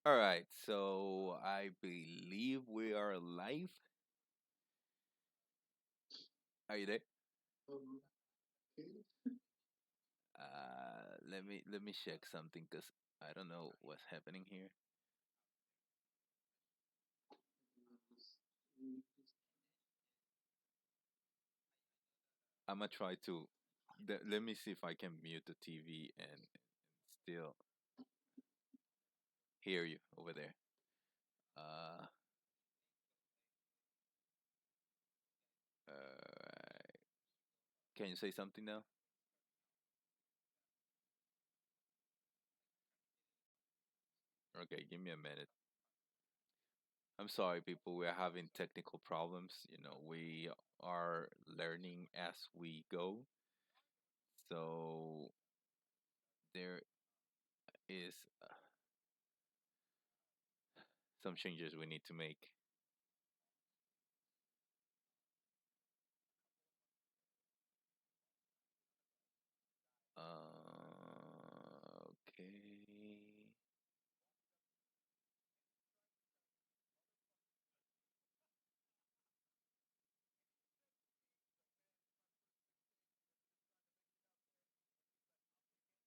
All right, so I believe we are live. Are you there? Let me check something because I don't know what's happening here. I'm gonna try to. Let me see if I can mute the TV and still hear you over there. Uh, uh, can you say something now? Okay, give me a minute. I'm sorry, people. We're having technical problems. We are learning as we go. So there is some changes we need to make. Okay.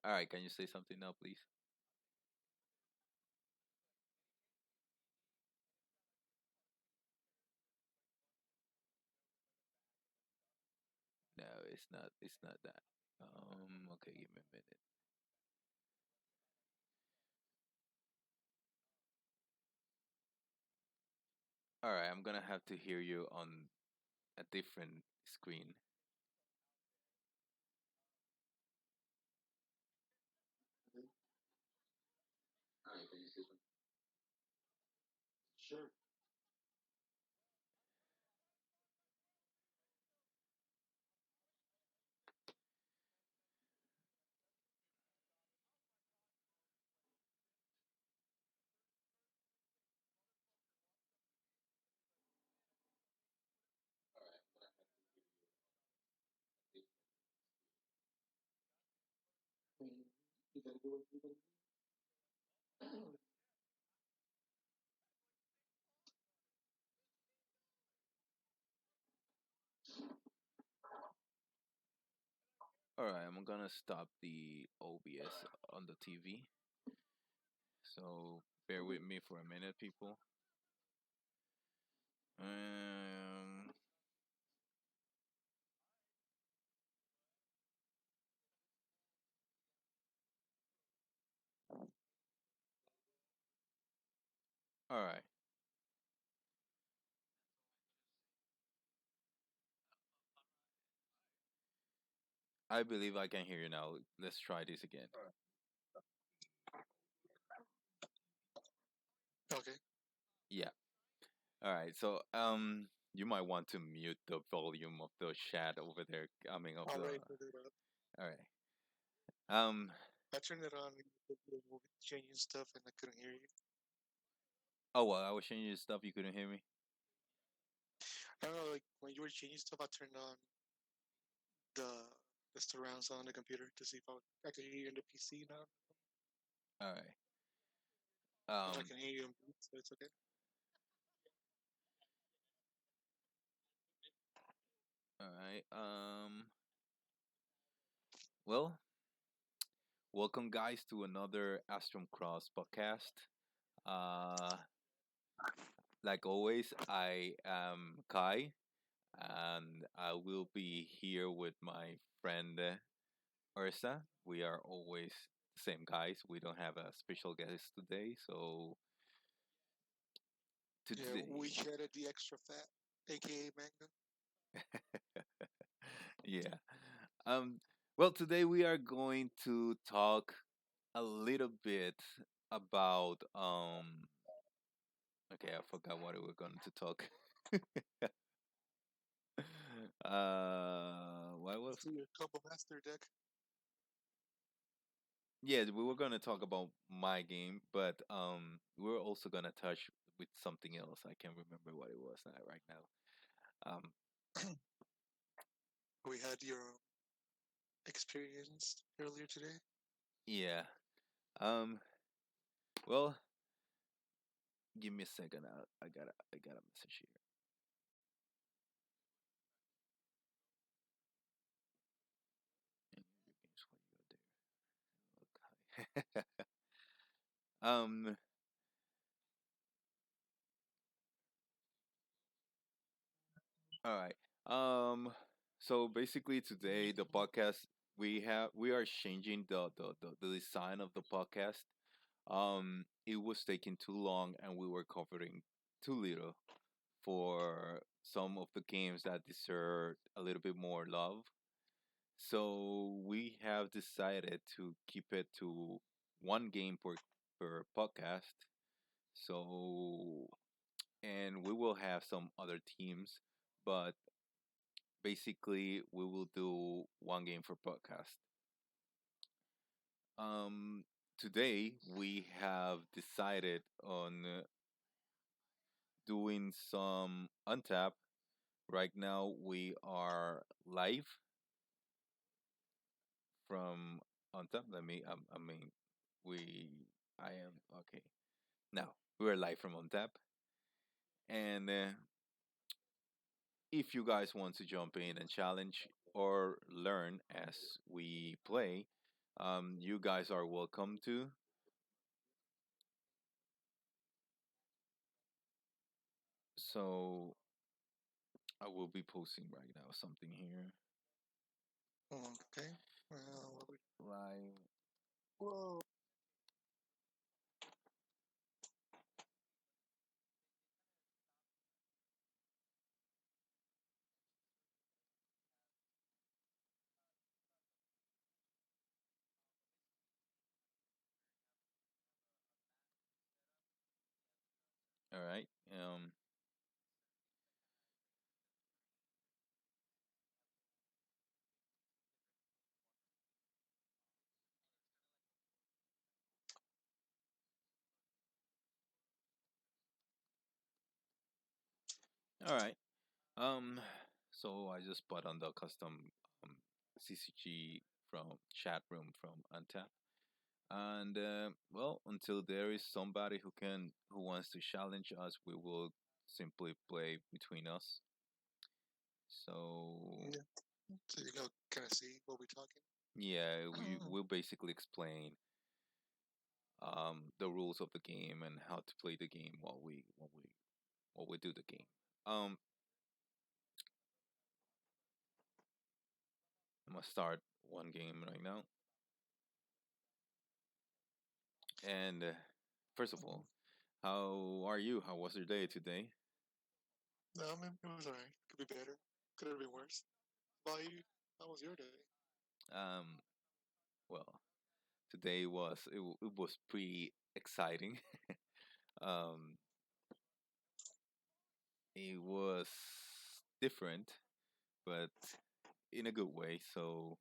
All right. Can you say something now, please? No, it's not. It's not that. Okay. Give me a minute. All right. I'm gonna have to hear you on a different screen. All right. I'm gonna stop the OBS on the TV. So bear with me for a minute, people. Um. All right. I believe I can hear you now. Let's try this again. Okay. Yeah. All right. So, you might want to mute the volume of the chat over there. I mean, of I'll the. wait for it up. All right. Um. I turned it on, changing stuff, and I couldn't hear you. Oh well, I was changing your stuff. You couldn't hear me. I don't know, like when you were changing stuff, I turned on the the surround sound on the computer to see if I could hear you in the PC now. All right. If I Um. can hear you in both, so it's okay. All right. Well, welcome guys to another Astrom Cross podcast. Uh. Like always, I am Kai, and I will be here with my friend Ursa. We are always the same guys. We don't have a special guest today. So Yeah, we today, shedded the extra fat, aka Magna. yeah. Um. Well, today we are going to talk a little bit about. Okay, I forgot what we were going to talk. What was? See your couple master deck. Yeah, we were gonna talk about my game, but we are also gonna touch with something else. I can't remember what it was right now. Um, We had your experience earlier today. yeah. Um. Well. Give me a second. I got a message here. And your games while you're there. Okay. um. All right. So basically, today the podcast we are changing the design of the podcast. It was taking too long, and we were covering too little for some of the games that deserve a little bit more love. So we have decided to keep it to one game per podcast. So and we will have some other teams, but basically we will do one game for podcast. Um, Today we have decided on doing some untap. Right now we are live from untap. I mean, we. I am okay. Now we're live from untap, and if you guys want to jump in and challenge or learn as we play, you guys are welcome to. So I will be posting right now something here. Okay. What we, Live. whoa. All right. All right. Um. So I just put on the custom um, CCG from chat room from Untap, and well, until there is somebody who wants to challenge us, we will simply play between us. So Yeah. So you know, kind of see what we're talking. yeah, we will basically explain the rules of the game and how to play the game while we do the game. Um, I'm gonna start one game right now. And first of all, how are you? How was your day today? No, I mean, it was alright. Could be better. Could have been worse. How about you? How was your day? Um, well, today it was pretty exciting. um, it was different, but in a good way. So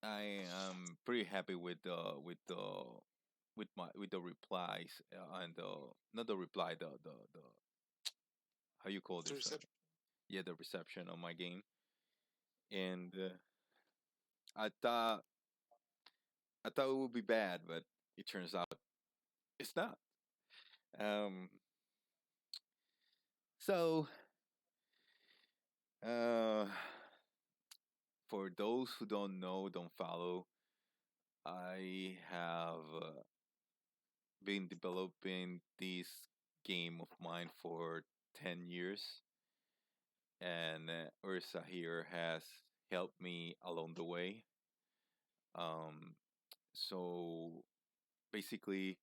I am pretty happy with the replies and the not the reply the how you call The this reception. yeah, the reception on my game. And I thought I thought it would be bad, but it turns out it's not. Um, so uh, for those who don't know, don't follow, I have been developing this game of mine for 10 years, and Ursa here has helped me along the way. Um, so basically,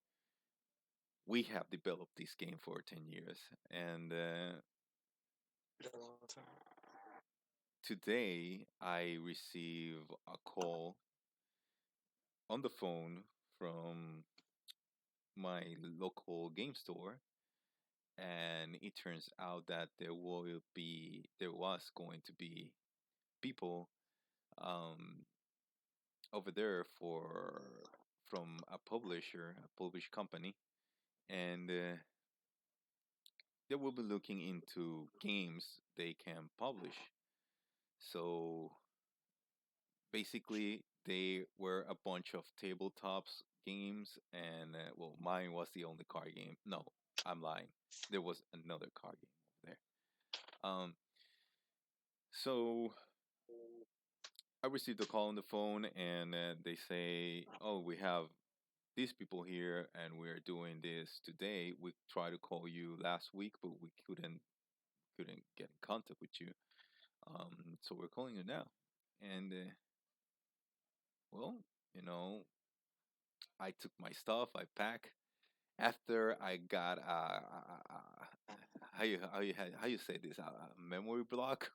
we have developed this game for 10 years, and Been a long time. today I receive a call on the phone from my local game store, and it turns out that there was going to be people um, over there for from a published company, and they will be looking into games they can publish. So basically, they were a bunch of tabletops games, and well, mine was the only card game. No, I'm lying. There was another card game over there. So I received a call on the phone, and they say, "Oh, we have these people here, and we're doing this today. We tried to call you last week, but we couldn't get in contact with you. So we're calling you now." And well, you know, I took my stuff, I pack. After I got how you say this, a memory block.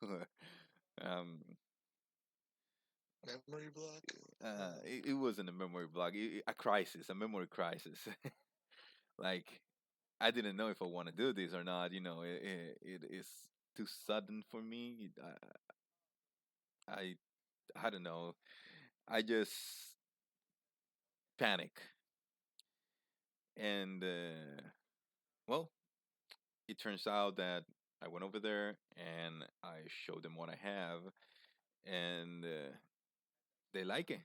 um, Memory block. it wasn't a memory block, a crisis, a memory crisis. Like I didn't know if I want to do this or not. It is too sudden for me. I I don't know. I just panic, and well, it turns out that I went over there and I showed them what I have, and they like it.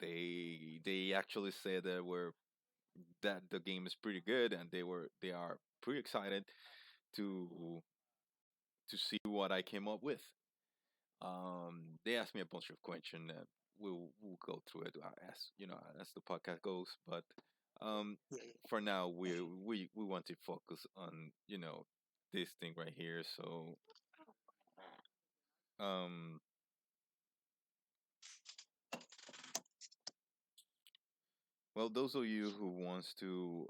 They actually said that the game is pretty good, and they are pretty excited to see what I came up with. They asked me a bunch of questions. We'll go through it as as the podcast goes. But um, Yeah. for now, we want to focus on this thing right here. So um, well, those of you who wants to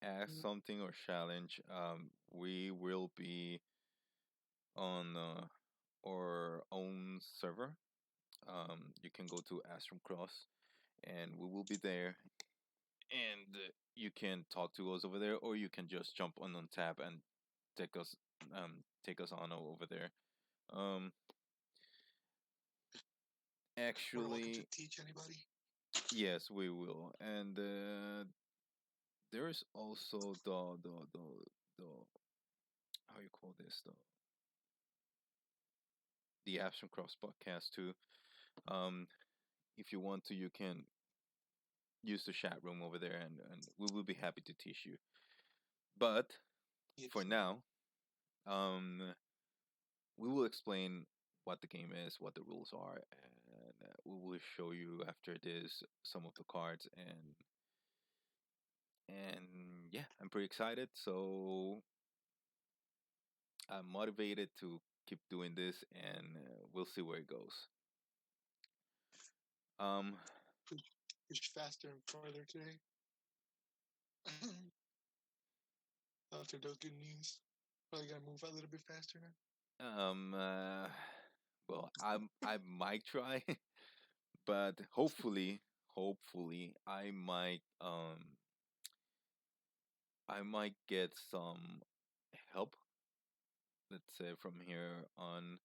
ask something or challenge, we will be on our own server. You can go to Astrom Cross, and we will be there, and you can talk to us over there, or you can just jump on tab and take us take us on over there. Um, We're welcome to actually, teach anybody. yes, we will, and there is also the how you call this, the Astrom Cross podcast too. Um, if you want to, you can use the chat room over there, and we will be happy to teach you. But Yes, for sir. now, um, we will explain what the game is, what the rules are, and we will show you after this some of the cards, and yeah, I'm pretty excited. So I'm motivated to keep doing this, and we'll see where it goes. Um, Push, push faster and further today. After those good news, probably gotta move a little bit faster now. um, uh, well, I might try, but hopefully, I might get some help. Let's say from here on,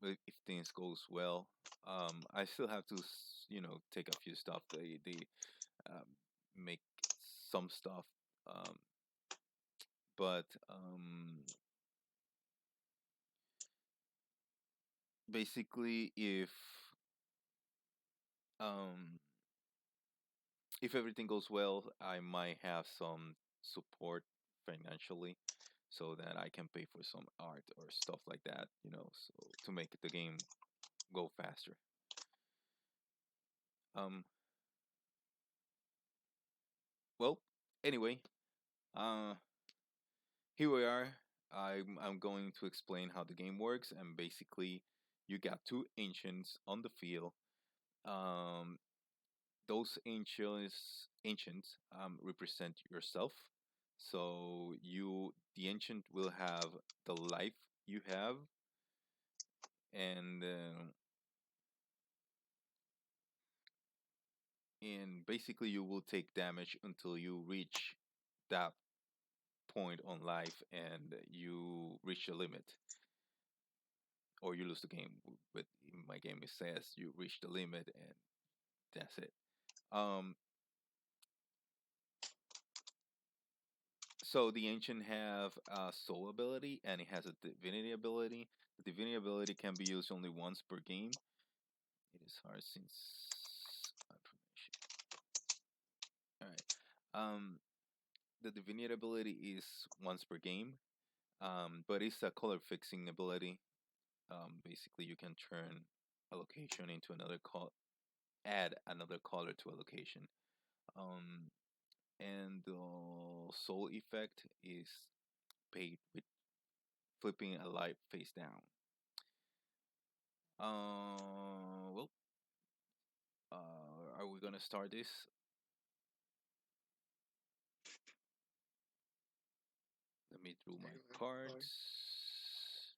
if things goes well. I still have to, take a few stuff. They um, make some stuff, um, but basically, um, if everything goes well, I might have some support financially, so that I can pay for some art or stuff like that. So to make the game go faster. Um, well, anyway, uh, here we are. I'm going to explain how the game works, and basically, you got two ancients on the field. Um, those ancients represent yourself. So the ancient, will have the life you have, and basically you will take damage until you reach that point on life, and you reach a limit, or you lose the game. But in my game, it says you reach the limit, and that's it. Um, so the ancient have a soul ability, and it has a divinity ability. The divinity ability can be used only once per game. It is hard since All right. The divinity ability is once per game. But it's a color fixing ability. Basically, you can turn a location into another add another color to a location. Um, and the soul effect is paid with flipping a light face down. Well, are we gonna start this? Let me draw Okay, my go ahead. Sorry. cards.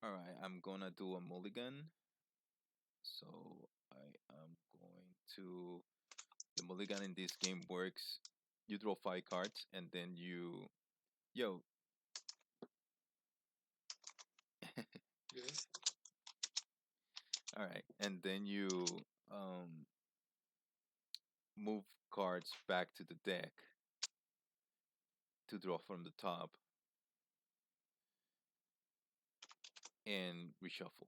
All right, I'm gonna do a mulligan. So I am going to. The mulligan in this game works. You draw 5 cards and then yo. Yes. All right, and then you move cards back to the deck to draw from the top and reshuffle.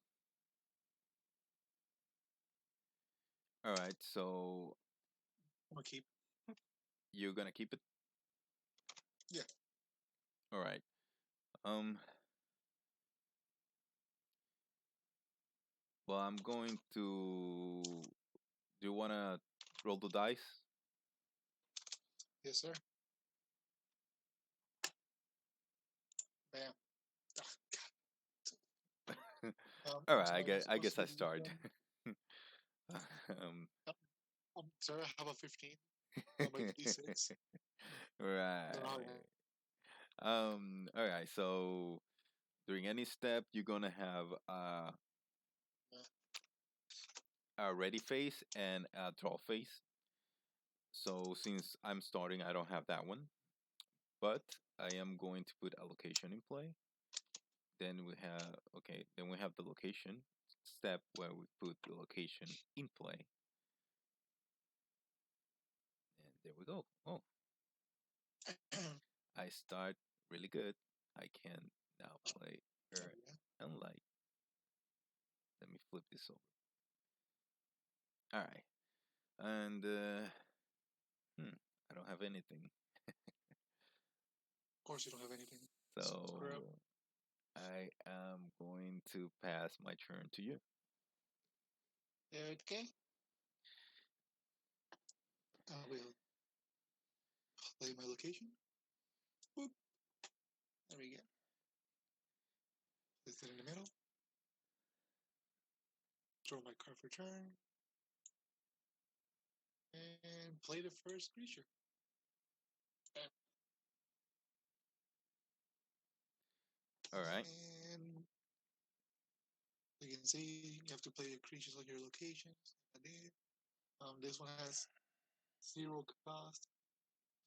All right, so I'm gonna keep. you're gonna keep it. Yeah. All right. Um. Well, I'm going to. Do you wanna roll the dice? Yes, sir. Bam. Ah, All I'm right. I sorry. I'm guess. I supposed guess to I do this start. one. um. I'm sorry. I have a 15 on my D6. Don't know how Right. to. All right. So during any step, you're gonna have Uh, a ready phase and a draw phase. So since I'm starting, I don't have that one, but I am going to put a location in play. Then we have okay. Then we have the location step where we put the location in play, and there we go. Oh, I start really good. I can now play there Earth we go. and Light. Let me flip this over. All right, and hmm, I don't have anything, Of course, you don't have anything. Screw up. so I am going to pass my turn to you. Okay. I will play my location. Boop. There we go. Place it in the middle. Draw my card for turn. And play the first creature. All right. And you can see you have to play the creatures on your locations. I did. This one has 0 cost,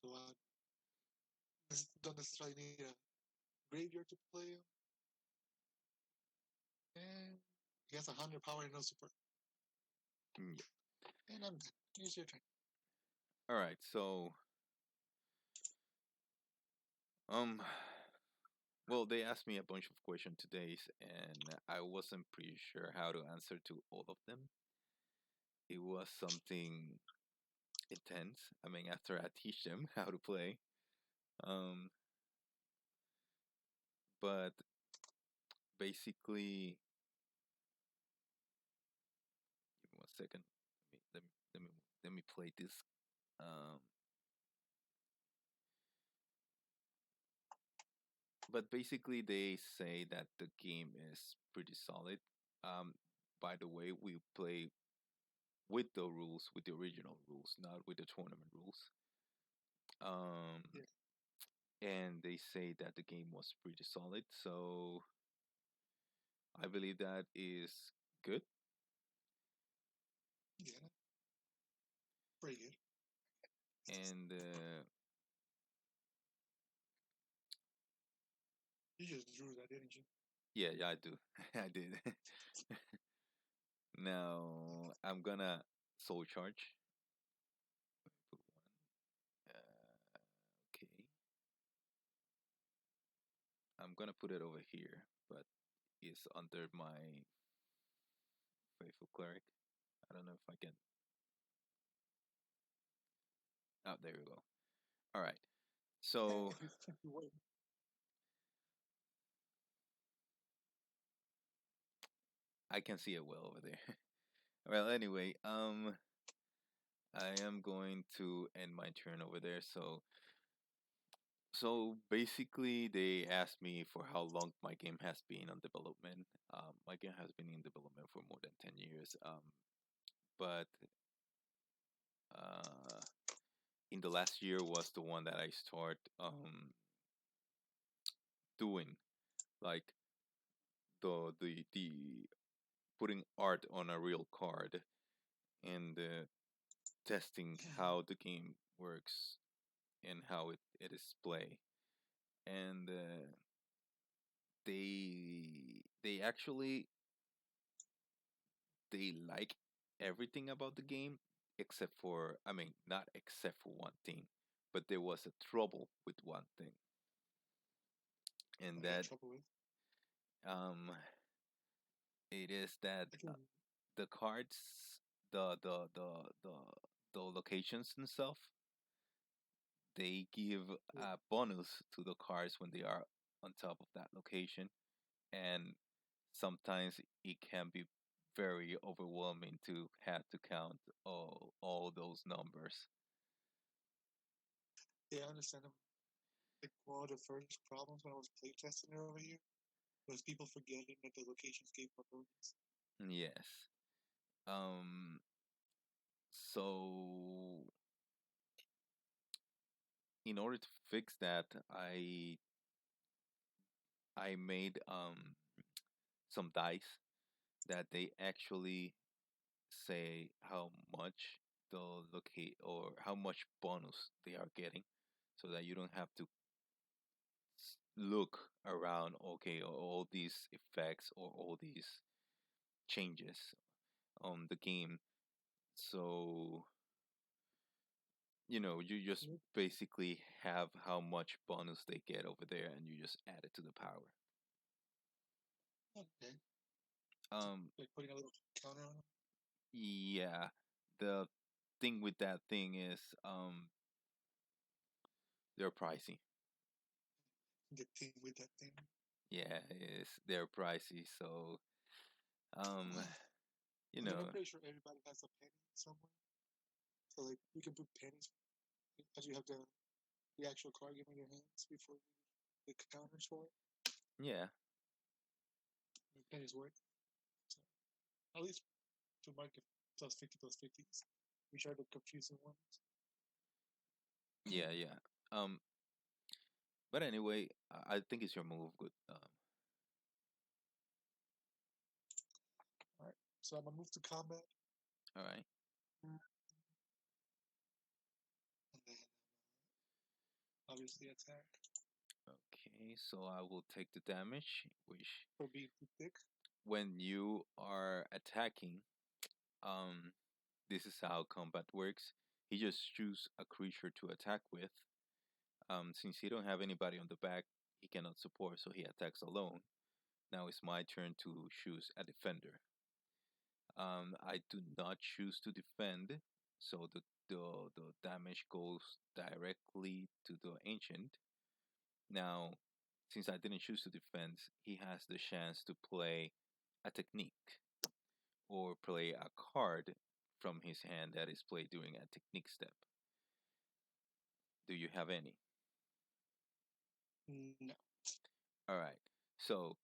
so I don't necessarily need a graveyard to play them. And he has 100 power and no support. Yeah. And I'm done. Here's your turn. All right. So um. Well, they asked me a bunch of questions today, and I wasn't pretty sure how to answer to all of them. It was something intense. I mean, after I teach them how to play, um, but basically, give me 1 second. Let me play this. Um, but basically, they say that the game is pretty solid. Um, by the way, we play with the rules, with the original rules, not with the tournament rules. Um, Yeah. and they say that the game was pretty solid. So I believe that is good. Yeah. Pretty good. And You just drew that, didn't you? yeah, yeah, I do. I did. Now I'm gonna soul charge. Put one. Okay, I'm gonna put it over here, but it's under my faithful cleric. I don't know if I can. Oh, there you go. All right. So Wait. I can see it well over there. Well, anyway, I am going to end my turn over there. So basically, they asked me for how long my game has been on development. My game has been in development for more than 10 years. But uh, in the last year was the one that I start doing like the putting art on a real card and testing how the game works and how it is play. And they actually they like everything about the game except for, I mean, not except for one thing, but there was a trouble with one thing, and What is that that trouble with? um it is that I can. the cards, the the the the the locations and stuff, they give Yeah, a bonus to the cards when they are on top of that location, and sometimes it can be very overwhelming to have to count all those numbers. yeah, I understand. Like one of the first problems when I was playtesting it over here was people forgetting that the locations gave a bonus. Yes. Um. So in order to fix that, I made some dice that they actually say how much the locate or how much bonus they are getting, so that you don't have to look around. Okay, all these effects or all these changes on the game. So you just Mhm. basically have how much bonus they get over there, and you just add it to the power. Okay, so Um, like putting a little counter on them. yeah. The thing with that thing is, they're pricey. The thing with that thing. Yeah, is they're pricey. So, um, you I mean, I'm know, pretty sure everybody has a penny somewhere. So like you can put pennies as you have the actual card game in your hands before the counters for it. yeah, And pennies work. So at least to market plus 50s, which are the confusing ones. yeah. Um, but anyway, I think it's your move. Good. All right. So I'm gonna move to combat All right. and then obviously attack Okay, so I will take the damage, which for being too thick. when you are attacking, um, this is how combat works. He just choose a creature to attack with. Since he don't have anybody on the back, he cannot support, so he attacks alone. Now it's my turn to choose a defender. I do not choose to defend, so the damage goes directly to the ancient. Now, since I didn't choose to defend, he has the chance to play a technique or play a card from his hand that is played during a technique step. Do you have any? No, All right. So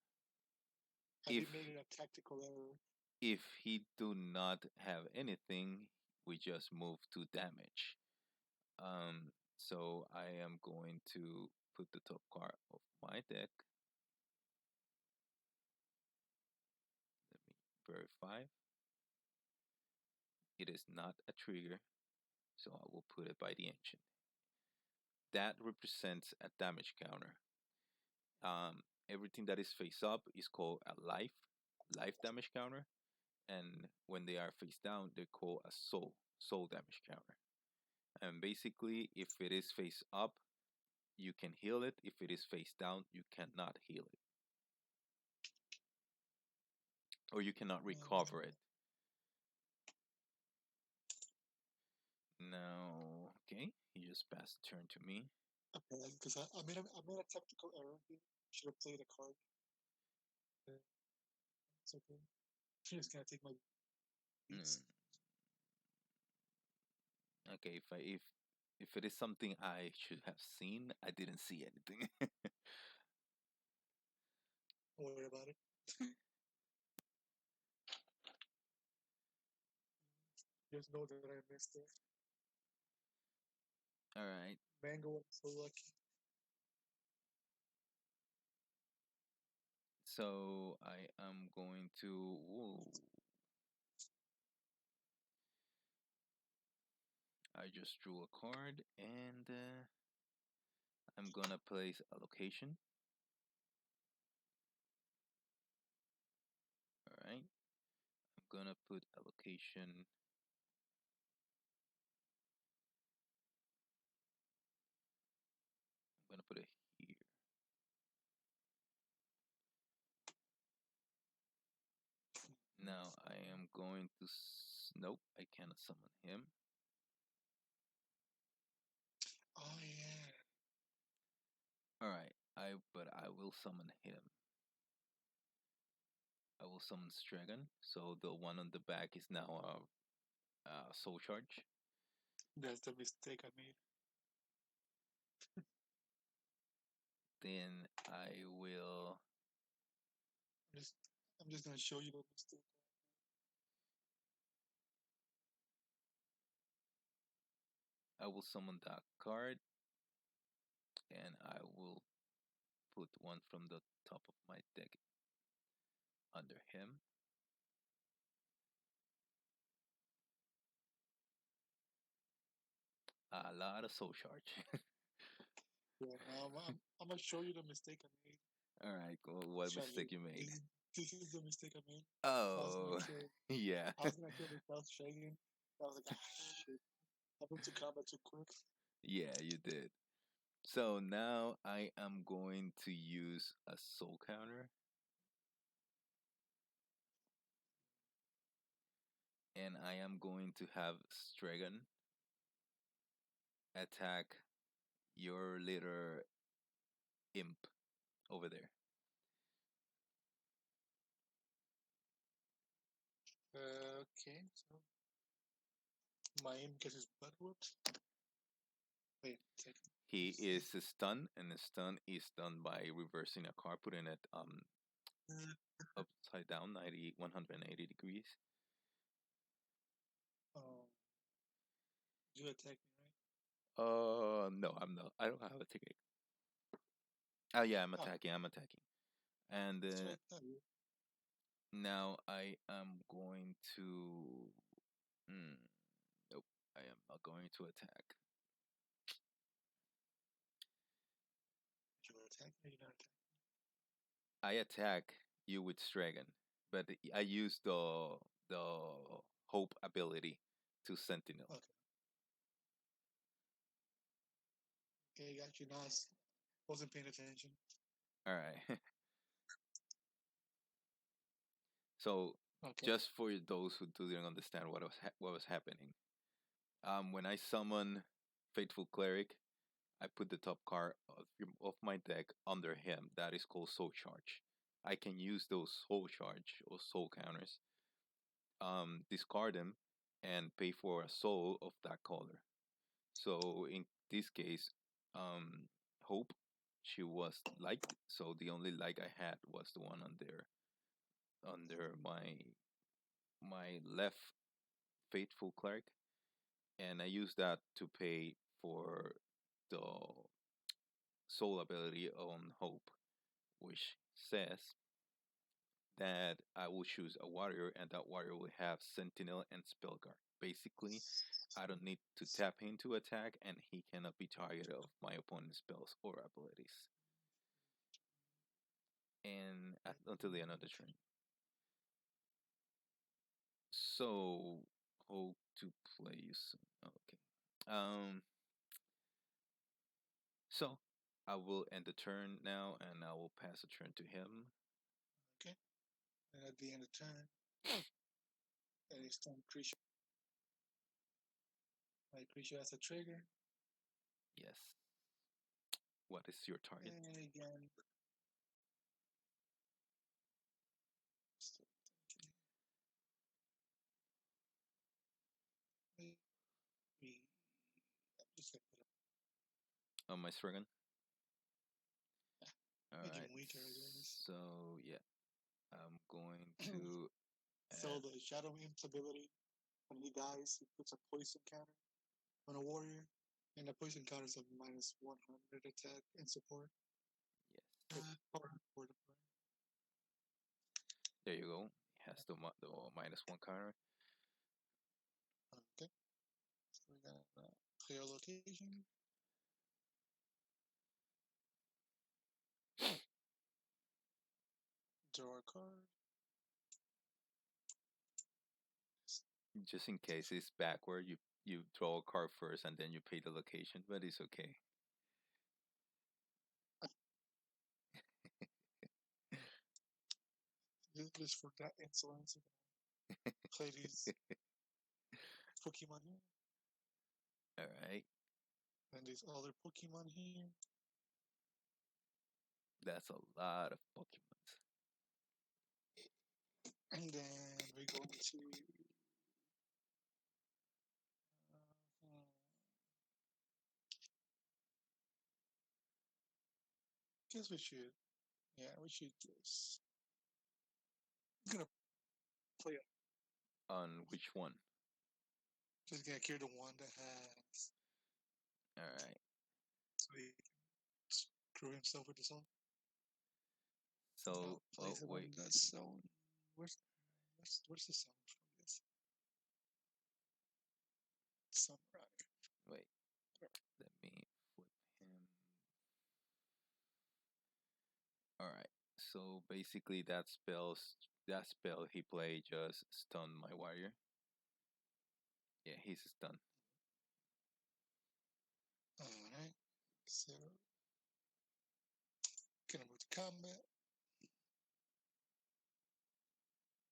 I did if made a tactical error. if he do not have anything, we just move to damage. So I am going to put the top card of my deck. Let me verify. It is not a trigger, so I will put it by the ancient. That represents a damage counter. Everything that is face up is called a life damage counter, and when they are face down, they're called a soul damage counter. And basically, if it is face up, you can heal it. If it is face down, you cannot heal it, or you cannot recover it. No, okay. he just passed the turn to me. Okay, because I made a tactical error here. Should have played a card. Uh, It's okay. I'm just gonna take my Mm, beats. okay, if it is something I should have seen, I didn't see anything. Don't worry about it. Just know that I missed it. All right. Mango, I'm so lucky. So I am going to. Whoa, I just drew a card and I'm gonna place a location. All right. I'm gonna put a location. I'm gonna put it here. Now I am going to. Nope, I cannot summon him. Oh yeah. All right. But I will summon him. I will summon Stragon. So the one on the back is now a soul charge. That's the mistake I made. Then I will. I'm just I'm just gonna show you the mistake. I will summon that card, and I will put one from the top of my deck under him. A lot of soul charge. Yeah, now I'm gonna show you the mistake I made. All right, cool. What Strategy. mistake you made? This is the mistake I made. I was gonna Oh, kill yeah. I was gonna kill the South Dragon. I was like, ah shit. I went to combat too quick. Yeah, you did. So now I am going to use a soul counter, and I am going to have Stragon attack your little imp over there. Okay, so my aim gets his butt whooped. Wait a second. He is stunned, and the stun is done by reversing a card, putting it Uh, upside down 180 degrees. oh, you attack me, right? No, I'm not. I don't have a ticket. Oh yeah, I'm Oh, attacking. I'm attacking. And that's right. No, you. now I am going to. Mm, nope, I am not going to attack. You attack me. You not attack. I attack you with Stragon, but I use the hope ability to Sentinel. Okay, okay, got you. Nice. Wasn't paying attention. All right. So Okay. just for those who didn't understand what was happening, when I summon Faithful Cleric, I put the top card of my deck under him. That is called Soul Charge. I can use those Soul Charge or Soul counters, discard them, and pay for a soul of that color. So in this case, um, Hope, she was liked. So the only like I had was the one under my left Faithful Cleric, and I used that to pay for the soul ability on Hope, which says that I will choose a warrior, and that warrior will have Sentinel and Spellguard. Basically, I don't need to tap him to attack, and he cannot be targeted of my opponent's spells or abilities. And until the end of the turn. So, hope to play you soon. Okay. Um. So, I will end the turn now, and I will pass the turn to him. Okay. And at the end of turn, a stone creature. My creature has a trigger. Yes. What is your target? And again, still thinking. Maybe I'm just gonna put On my Strigan? yeah, All make right. him weaker, I guess. So, yeah, I'm going to So add. the Shadow Imp ability, when he dies, he puts a poison counter on a warrior, and the poison counter is a minus 100 attack and support. Yes. For the player. There you go. It has the -1 counter. Okay, so we got clear location. Draw a card. Just in case it's backward, you draw a card first and then you pay the location, but it's okay. Just for that insolence, play these Pokemon here, All right. and these other Pokemon here. That's a lot of Pokemon. And then we go into. Hmm, guess we should. Yeah, we should just. I'm gonna play it. On which one? Just gonna cure the one that has. All right. So he can screw himself with the song. So, I'll oh place it on wait, the zone. Where's the sound from this? Samurai. wait. Let me flip him. All right. So basically, that spell he played just stunned my warrior. Yeah, he's stunned. Alright. So gonna move to combat.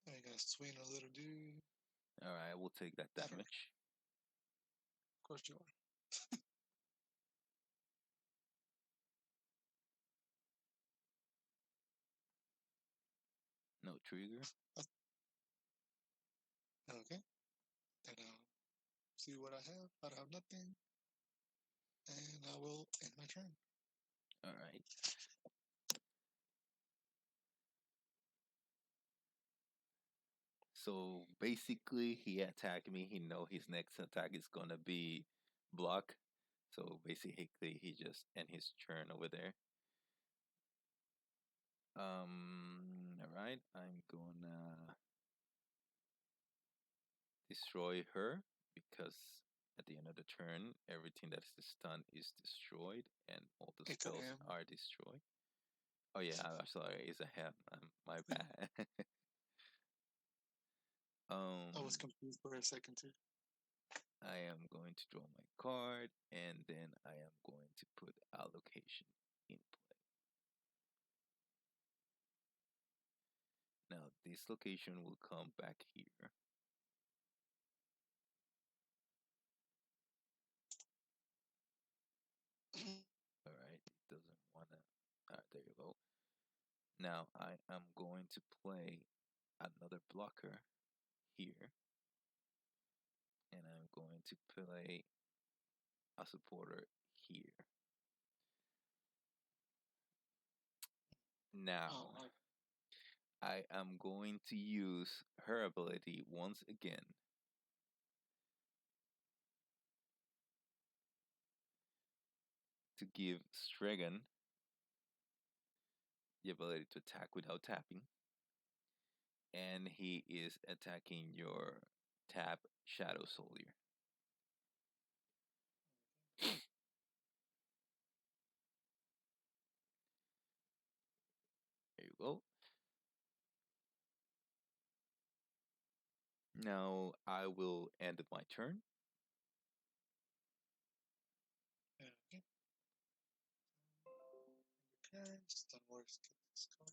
I gotta swing a little dude. All right, we'll take that I don't know. damage. Of course you are. No trigger. Okay. Then I'll see what I have. I don't have nothing. And I will end my turn. All right. So basically, he attacked me. He know his next attack is gonna be block. So basically, he just end his turn over there. All right. I'm gonna destroy her because at the end of the turn, everything that is stunned is destroyed, and all the It's a spells him. are destroyed. Oh yeah, I'm sorry. It's a him. My bad. I was um, confused for a second too. I am going to draw my card, and then I am going to put allocation in play. Now this location will come back here. All right, it doesn't wanna. All right, there you go. Now I am going to play another blocker here, and I'm going to play a supporter here. Oh, Now I am going to use her ability once again to give Strigan the ability to attack without tapping, and he is attacking your tap Shadow Soldier. There you go. Now I will end my turn. okay. Cards. Don't worry, skip this card.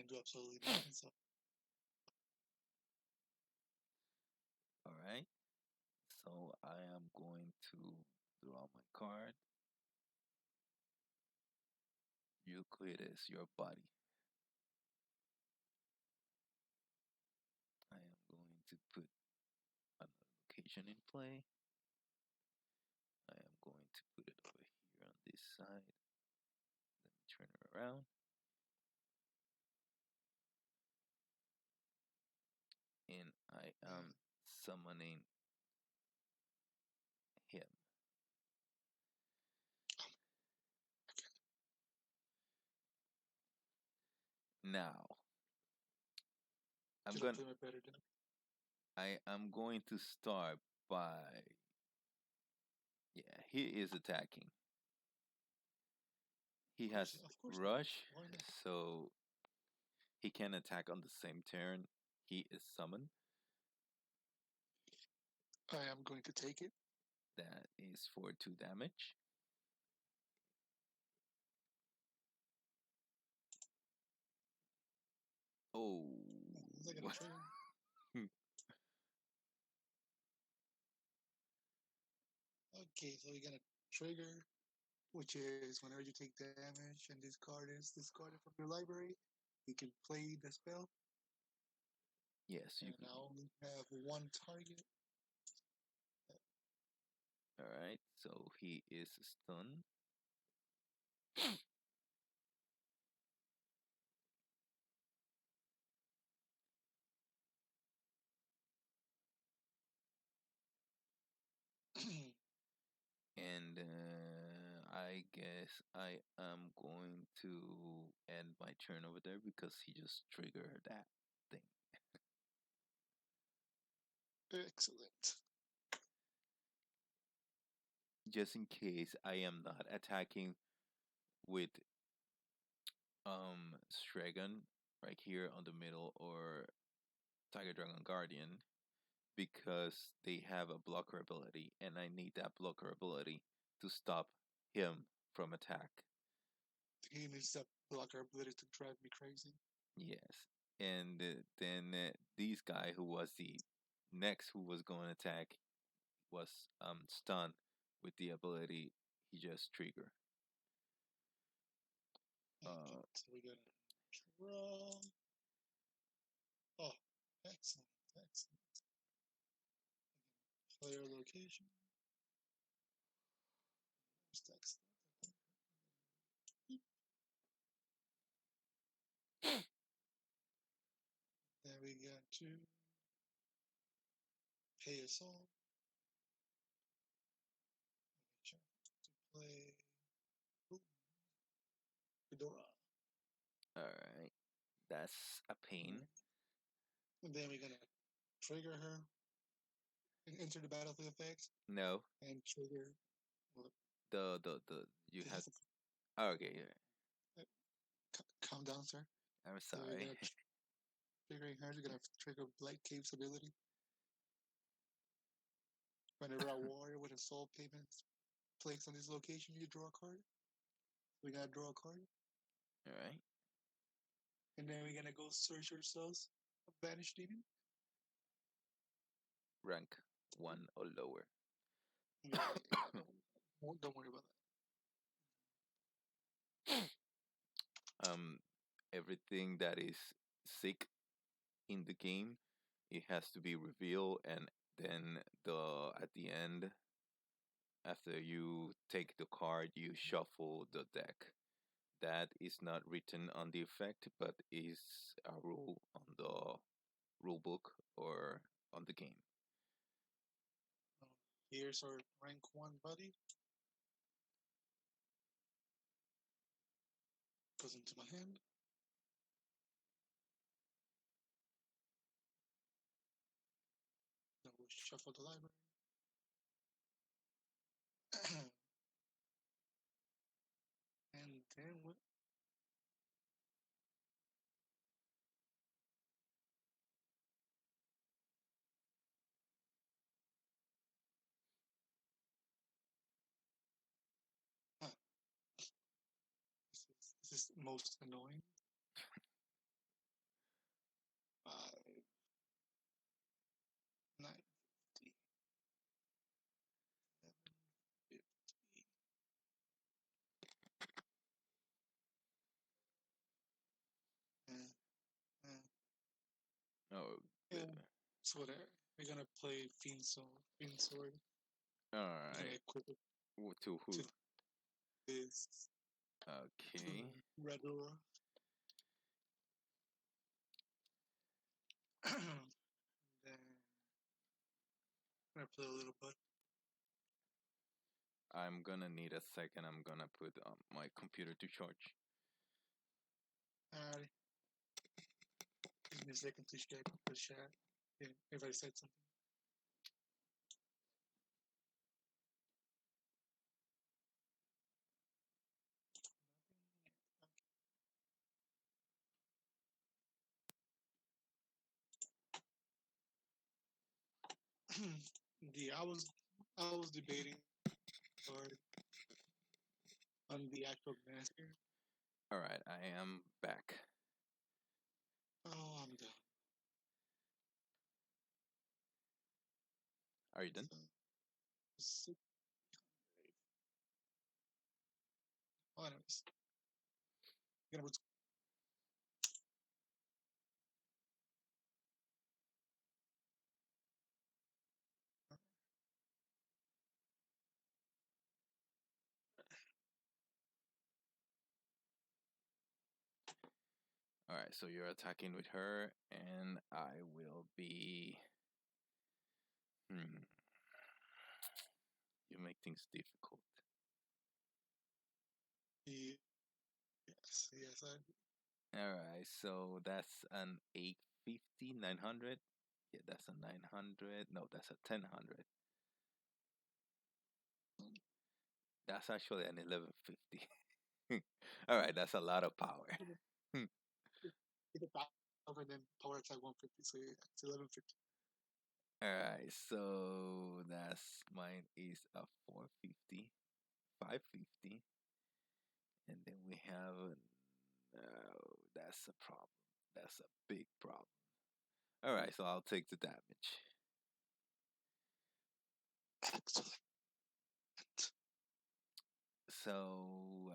can't do absolutely nothing. So All right. So I am going to draw my card. Euclid your body. I am going to put another location in play. I am going to put it over here on this side. Let me turn it around. And I am summoning him. Now, I'm should I going play my better than? I am going to start by yeah, he is attacking. He has Of course, rush, why not? so he can attack on the same turn he is summoned. I am going to take it. That is for 2 damage. Oh. Is that gonna trigger? Okay, so we're gonna trigger, which is whenever you take damage and this card is discarded from your library, you can play the spell. Yes, you And can. I only have one target. All right, so he is stunned. And I guess I am going to end my turn over there because he just triggered that thing. Excellent. Just in case I am not attacking with Stragon right here on the middle or Tiger Dragon Guardian because they have a blocker ability and I need that blocker ability to stop him from attack. He needs that blocker ability to drive me crazy. Yes. And then this guy who was the next who was going to attack was stunned with the ability he just triggered. Okay, so we got to draw. Oh, excellent, excellent. Player location. Text. Then we got to pay a song. To play Fedora. All right. That's a pain. And then we're gonna trigger her, enter the battlefield effects, No. and trigger. Well, The you it had. has a Oh, okay, calm down, sir. I'm So we're sorry. gonna triggering her. We're gonna trigger Blight Cave's ability. Whenever a warrior with a soul payment placed on this location, you draw a card. We gotta draw a card, All right. and then we're gonna go search ourselves a banished demon. Rank 1 or lower. Yeah, don't worry about um, everything that is sick in the game, it has to be revealed, and then the at the end, after you take the card, you shuffle the deck. That is not written on the effect, but is a rule on the rule book or on the game. that. Here's our rank 1 buddy. Goes into my hand. Then we'll shuffle the library. And then what? This is most annoying. Oh, Yeah. So whatever. We're gonna play Fiend Sword. all We're gonna right. equip it To to who? this Okay. Red Aura. Then I'm gonna play a little bit. I'm gonna need a second. I'm gonna put my computer to charge. Uh, Give me a second to check the chat. If I said something. the I was debating or on the actual master. All right, I am back. Oh, I'm done. Are you done? So, six, oh, anyways, gonna put, All right, so you're attacking with her, and I will be. Hmm. You make things difficult. the yes, All right, so that's an 850, 900. Yeah, that's a 900. No, that's a 1000. That's actually an 1150. All right, that's a lot of power. hit the back and then power attack 150. So yeah, it's 1150. All right, so that's mine is a 450, 550, and then we have no. That's a problem. That's a big problem. All right, so I'll take the damage. Excellent. So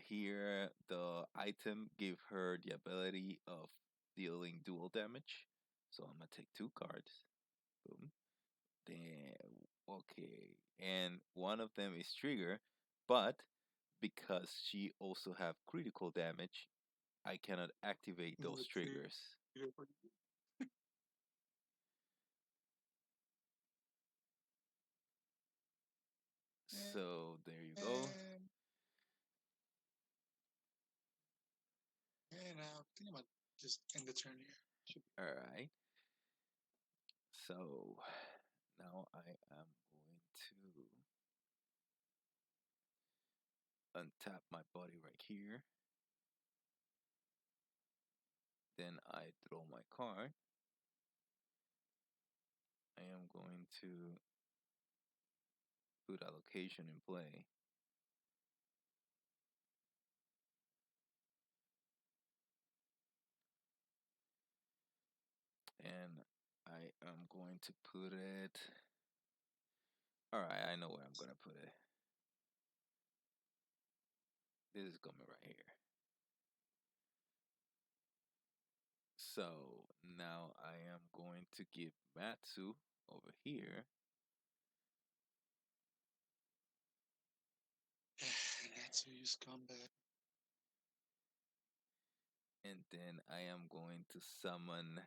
here, the item give her the ability of dealing dual damage. So I'm gonna take two cards. Boom. Then okay, and one of them is trigger, but because she also have critical damage, I cannot activate No, those it's triggers. So there you go. and and I think I'm gonna just end the turn here. Should All right. So now I am going to untap my body right here. Then I draw my card. I am going to put allocation in play. And I am going to put it. All right, I know where I'm going to put it. This is coming right here. So now I am going to give Matsu over here. and that's who you scumbag. And then I am going to summon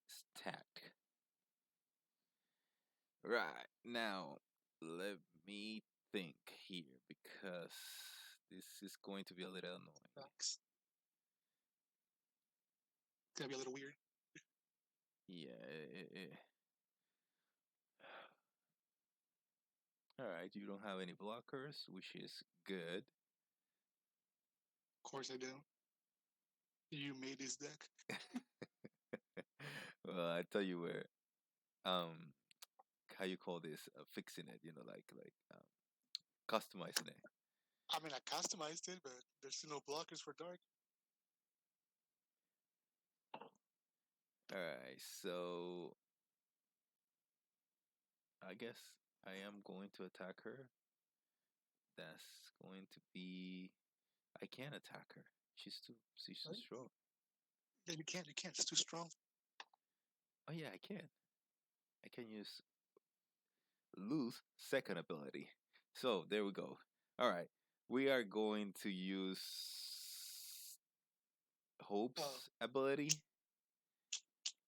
Stack. Right, now let me think here because this is going to be a little annoying. Facts. It's gonna be a little weird. Yeah. All right, you don't have any blockers, which is good. Of course I do. You made this deck. Well, I tell you where. Um, how you call this? Fixing it. Like customizing it. I mean, I customized it, but there's still no blockers for dark. All right, so I guess I am going to attack her. That's going to be. I can't attack her. She's too Right? strong. Yeah, you can't. You can't. It's too strong. Oh yeah, I can. I can use lose second ability. So there we go. All right, we are going to use Oh, Hope's ability,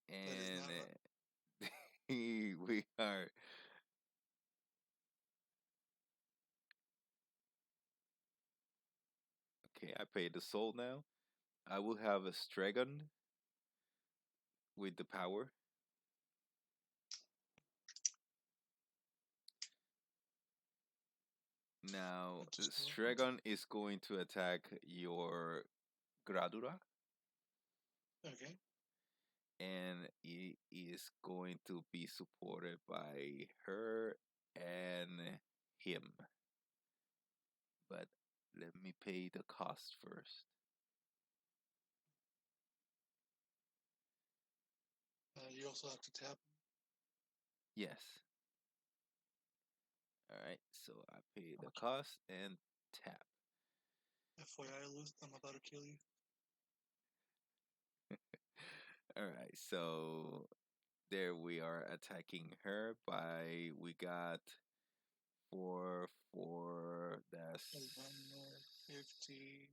that is and not right. we are okay. I paid the soul now. I will have a Stragon with the power. Now, Which is cool. Stragon is going to attack your Gradura, Okay. and he is going to be supported by her and him. But let me pay the cost first. You also have to tap. Yes. All right. So I pay How the much? cost and tap. FYI, lose. I'm about to kill you. All right. So there we are attacking her by we got 4 4. One more That's 50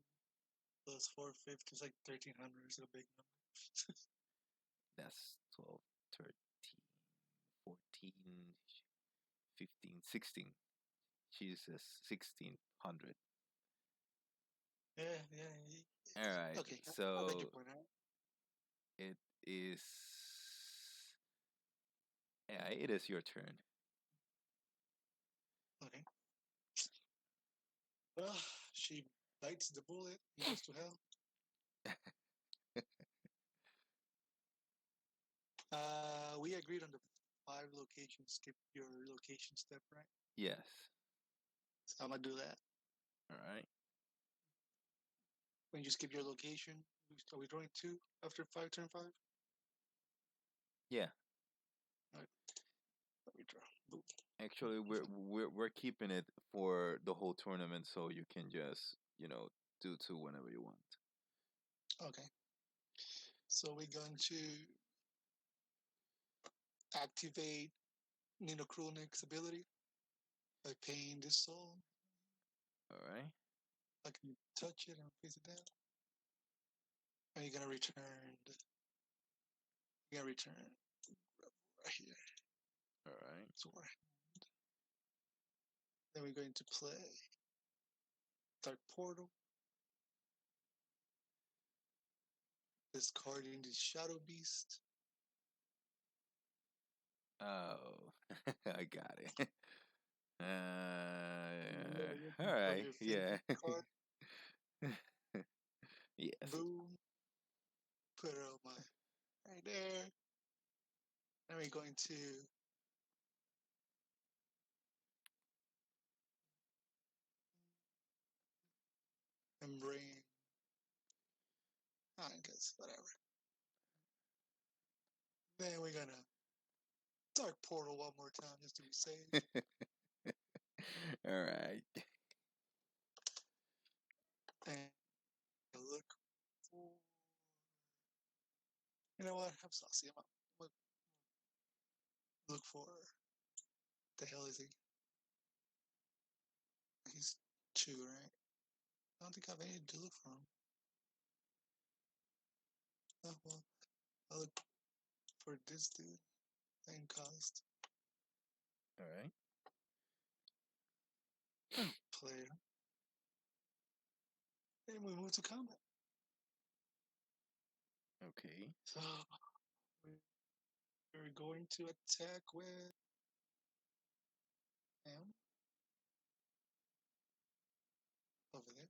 plus 450 is like 1300. It's a big number. that's 12, 13, 14, 15, 16. She's a 1600. Yeah, yeah. All right. Okay, I get your So point out. it is yeah, it is your turn. Okay. Well, she bites the bullet. He goes to hell. We agreed on the 5 locations. Skip your location step, right? Yes. So I'm gonna do that. All right. When you skip your location, are we drawing 2 after 5 turn 5? Yeah. All right, let me draw. Boom. Actually, we're keeping it for the whole tournament, so you can just do two whenever you want. Okay, so we're going to activate Nino Krulnik's ability by paying this soul. All right. I can touch it and face it down. And you're gonna return. You're gonna return right here. All right. So then we're going to play Dark Portal, discarding the Shadow Beast. Oh, I got it. All From right. your Yeah. favorite card, Yes. boom, put it on my right there. And we're going to membrane. I guess whatever. Then we're gonna Dark Portal one more time just to be safe. All right. And look for. You know what? I'm saucy. I'm gonna look for. The hell is he? He's 2, right? I don't think I have anything to look for him. Oh well, I look for this dude. Same cost. All right. Player. And we move to combat. Okay. So we're going to attack with him over there.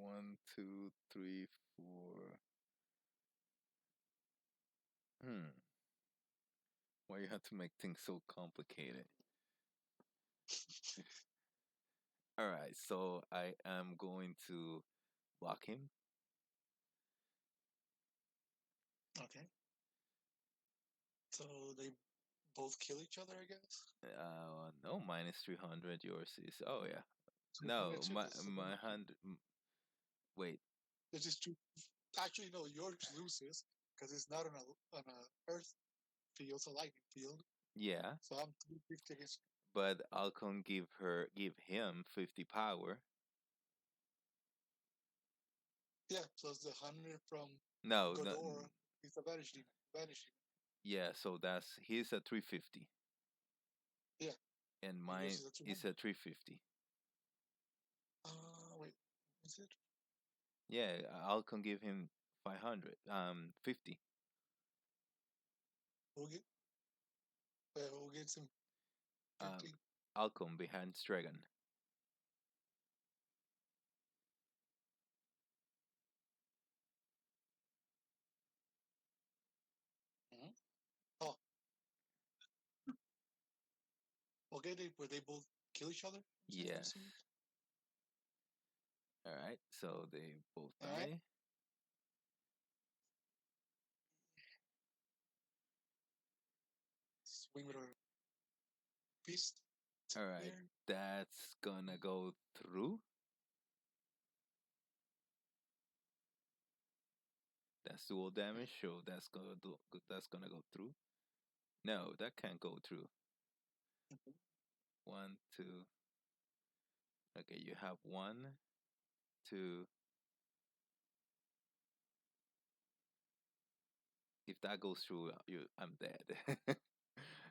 One, two, three, four. Hmm. Why you have to make things so complicated? All right. So I am going to block him. Okay. So they both kill each other, I guess. No, minus 300. Yours is. Oh yeah. 300 No, too, my because my hand. Wait. It's just two. Actually, no, yours loses because it's not on a Earth field, it's a lightning field. Yeah, So I'm 350 against. but Alcon give him 50 power. Yeah, plus the 100 from No, no, Godor. It's a vanishing. Vanishing. yeah. So that's he's a 350, Yeah, and and yours mine is a is 200. a 350. Wait, is it? Yeah, Alcon give him 500. 50. Who get? Who gets him Um, 50? Alcon behind Stragan. Mm-hmm. Oh, okay. They both kill each other. I'm assuming. Yes. All right. So they both All right. die. Swing with a beast All right. there. That's gonna go through. That's dual damage. So that's gonna go through. No, that can't go through. Mm-hmm. One, two. Okay, you have one, two. If that goes through, I'm dead.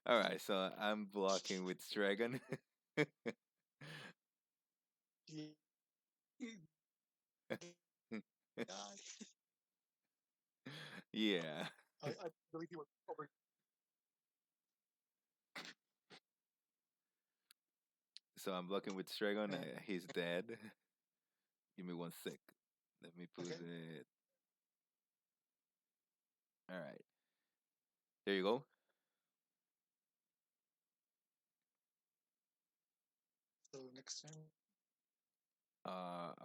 All right, so I'm blocking with Stragon. Yeah. I Yeah. I believe he was over. So I'm blocking with Stragon. And, He's dead. Give me one sec. Let me put okay. it. All right. There you go. So next time,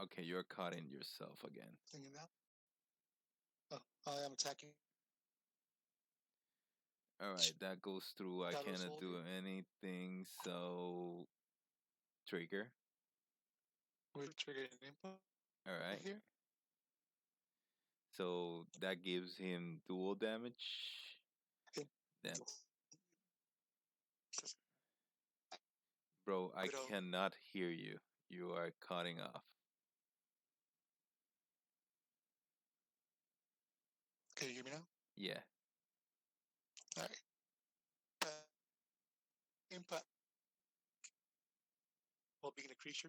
Okay, you're cutting yourself again. thinking that. Oh, I am attacking All right, that goes through. I Shadow cannot do Soldier anything. So trigger. with trigger and input All right. here. So that gives him dual damage. And Then, bro, I with a, cannot hear you. You are cutting off. can you hear me now? Yeah. All right. Impact while being a creature,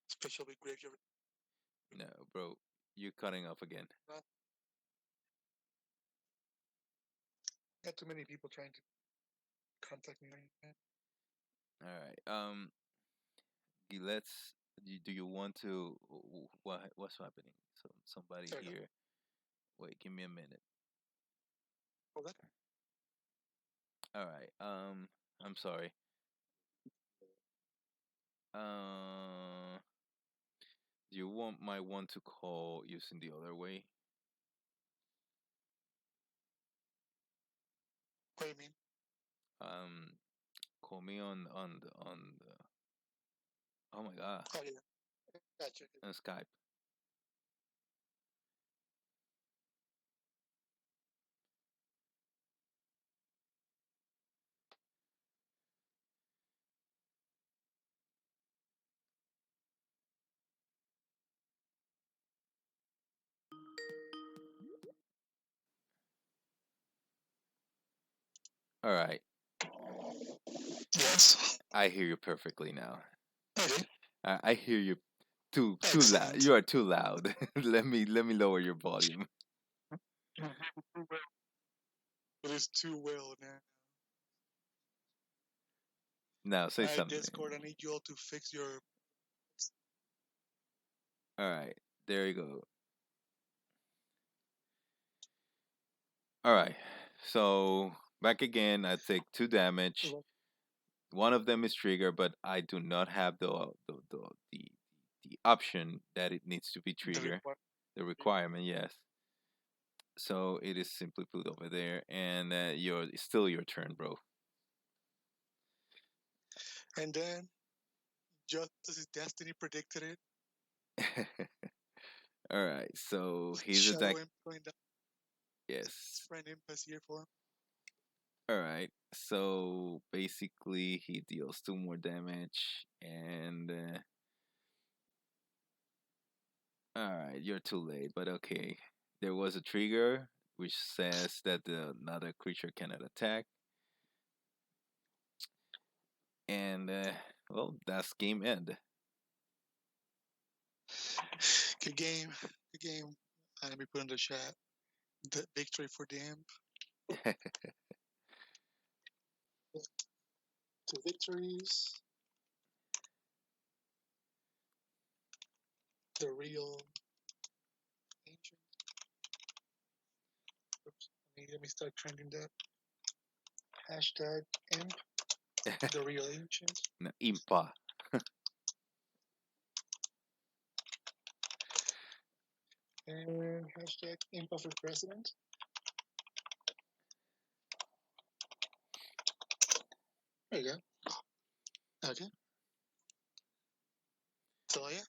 special with graveyard. No, bro, you cutting off again. Not got too many people trying to contact me right now. All right. Let's. Do you want to? What's happening? So somebody Sorry, no. here. Wait, give me a minute. Hold that. All right. I'm sorry. Uh, do you might want to call using the other way? What do you mean? Um, call me on the. Oh my god, Oh yeah, gotcha. on Skype. All right, Yes. I hear you perfectly now. Okay. I hear you too loud. Excellent. You are too loud. Let me lower your volume. It is too well now. Now say All right, Discord. I something. need you all to fix your. All right, there you go. All right, so back again. I take 2 damage. One of them is trigger, but I do not have the option that it needs to be The trigger. requirement. The requirement, yes. So it is simply put over there, and it's still your turn, bro. And then, just as his destiny predicted it, All right, so he's Shadow attack. Imp going down. His Yes. friend Imp is here for him. All right. So basically, he deals two more damage, and all right, you're too late. But okay, there was a trigger which says that another creature cannot attack, and well, that's game end. Good game. Good game. Let me put in the chat. The victory for the Imp. Two victories. The real ancient. Oops. Let me start trending that. Hashtag Imp. The real ancient. No, Impa. And hashtag Imp for president. There you go. Okay. So yeah,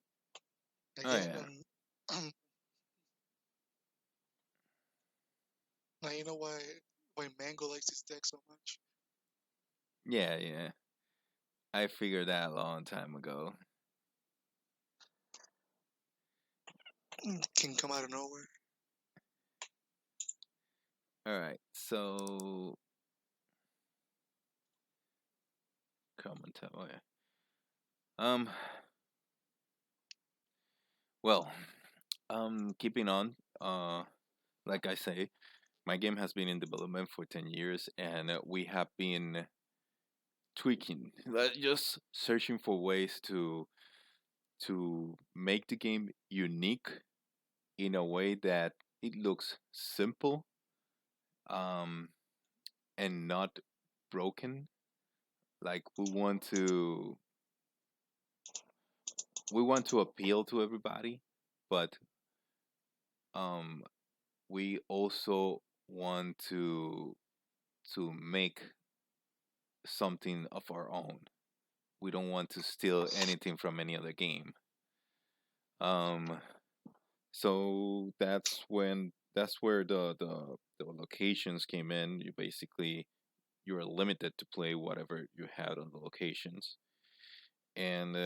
Oh again, yeah, now you know why Mango likes this deck so much. yeah, yeah. I figured that a long time ago. Can come out of nowhere. All right, so comment. Oh yeah. Um. Well, keeping on. Like I say, my game has been in development for 10 years, and we have been tweaking, just searching for ways to make the game unique in a way that it looks simple, um, and not broken. Like we want to appeal to everybody, but um, we also want to make something of our own. We don't want to steal anything from any other game. Um, so that's where the locations came in. You're limited to play whatever you had on the locations, and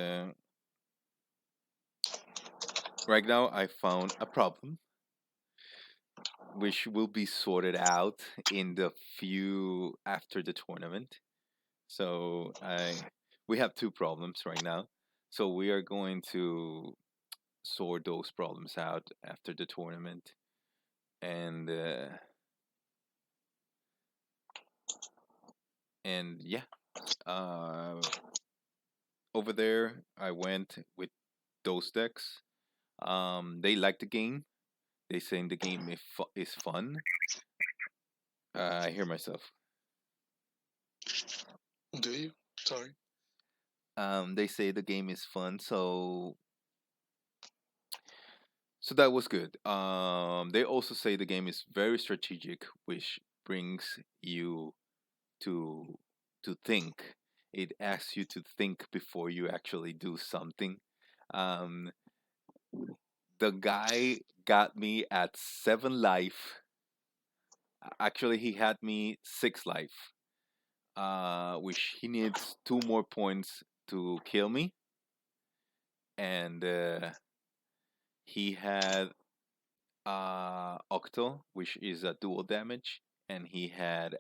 right now I found a problem which will be sorted out in the few after the tournament. So I we have two problems right now. So we are going to sort those problems out after the tournament, and yeah, uh, over there I went with those decks. They like the game. They saying the game is fun. I hear myself. Do you? Sorry. They say the game is fun, so that was good. They also say the game is very strategic, which brings you to think. It asks you to think before you actually do something. Um, the guy got me at 7 life. Actually, he had me 6 life. Which he needs 2 more points to kill me, and he had Octo, which is a dual damage, and he had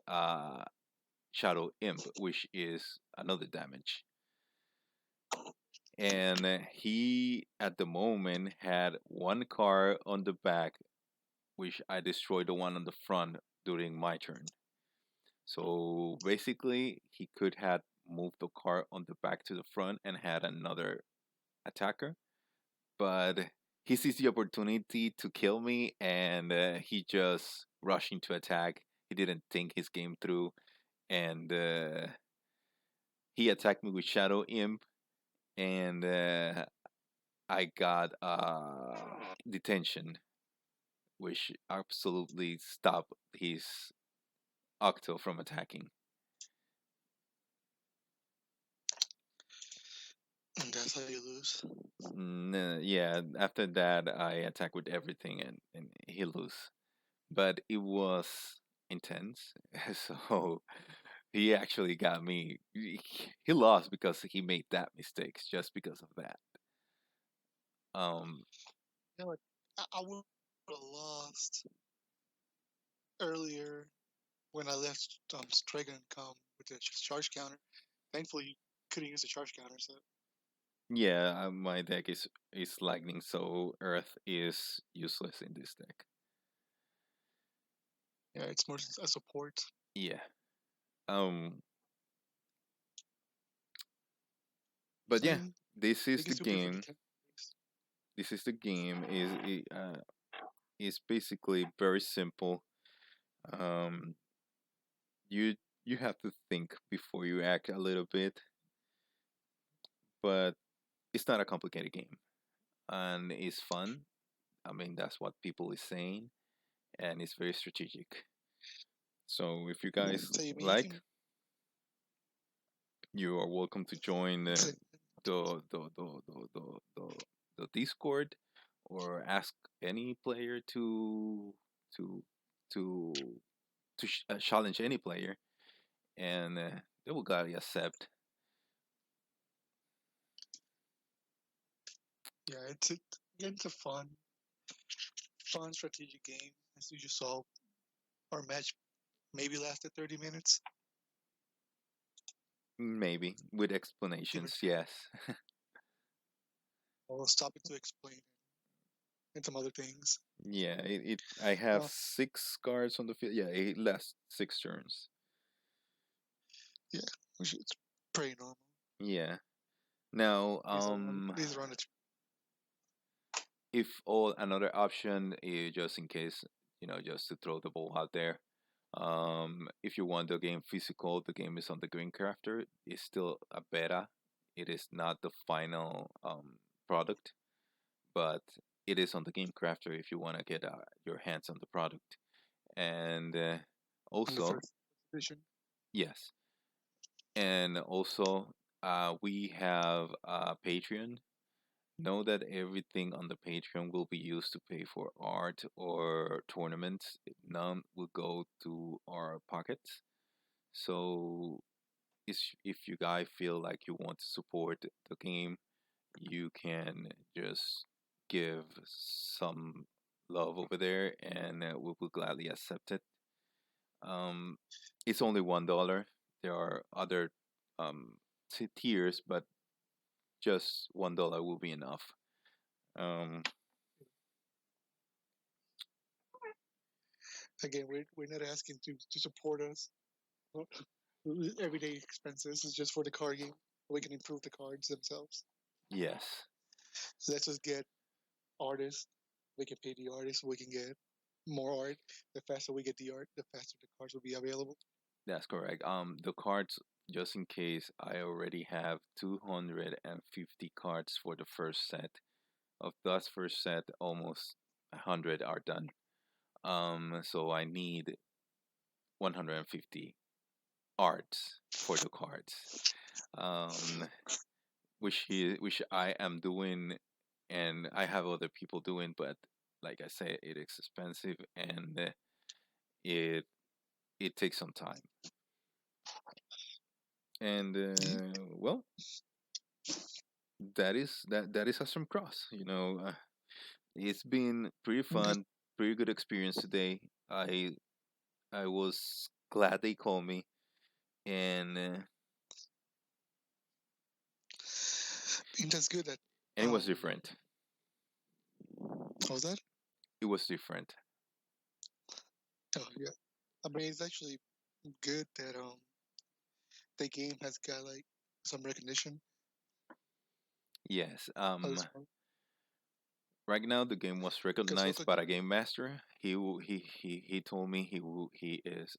Shadow Imp, which is another damage. And he, at the moment, had one card on the back, which I destroyed the one on the front during my turn. So basically, he could have moved the card on the back to the front and had another attacker, but he sees the opportunity to kill me, and he just rushed into attack. He didn't think his game through, and he attacked me with Shadow Imp, and I got detention, which absolutely stopped his Octo from attacking. That's how you lose. Yeah, after that, I attack with everything and he lose. But it was intense. So he actually got me. He lost because he made that mistakes just because of that. Um, You know what? I would have lost earlier when I left Strigan come with the charge counter. Thankfully, you couldn't use the charge counter, so yeah, my deck is lightning, so Earth is useless in this deck. yeah, it's more a support. Yeah. Um, but I yeah, mean, this they is can the still play for the game. 10. This is the game. Is basically very simple. Um, you you have to think before you act a little bit, but it's not a complicated game, and it's fun. I mean, that's what people is saying, and it's very strategic. So if you guys So you mean you like, can you are welcome to join play, the the the the the, the, the Discord, or ask any player to to challenge any player, and they will gladly accept. yeah, it's a fun strategic game. As you just saw, our match maybe lasted 30 minutes, Maybe with give or explanations, take. yes. I'll stop it to explain and some other things. Yeah, I have Uh, 6 cards on the field. Yeah, it lasts 6 turns. yeah, it's pretty normal. Yeah. Now, These are on the if all another option is just in case, just to throw the ball out there. If you want the game physical, the game is on the Green Crafter. It's still a beta. It is not the final product, but it is on the Game Crafter if you want to get your hands on the product. And on the also, first edition. yes, and also, we have Patreon. Know that everything on the Patreon will be used to pay for art or tournaments. None will go to our pockets. So, if you guys feel like you want to support the game, you can just give some love over there, and we will gladly accept it. Um, it's only $1. There are other um, tiers, but just $1 will be enough. Um, Again, we're not asking to support us. Everyday expenses is just for the card game. We can improve the cards themselves. yes, So let's just get artists. We can pay the artists. We can get more art. The faster we get the art, the faster the cards will be available. that's correct. The cards, just in case, I already have 250 cards for the first set. Of that first set, almost 100 are done. So I need 150 arts for the cards. Um, which I am doing, and I have other people doing, but like I say, it is expensive, and it it takes some time. And well, that is Astrom Cross. It's been pretty That's fun, pretty good experience today. I was glad they called me, and that's good. That it was different. how was that? It was different. Oh yeah. I mean, it's actually good that the game has got like some recognition Yes. at this point. Right now the game was Because recognized local by a game master. He told me he is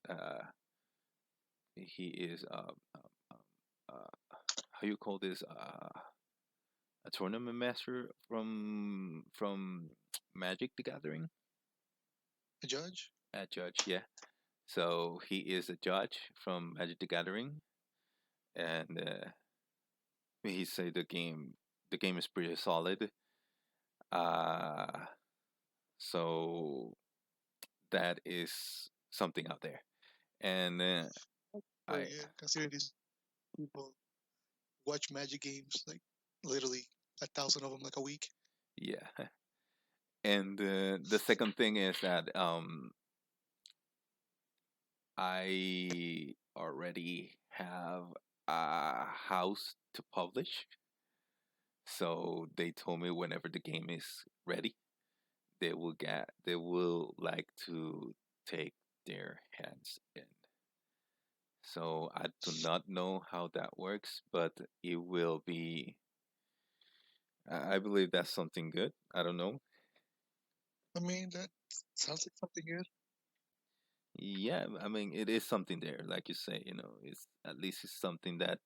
how you call this a tournament master from Magic the Gathering. the judge, A judge, yeah. So he is a judge from Magic the Gathering, and he said the game. the game is pretty solid. Uh, so that is something out there. And Very I good. Considering these people watch Magic games like literally 1,000 of them like a week. yeah. And the second thing is that I already have a house to publish. So they told me whenever the game is ready, they will like to take their hands in. So I do not know how that works, but it will be. I believe that's something good. I don't know. I mean, that sounds like something good. Yeah, I mean it is something there, like you say. It's at least it's something that.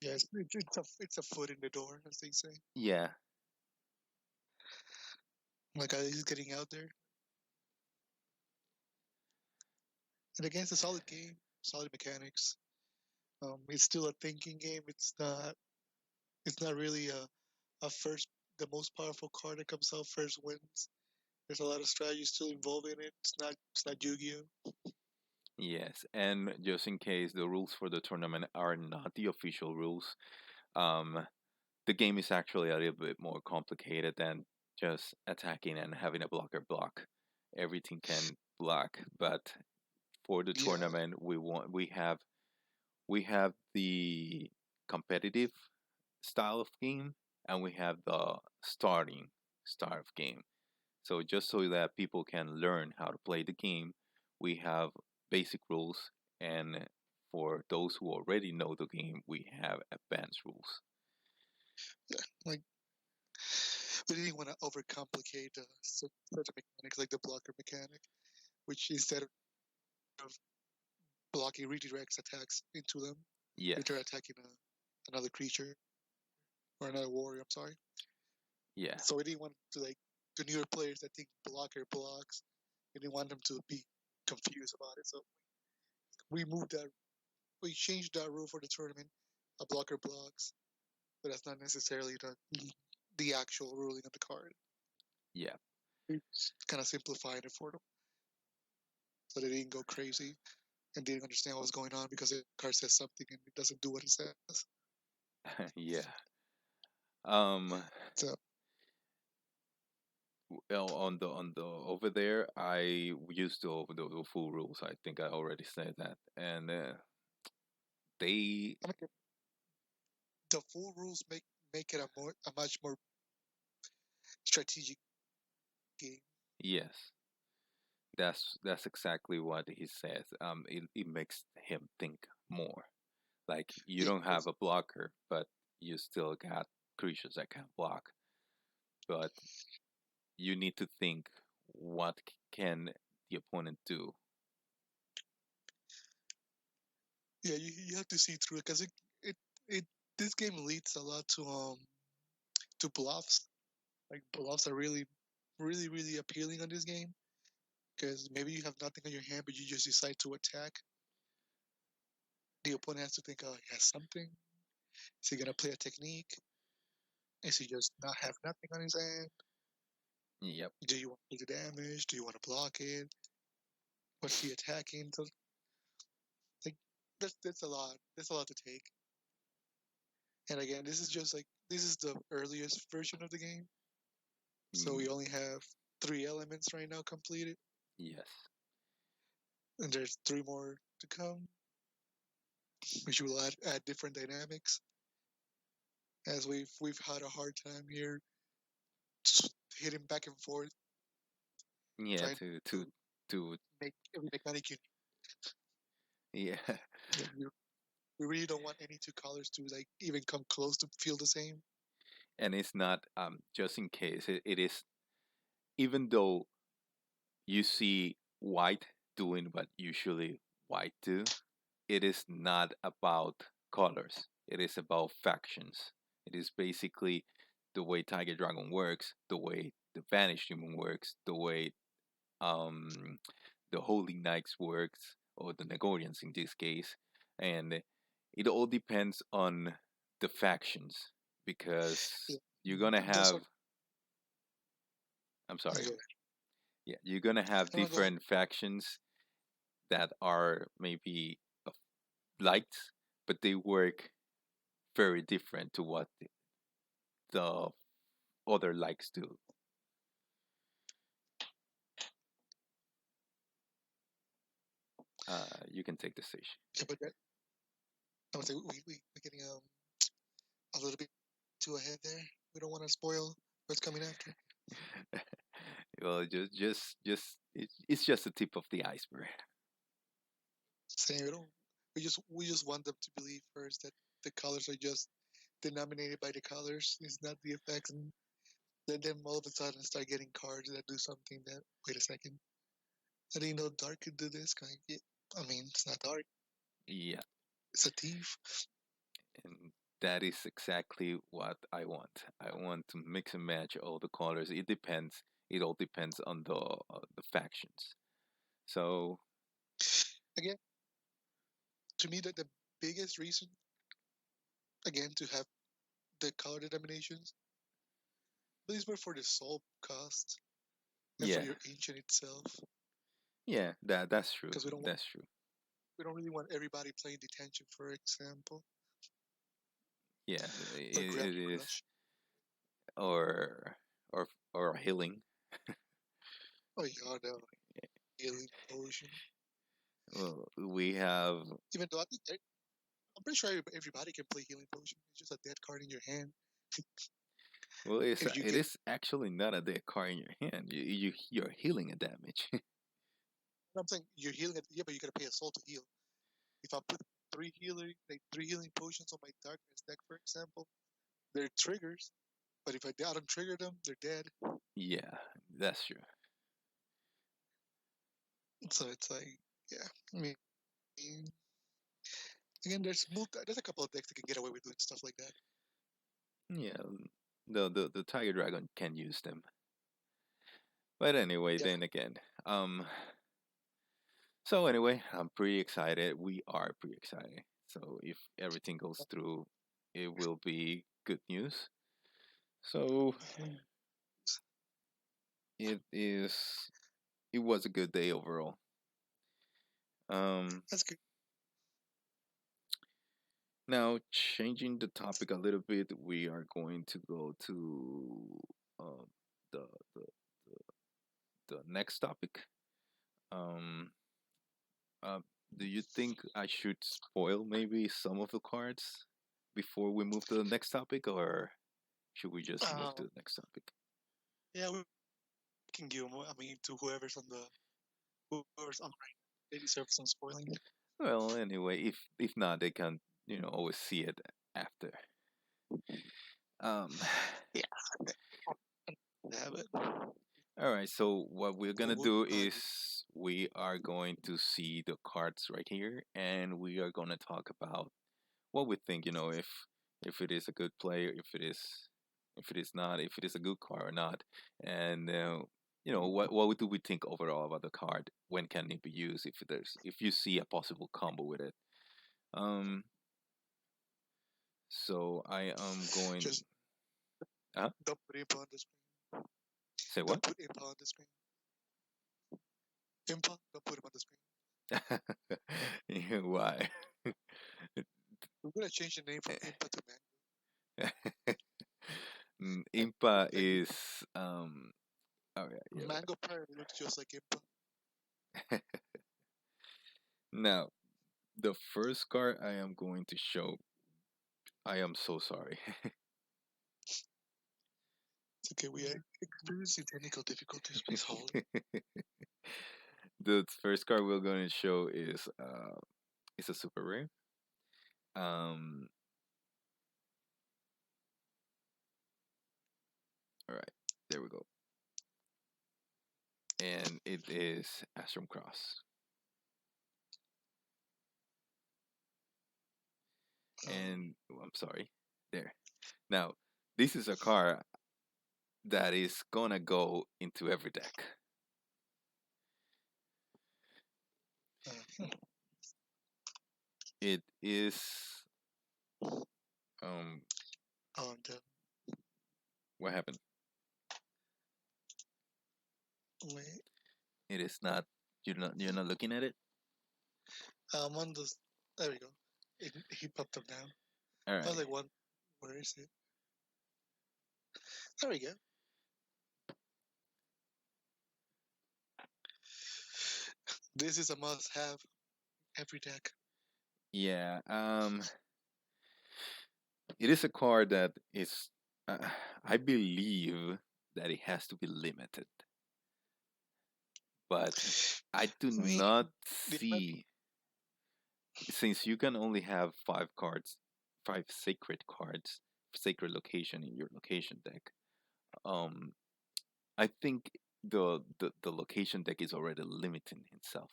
Yeah, it's a foot in the door, as they say. Yeah, Like he's getting out there. And again, it's a solid game, solid mechanics. It's still a thinking game. It's not really a first. The most powerful card that comes out first wins. There's a lot of strategy still involved in it. It's not Yu-Gi-Oh. yes, and just in case the rules for the tournament are not the official rules, um, the game is actually a little bit more complicated than just attacking and having a blocker block. Everything can block, but for the Yeah, tournament, we have the competitive style of game, and we have the starting style of game. So just so that people can learn how to play the game, we have basic rules, and for those who already know the game, we have advanced rules. yeah. Like we didn't want to overcomplicate certain mechanics, like the blocker mechanic, which instead of blocking redirects attacks into them, if they're Yes, attacking another creature or another warrior. I'm sorry. yeah, So we didn't want to like the newer players that think blocker blocks. We didn't want them to be confused about it. So we moved that. We changed that rule for the tournament. A blocker blocks, but that's not necessarily the actual ruling of the card. yeah, We kind of simplified it for them so they didn't go crazy and didn't understand what was going on because the card says something and it doesn't do what it says. yeah. Um, So well, on the over there, I used the full rules. I think I already said that, and they I mean, the full rules make it a much more strategic game. yes, that's exactly what he says. It makes him think more. Like you Yeah, don't have 'cause- a blocker, but you still got creatures that can block. But you need to think what can the opponent do. yeah, you have to see through it because it this game leads a lot to bluffs. Like bluffs are really appealing on this game because maybe you have nothing on your hand, but you just decide to attack. The opponent has to think, oh, he has something. Is he gonna play a technique? Is he just not have nothing on his hand? Yep. Do you want to do the damage? Do you want to block it? What's he attacking? So like that's a lot. That's a lot to take. And again, this is the earliest version of the game, so Mm, we only have 3 elements right now completed, yes. and there's 3 more to come, which will add different dynamics. As we've had a hard time here hitting back and forth, Yeah. trying To to to to make every mechanic unique. yeah. We really don't want any two colors to like even come close to feel the same. And it's not just in case it is, even though you see white doing what usually white do, it is not about colors. It is about factions. It is basically the way Tiger Dragon works, the way the Vanished Human works, the way um, the Holy Knights works, or the Nagorians in this case, and it all depends on the factions because Yeah. you're gonna That's have. what. I'm I sorry. go. Yeah, you're gonna have I want to go ahead. different factions that are maybe liked, but they work very different to what the other likes do. You can take the stage. Yeah, but that, I would say we're getting a little bit too ahead there. We don't want to spoil what's coming after. Well, it's just the tip of the iceberg. Saying we don't. We just want them to believe first that the colors are just denominated by the colors. It's not the effects, and let them all of a sudden start getting cards that do something that. Wait a second. I didn't know dark could do this kind. Yeah, I mean, it's not dark. Yeah, It's a thief. and that is exactly what I want. I want to mix and match all the colors. It depends. It all depends on the factions. So Again, to me, that the biggest reason, again, to have the color denominations, these were for the soul cost and for yeah, your ancient itself, yeah, that's true. because That's true. we don't really want everybody playing detention, for example, Yeah, or it gravity is, crush. or or healing. Oh yeah, the healing potion. Well, we have. Even though I'm pretty sure everybody can play healing potion. It's just a dead card in your hand. Well, If you it get, is actually not a dead card in your hand. You're healing a damage. I'm saying you're healing it, yeah, but you gotta pay a soul to heal. If I put three healing potions on my darkness deck, for example, they're triggers. But if I don't trigger them, they're dead. Yeah, that's true. So it's like, yeah. I mean, again, there's a couple of decks that can get away with doing stuff like that. Yeah, the tiger dragon can use them. But anyway, Yeah, then again, um, so anyway, I'm pretty excited. We are pretty excited. So if everything goes through, it will be good news. So it is. It was a good day overall. Um, that's good. Now changing the topic a little bit, we are going to go to um, the, the the next topic. Um, uh, do you think I should spoil maybe some of the cards before we move to the next topic, or should we just move to Um, the next topic? yeah, we can give them. I mean, to whoever's on right, they deserve some spoiling. Well, anyway, if not, they can always see it after. Um, Yeah, they have it. all right. So what we're gonna We'll do go ahead. is we are going to see the cards right here, and we are gonna talk about what we think. If it is a good player, if it is not, if it is a good card or not, and what do we think overall about the card? When can it be used? If you see a possible combo with it. Um. So I am going. Just Uh, don't put impa on the screen. say what? Don't put impa on the screen. Impa, don't put him on the screen. Yeah, why? We're gonna change the name from impa to man. Impa Like is okay, yeah. mango apparently looks just like impa. Now, the first card I am going to show, I am so sorry. It's okay. We are experiencing technical difficulties. Please hold. The first card we're going to show is a super rare. Um, all right, there we go, and it is Astrom Cross. And oh, I'm sorry, there. Now, this is a card that is gonna go into every deck. Uh, It is um on the What happened? wait, It is not. You're not looking at it. on the there we go. He popped up now. All I was right. like, what? Where is it? There we go. This is a must-have every deck. Yeah. It is a card that is. Uh, I believe that it has to be limited, but I do I mean, not it might be. see, since you can only have 5 cards, 5 sacred cards, sacred location in your location deck. Um, I think the location deck is already limiting itself.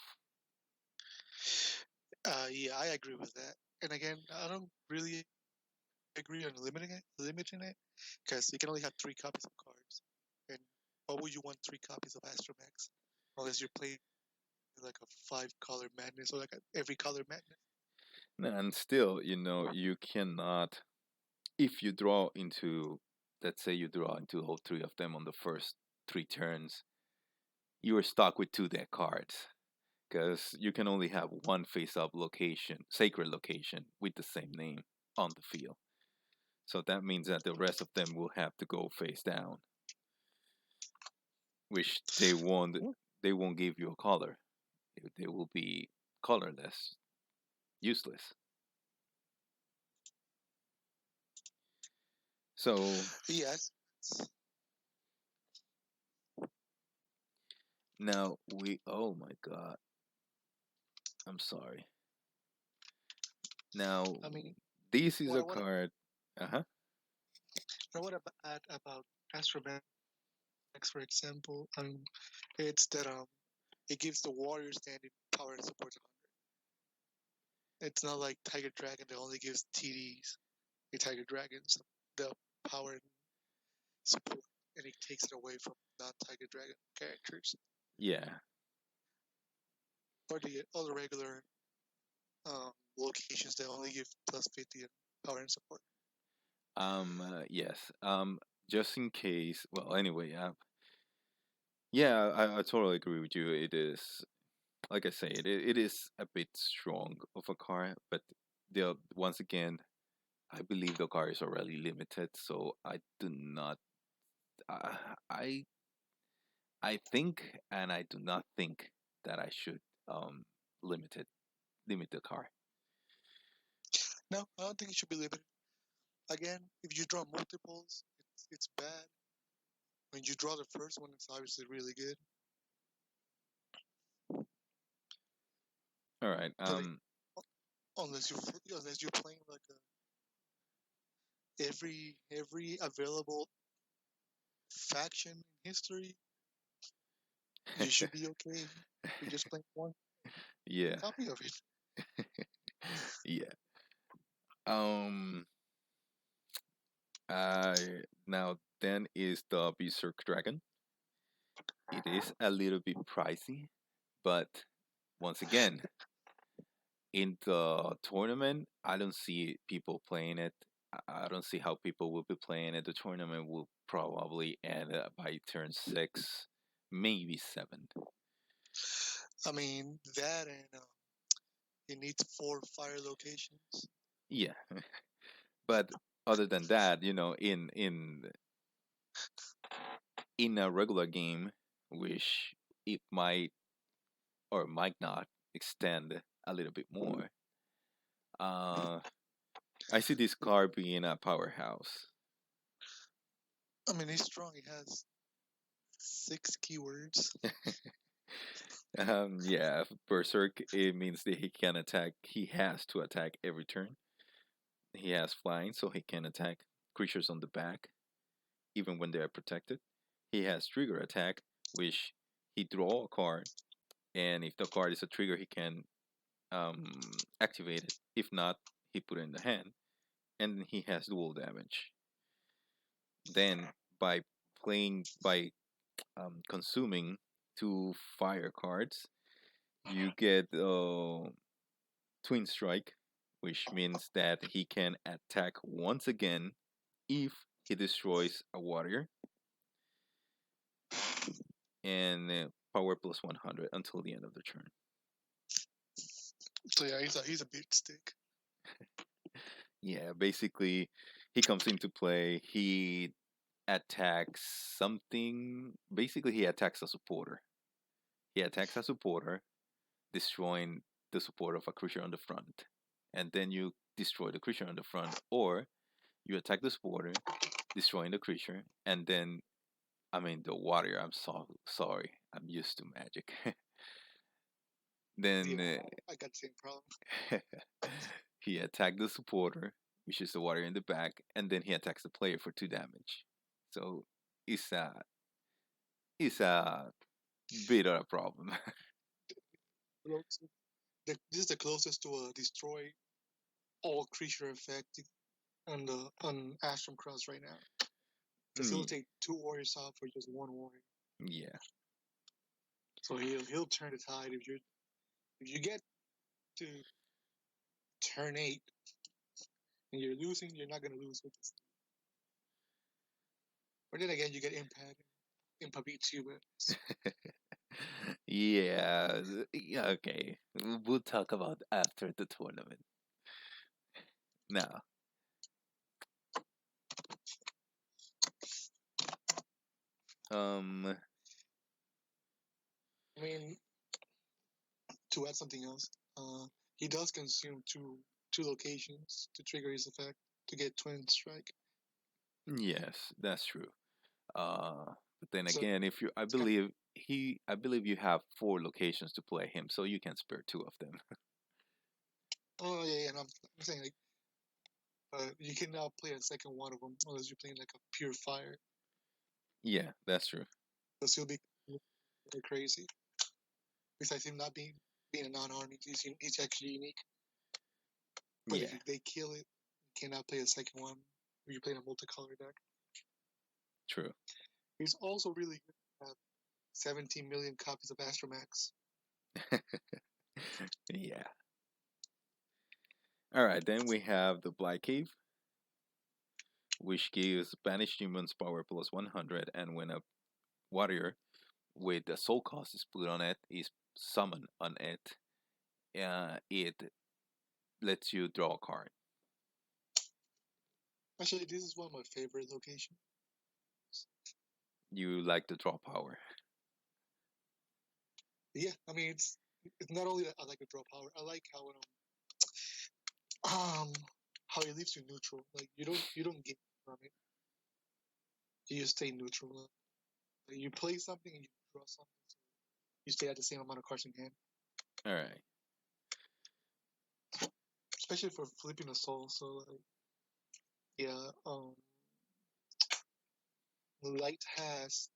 Yeah, I agree with that. And again, I don't really agree on limiting it, because you can only have 3 copies of cards. And why would you want 3 copies of Astromax unless you're playing like a 5 color madness or like every color madness? And still, you cannot, if you draw into, let's say you draw into all 3 of them on the first 3 turns, you are stuck with 2 deck cards because you can only have one face-up location, sacred location with the same name on the field. So that means that the rest of them will have to go face down, which they won't give you a color. They will be colorless, useless. So Yes. now oh my god, I'm sorry. Now I mean, this is a what card. Uh huh. what about Astromax, for example? I mean, it's that it gives the warrior standing power and support 100. It's not like Tiger Dragon that only gives TDs. The Tiger Dragons the power and support, and it takes it away from non-Tiger Dragon characters Yeah. or the other regular locations that only give plus 50 in power and support. Yes. Just in case. Well, anyway. Yeah. I totally agree with you. It is, like I say, it is a bit strong of a card, but once again, I believe the card is already limited, so I do not. Uh, I I think, and I do not think that I should limit it, limit the card. No, I don't think it should be limited. Again, if you draw multiples, it's bad. When you draw the first one, it's obviously really good. All right. Like unless you're playing like every available faction in history, you should be okay. You're just playing one Yeah. copy of it. Yeah. Um. Uh. Now then is the Berserk Dragon. It is a little bit pricey, but once again, in the tournament, I don't see people playing it. I don't see how people will be playing it. The tournament will probably end by turn 6, maybe 7. I mean that, and it needs 4 fire locations. Yeah, but other than that, in a regular game, which it might or might not extend a little bit more. Uh, I see this card being a powerhouse. I mean, he's strong. He has 6 keywords. Yeah, Berserk, it means that he can attack. He has to attack every turn. He has flying, so he can attack creatures on the back, even when they are protected. He has trigger attack, which he draw a card, and if the card is a trigger, he can activate it. If not, he put it in the hand, and he has dual damage. Then by consuming 2 fire cards, you get Twin Strike, which means that he can attack once again if he destroys a warrior, and power plus 100 until the end of the turn. So yeah, he's a big stick. Yeah, basically, he comes into play. He attacks something. Basically, he attacks a supporter. He attacks a supporter, destroying the support of a creature on the front. And then you destroy the creature on the front, or you attack the supporter, destroying the creature, and then, I mean, the warrior. I'm so sorry. I'm used to magic. Yeah, then I got the same problem. he attacked the supporter, which is the warrior in the back, and then he attacks the player for 2 damage. So it's a bit of a problem. This is the closest to a destroy all creature effect on Astrom Cross right now. Because he'll take 2 warriors off for just 1 warrior. Yeah. So he'll turn the tide if you get to turn 8 and you're losing, you're not gonna lose with this. Or then again, you get Impact beats you, but Yeah. Yeah. Okay. We'll talk about after the tournament. Now, um, I mean, to add something else, he does consume two locations to trigger his effect to get twin strike. yes, that's true. But then So again, if you, it's kind I believe you have 4 locations to play him, so you can spare 2 of them. of, oh yeah, yeah. And I'm saying like, you can now play a second one of them unless you're playing like a pure fire. Yeah, that's true. Because he'll be crazy. Besides him not being a non-army, he's actually unique. But Yeah, if they kill it, you cannot play a second one. If you're playing a multicolor deck, true. he's also really good at 17 million copies of Astromax. Yeah. All right, then we have the Black Cave, which gives banished demons power plus 100, and when a warrior with the soul cost is put on it, is summoned on it, it lets you draw a card. Actually, this is one of my favorite locations. You like the draw power. Yeah, I mean it's not only that I like the draw power. I like um how it leaves you neutral. Like you don't get from it. You just stay neutral. Like, you play something and you draw something. So you stay at the same amount of cards in hand. All right. Especially for flipping a soul. So like yeah, light has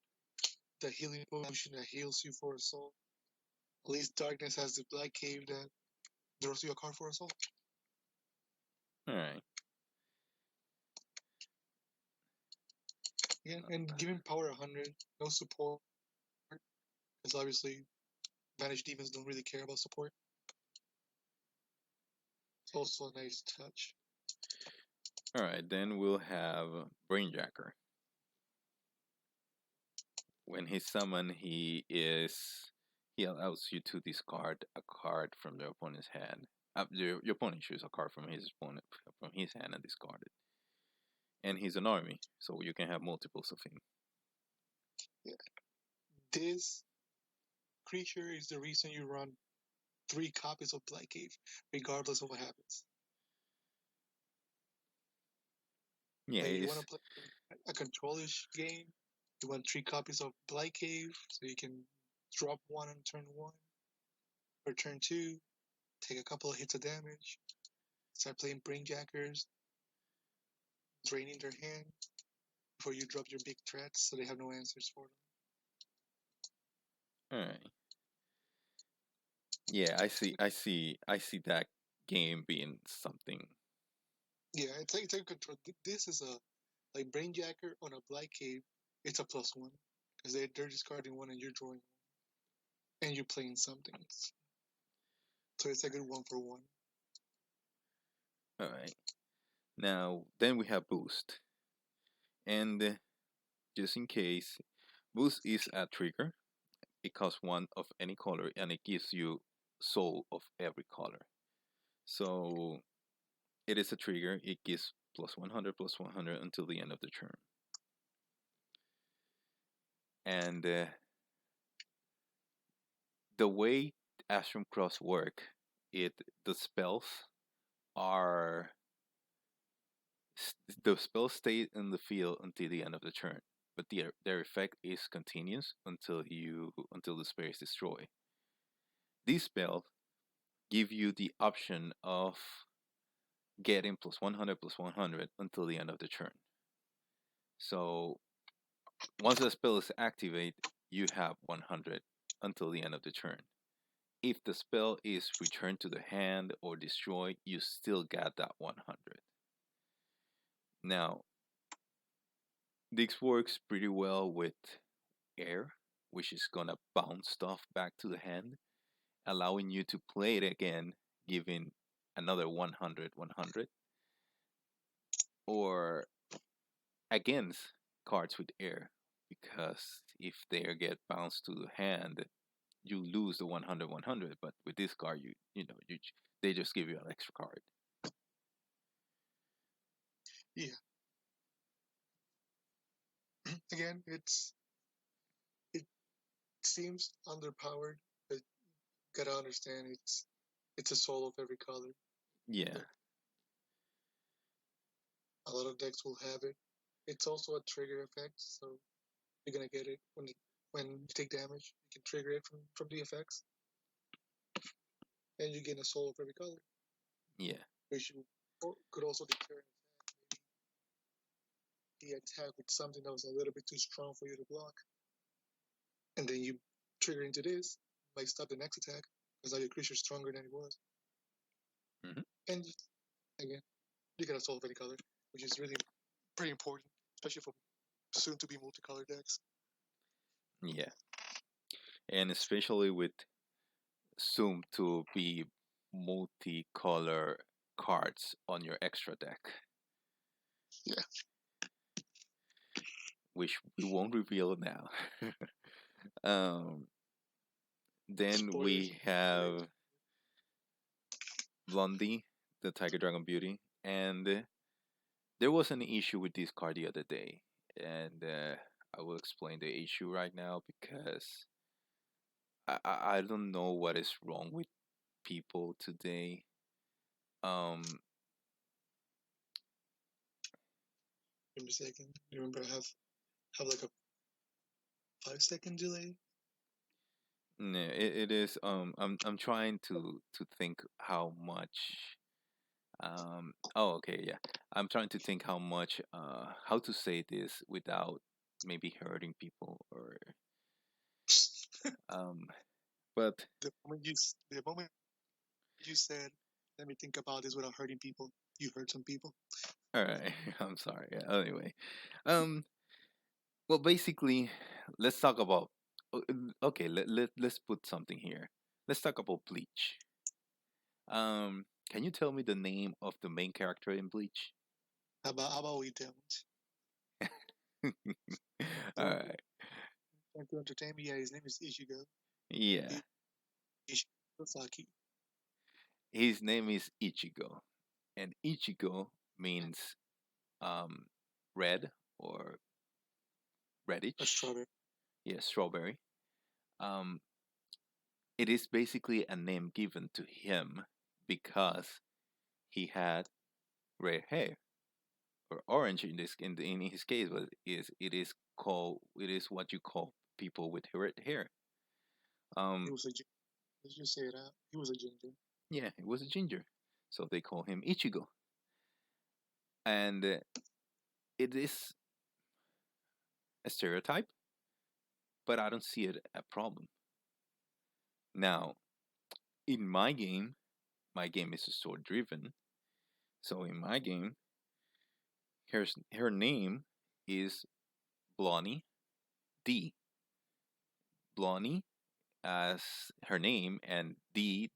the healing potion that heals you for a soul. At least darkness has the black cave that draws you a card for a soul. All right. Yeah, and giving power 100, no support, because obviously Vanished Demons don't really care about support. It's also a nice touch. All right. Then we'll have Brainjacker. When he's summoned, he allows you to discard a card from your opponent's hand. Your opponent chooses a card from his hand and discard it. And he's an army, so you can have multiples of him. Yeah. This creature is the reason you run 3 copies of Black Cave, regardless of what happens. Yeah, Like you want it's to play a controlish game, you want 3 copies of Blight Cave, so you can drop one on turn 1 or turn 2, take a couple of hits of damage, start playing Brainjackers, draining their hand before you drop your big threats, so they have no answers for them. all right. Yeah, I see that game being something. Yeah, it's like control. This is a like Brainjacker on a Blight Cave. It's a +1 because they're discarding one and you're drawing one, and you're playing something. So it's a good 1 for 1. All right. Now, then we have Boost. And just in case, boost is a trigger. It costs one of any color, and it gives you soul of every color. So it is a trigger. It gives plus 100 until the end of the turn. And the way Astrom Cross work, it the spells are the spells stay in the field until the end of the turn, but their effect is continuous until the spell is destroyed. These spells give you the option of getting plus 100 until the end of the turn. So once the spell is activated, you have 100 until the end of the turn. If the spell is returned to the hand or destroyed, you still got that 100. Now, this works pretty well with air, which is gonna bounce stuff back to the hand, allowing you to play it again, giving another 100, 100, or against cards with air, because if they get bounced to the hand, you lose the 100, 100. But with this card, they just give you an extra card. Yeah. Again, it seems underpowered, but gotta understand it's a soul of every color. Yeah, A lot of decks will have it. It's also a trigger effect, so you're gonna get it when you take damage. You can trigger it from the effects, and you gain a soul of every color, yeah, which could also deter an attack. Maybe the attack with something that was a little bit too strong for you to block, and then you trigger into this, might stop the next attack because now your creature's stronger than it was. hmm And again, you get a soul of any color, which is really pretty important, especially for soon to be multicolor decks. yeah, and especially with soon to be multicolor cards on your extra deck, Yeah. which we won't reveal now. um, then Spoilers. we have Blondie, the Tiger Dragon Beauty, and there was an issue with this card the other day, and I will explain the issue right now because I don't know what is wrong with people today. Um, Give me a second. Remember, I have like a 5 second delay. no, it is. I'm trying to think how much. Oh, okay, yeah. I'm trying to think how much. How to say this without maybe hurting people or. Um, but The moment you said, "Let me think about this without hurting people," you hurt some people. all right. I'm sorry. Yeah, anyway, um, well, basically, let's talk about. Okay, let's put something here. Let's talk about Bleach. Can you tell me the name of the main character in Bleach? How about we don't? All Trying to, right. trying to entertain me. Yeah, his name is Ichigo. Yeah. Ichigo Saki. His name is Ichigo, and Ichigo means um red or A reddish. strawberry. Yeah, strawberry. Um, it is basically a name given to him because he had red hair or orange in in his case, but it is what you call people with red hair. He Um, was a. Let's just say it out. He was a ginger. yeah, it was a ginger, so they call him Ichigo, and it is a stereotype, but I don't see it a problem. Now, in my game is sword driven, so in my game, her name is Blonnie D. Blonnie as her name and Dee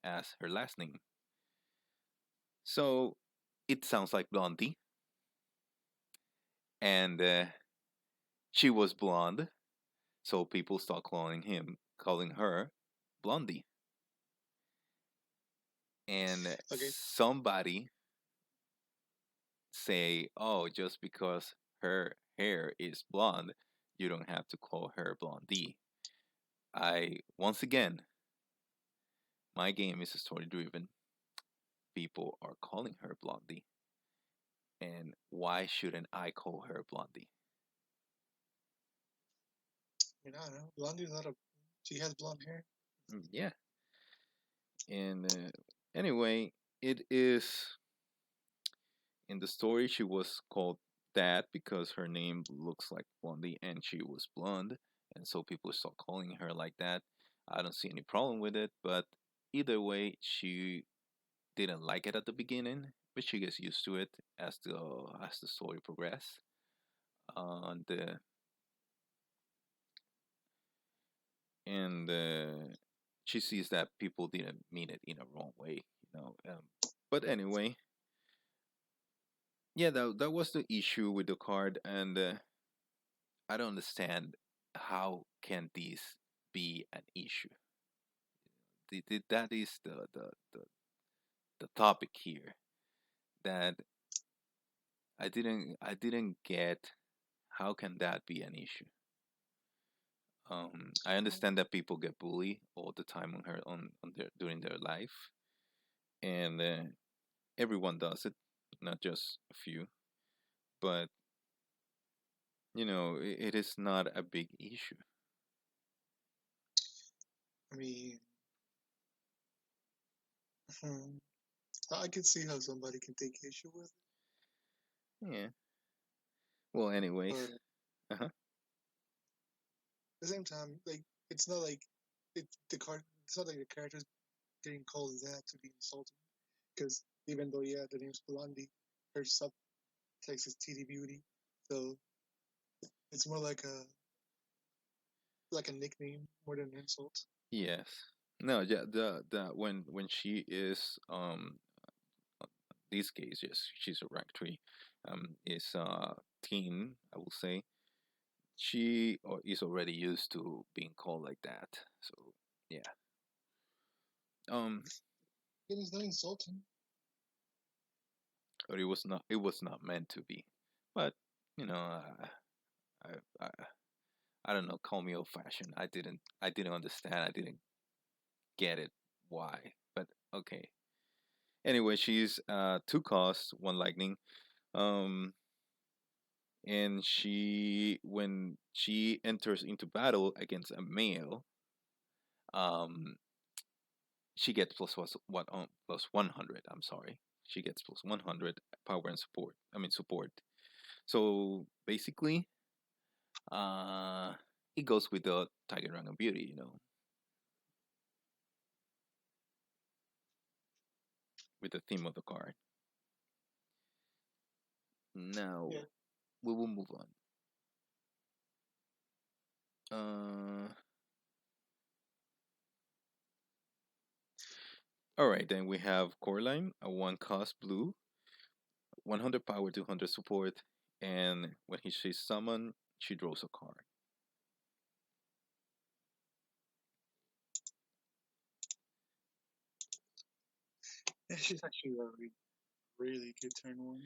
as her last name. So it sounds like Blondie. and she was blonde, so people start calling her Blondie. And Okay. somebody say, "Oh, just because her hair is blonde, you don't have to call her Blondie." I once again, my game is story driven. People are calling her Blondie, and why shouldn't I call her Blondie? I don't know. Blondie's not a. She has blonde hair. Yeah, and anyway, it is in the story. She was called that because her name looks like Blondie, and she was blonde, and so people start calling her like that. I don't see any problem with it, but either way, she didn't like it at the beginning, but she gets used to it as the story progresses. And she sees that people didn't mean it in a wrong way, you know. But anyway, yeah, that was the issue with the card, and I don't understand how can this be an issue. That is the topic here that I didn't get. How can that be an issue? I understand that people get bullied all the time on their during their life, and everyone does it, not just a few. But it is not a big issue. I mean, hmm, I can see how somebody can take issue with it, Yeah. Well, but anyways. at Uh-huh. the same time, like it's not like it the card. It's not like the character's getting called that to be insulting. Because even though yeah, the name's Blondie, her subtext is TD Beauty, so it's more like a nickname more than an insult. Yes. No, yeah, the when she is this case, yes, she's a rank 3. Is teen, I will say. She is already used to being called like that. So, yeah. Um It is not insulting. but it was not meant to be. But, you know, I I I don't know, call me old fashioned. I didn't understand. I didn't get it why. But okay. Anyway, she's two costs, one lightning. Um and she when she enters into battle against a male, um she gets plus 100. I'm sorry. She gets plus 100 power and support. I mean support. So basically, uh it goes with the Tiger Dragon Beauty, with the theme of the card. Now Yeah. we will move on. Uh, all right, then we have Coraline, a one cost blue, 100 power, 200 support, and when she's summoned, she draws a card. Yeah, she's actually a really good turn one.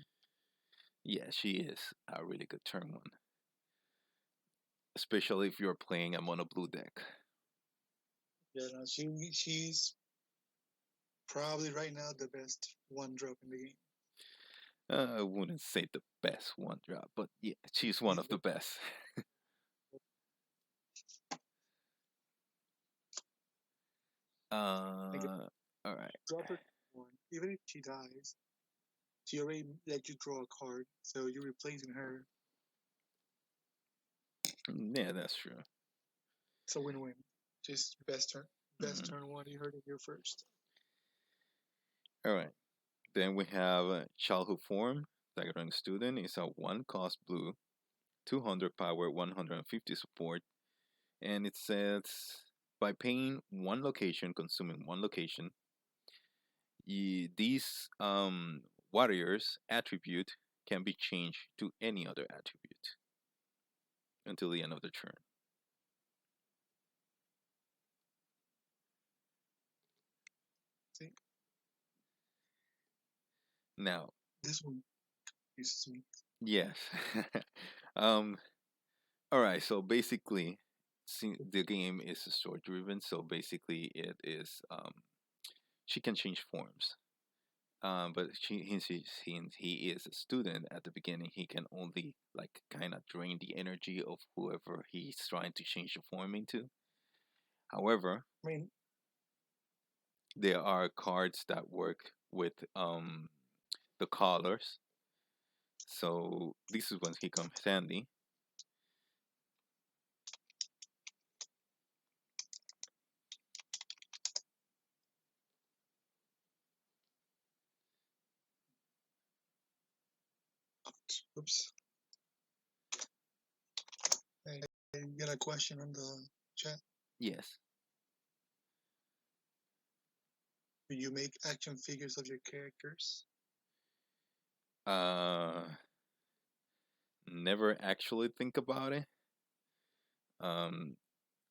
Yeah, she is a really good turn one, especially if you're playing a mono blue deck. Yeah, no, she's probably right now the best one drop in the game. I wouldn't say the best one drop, but yeah, she's one Yeah, of the best. like All right. drop her one, even if she dies, she already let you draw a card, so you're replacing her. Yeah, that's true. It's a win-win. Just best Mm. turn one. You heard it here first. All right. Then we have childhood form. Diagram student is a one cost blue, 200 power, 150 support, and it says by paying one location, consuming one location, these warriors attribute. can be changed to any other attribute until the end of the turn. See, Now, this one uses me. yes. um, all right. So basically, the game is story driven. So basically, it is she can change forms. But since he is a student at the beginning, he can only like kind of drain the energy of whoever he's trying to change the form into. However, I mean, there are cards that work with the colors. So this is when he comes handy. oops. I get a question on the chat. Yes. Do you make action figures of your characters? Uh, never actually think about it. Um,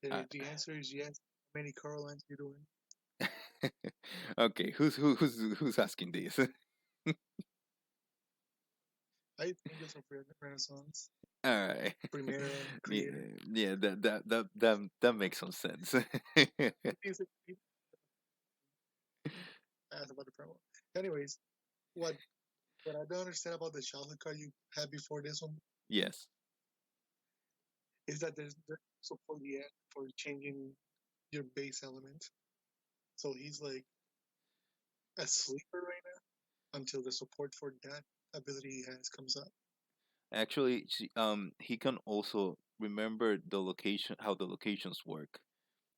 I, The answer is yes. How many car lines you doing? okay, who's asking this? I think it's a Renaissance. All right. Primera Yeah, creator. yeah, that makes some sense. He's asked about the promo. Anyways, what what I don't understand about the childhood card you had before this one Yes. is that there's support yet for changing your base element. So he's like a sleeper right now until the support for that ability he has comes up. Actually, he can also remember the location, how the locations work.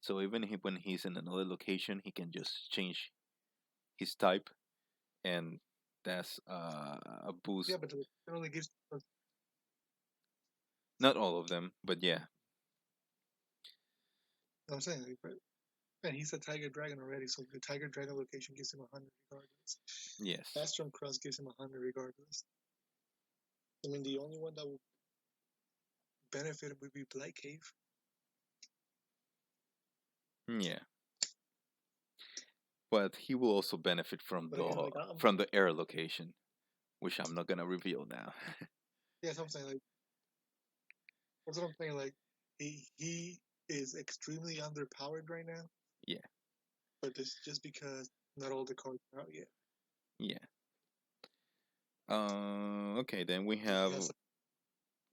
So even when he's in another location, he can just change his type, and that's a Yeah, boost. but it only gives. Not all of them, but yeah. I'm saying, like, and he's a Tiger Dragon already, so the Tiger Dragon location gives him 100 regardless. Yes. Astrom Cross gives him 100 regardless. I mean, the only one that will benefit would be Black Cave. Yeah. But he will also benefit from But again, like, the air location, which I'm not gonna reveal now. yeah, so I'm saying, like, that's what I'm saying. Like, he is extremely underpowered right now, Yeah. but it's just because not all the cards are out yet. Yeah. Okay, then we He have. has,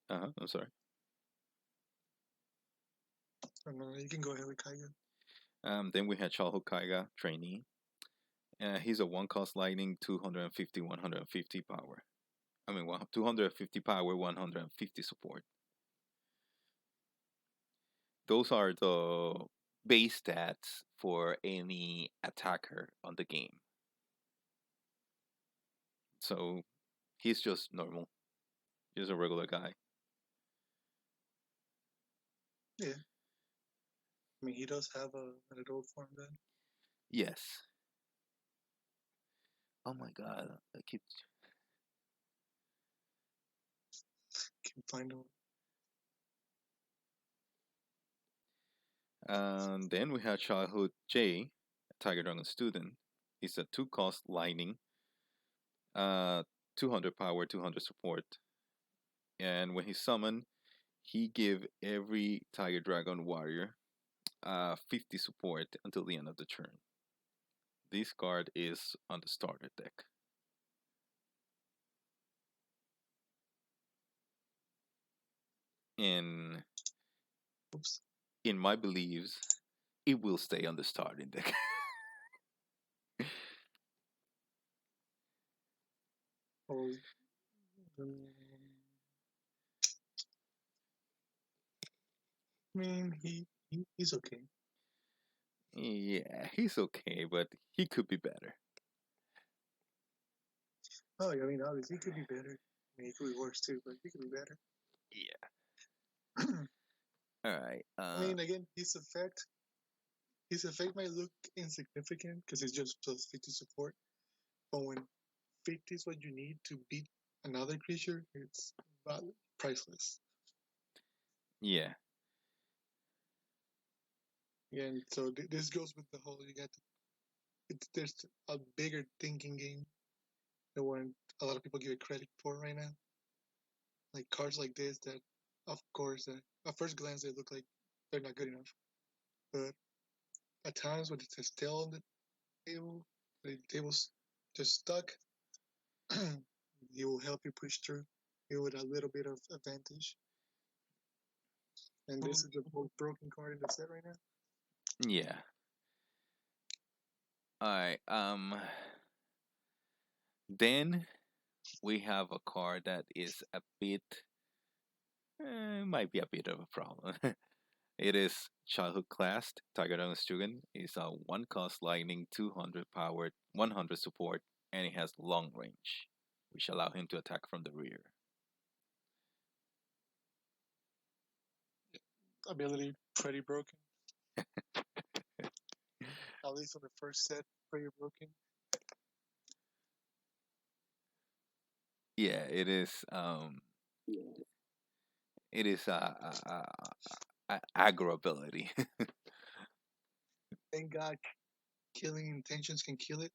I'm sorry. you can go ahead with Kaiga. Then we had Childhood Kaiga trainee. He's a one cost lightning, 250, 150 power. I mean, 250 power, 150 support. Those are the base stats for any attacker on the game. So he's just normal. He's a regular guy. Yeah, I mean, he does have an adult form then. Yes. Oh my god. I keep. Can find him. And then we have Childhood J, Tiger Dragon student. He's a two cost lightning, uh, 200 power, 200 support. And when he's summoned, he give every Tiger Dragon warrior 50 support until the end of the turn. This card is on the starter deck. In Oops. in my beliefs, it will stay on the starting deck. Oh, I mean, he's okay. Yeah, he's okay, but he could be better. Oh, I mean, obviously, he could be better. I mean, he could be worse too, but he could be better. Yeah. I All right. mean, again, his effect might look insignificant because it's just plus 50 support. But when 50 is what you need to beat another creature, it's priceless. Yeah, And so this goes with the whole you got. There's a bigger thinking game than what a lot of people give it credit for right now. Like cards like this that, of course, at first glance they look like they're not good enough, but at times when it's still on the table's just stuck, he will help you push through you with a little bit of advantage. And this is the most broken card in the set right now. yeah. All right. Then we have a card that is a bit, might be a bit of a problem. It is Childhood Classed. Tiger Stugan is a 1 cost lightning, 200 powered, 100 support, and it has long range, which allow him to attack from the rear. Ability pretty broken. At least on the first set, pretty broken. Yeah, it is. It is aggro ability. Thank God killing intentions can kill it.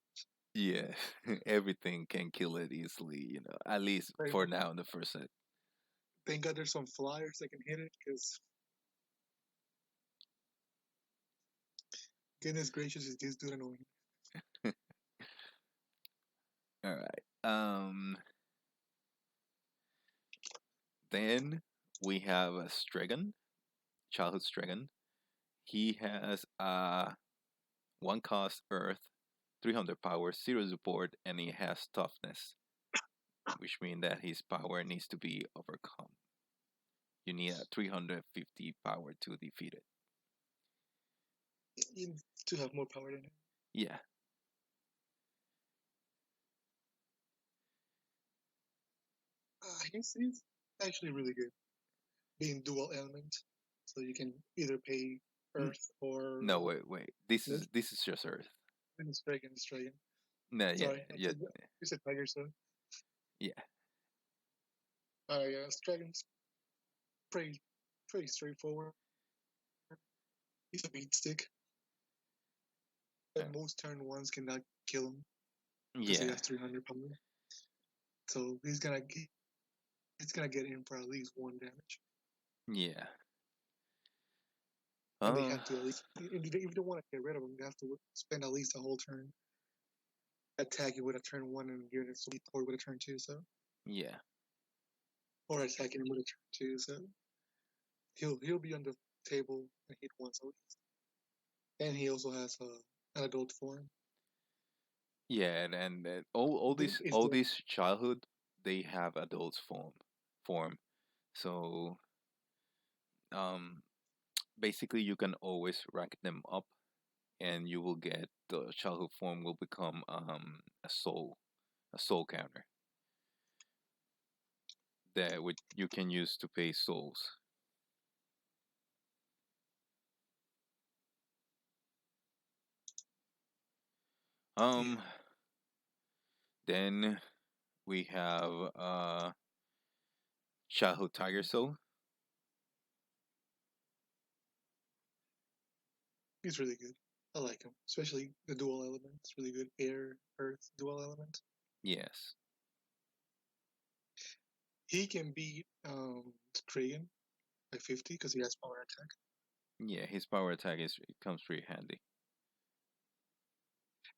Yeah, everything can kill it easily. At least for now in the first set. Thank God there's some flyers that can hit it because goodness gracious is this dude annoying. All right. Then we have a Strigan, Childhood Strigan. He has 1 cost Earth, 300 power, 0 support, and he has toughness, which means that his power needs to be overcome. You need a 350 power to defeat it. You need to have more power than him. Yeah. He's actually really good. Being dual element, so you can either pay Earth or No, wait. This is just Earth. It's Dragon, it's Dragon. No, yeah, Sorry, yeah, you said Tiger, so yeah, yeah, Dragon's pretty straightforward. He's a beat stick. And most turn ones cannot kill him because he yeah, has 300 power. So he's gonna get in for at least 1 damage. yeah. And they have to at least, if you don't want to get rid of him, they have to spend at least a whole turn attacking with a turn 1 and giving it support with a turn 2. So yeah, or attacking him with a turn 2. So he'll be on the table and hit once at least. And he also has an adult form. yeah, and all these childhood, they have adults form. So basically you can always rack them up, and you will get the childhood form will become a soul counter that you can use to pay souls. Yeah. Um, then we have childhood tiger soul. He's really good. I like him, especially the dual element. It's really good. Air, earth, dual element. Yes. He can beat Kragan by 50 because he has power attack. Yeah, his power attack comes pretty handy.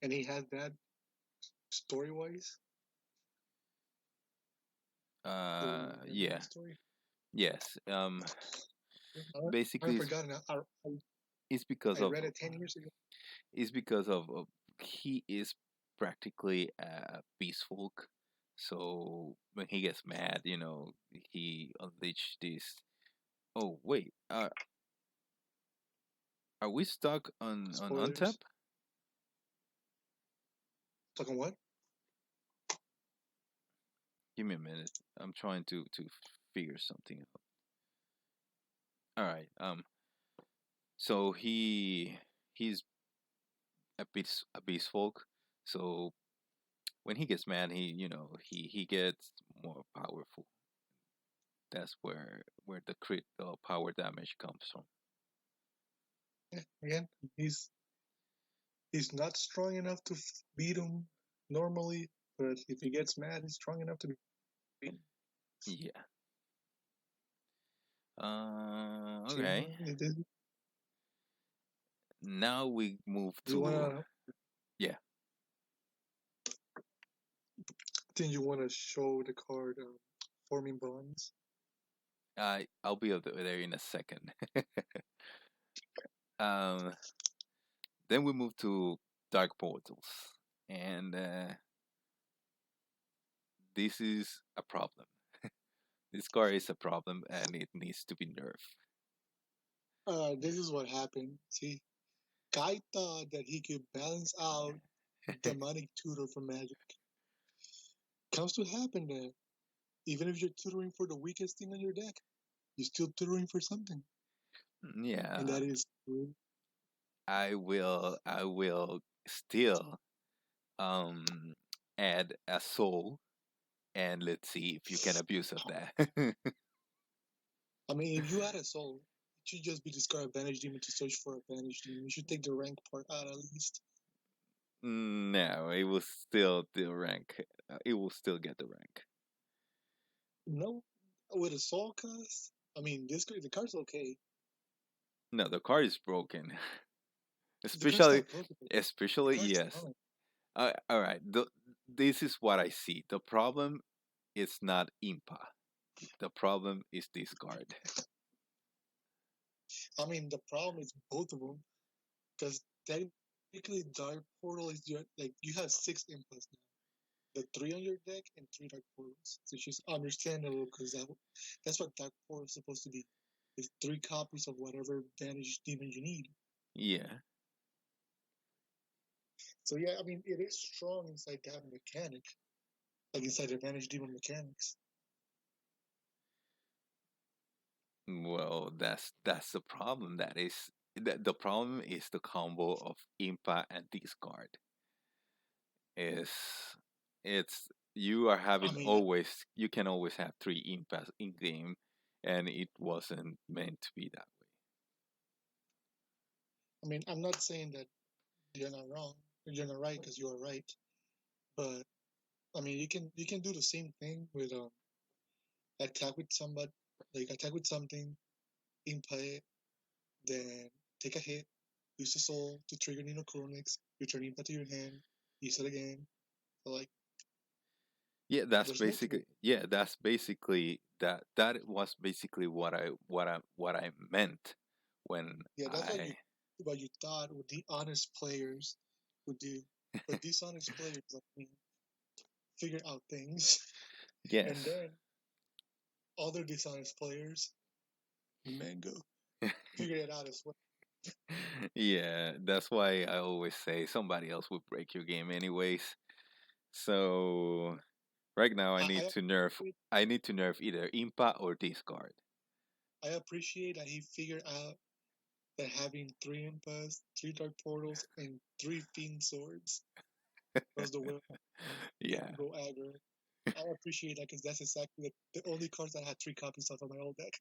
And he has that story wise. Yeah. Story. Yes. I've Basically, forgotten. it's because I of read it 10 years ago. it's because of he is practically a beast folk. So when he gets mad, he unleashed this. Oh wait, are we stuck on untap? Spoilers. Talking what? Give me a minute. I'm trying to figure something out. All right. So he's a beast folk. So when he gets mad, he gets more powerful. That's where the crit the power damage comes from. Yeah, again, he's not strong enough to beat him normally, but if he gets mad, he's strong enough to beat him. Yeah. So Okay. do Now we move you to wanna? yeah. Think you wanna show the card forming bonds? I'll be there in a second. um, then we move to dark portals, and this is a problem. This card is a problem, and it needs to be nerfed. This is what happened. See, Kai thought that he could balance out demonic tutor from magic. Comes to happen that even if you're tutoring for the weakest thing on your deck, you're still tutoring for something, and Yeah, that is I will still um add a soul, and let's see if you can abuse of that. I mean, if you had a soul, it should just be discard a Vanish Demon to search for a Vanish Demon. You should take the rank part out at least. No, it will still the rank. It will still get the rank. No, with a soul cost. I mean, the card's okay. No, the card is broken. The card's especially, not broken. The especially card's yes. fine. All right. This is what I see. The problem is not Impa. The problem is this card. I mean, the problem is both of them because technically Dark Portal is like you have six inputs now. The three on your deck and three Dark Portals, which is understandable because that's what Dark Portal is supposed to be. It's three copies of whatever Vanish Demon you need. Yeah. So yeah, I mean, it is strong inside that mechanic, like inside the Vanish Demon mechanics. Well, that's the problem. The problem is the combo of Impa and this card. Is it's you are I having mean, always you can always have three Impas in game, and it wasn't meant to be that way. I'm not saying that you're not wrong, you're not right because you are right, but I mean, you can do the same thing with attack with somebody, like attack with something, input it, then take a hit, use the soul to trigger Nino Chronix, return input to your hand, use it again. So like, there's multiple. That's basically that was basically what I meant when Yeah, that's I what you thought what the honest players would do, but these honest players, I mean, figure out things, and yes. then other dishonest players, mango, figure it out as well. Yeah, that's why I always say somebody else would break your game anyways. So right now I, I I need to nerf either Impa or discard. I appreciate that he figured out that having three impas, three dark portals, and three fiend swords was the way Yeah. to go aggro. I appreciate that because that's exactly the only cards I had three copies of on my old deck,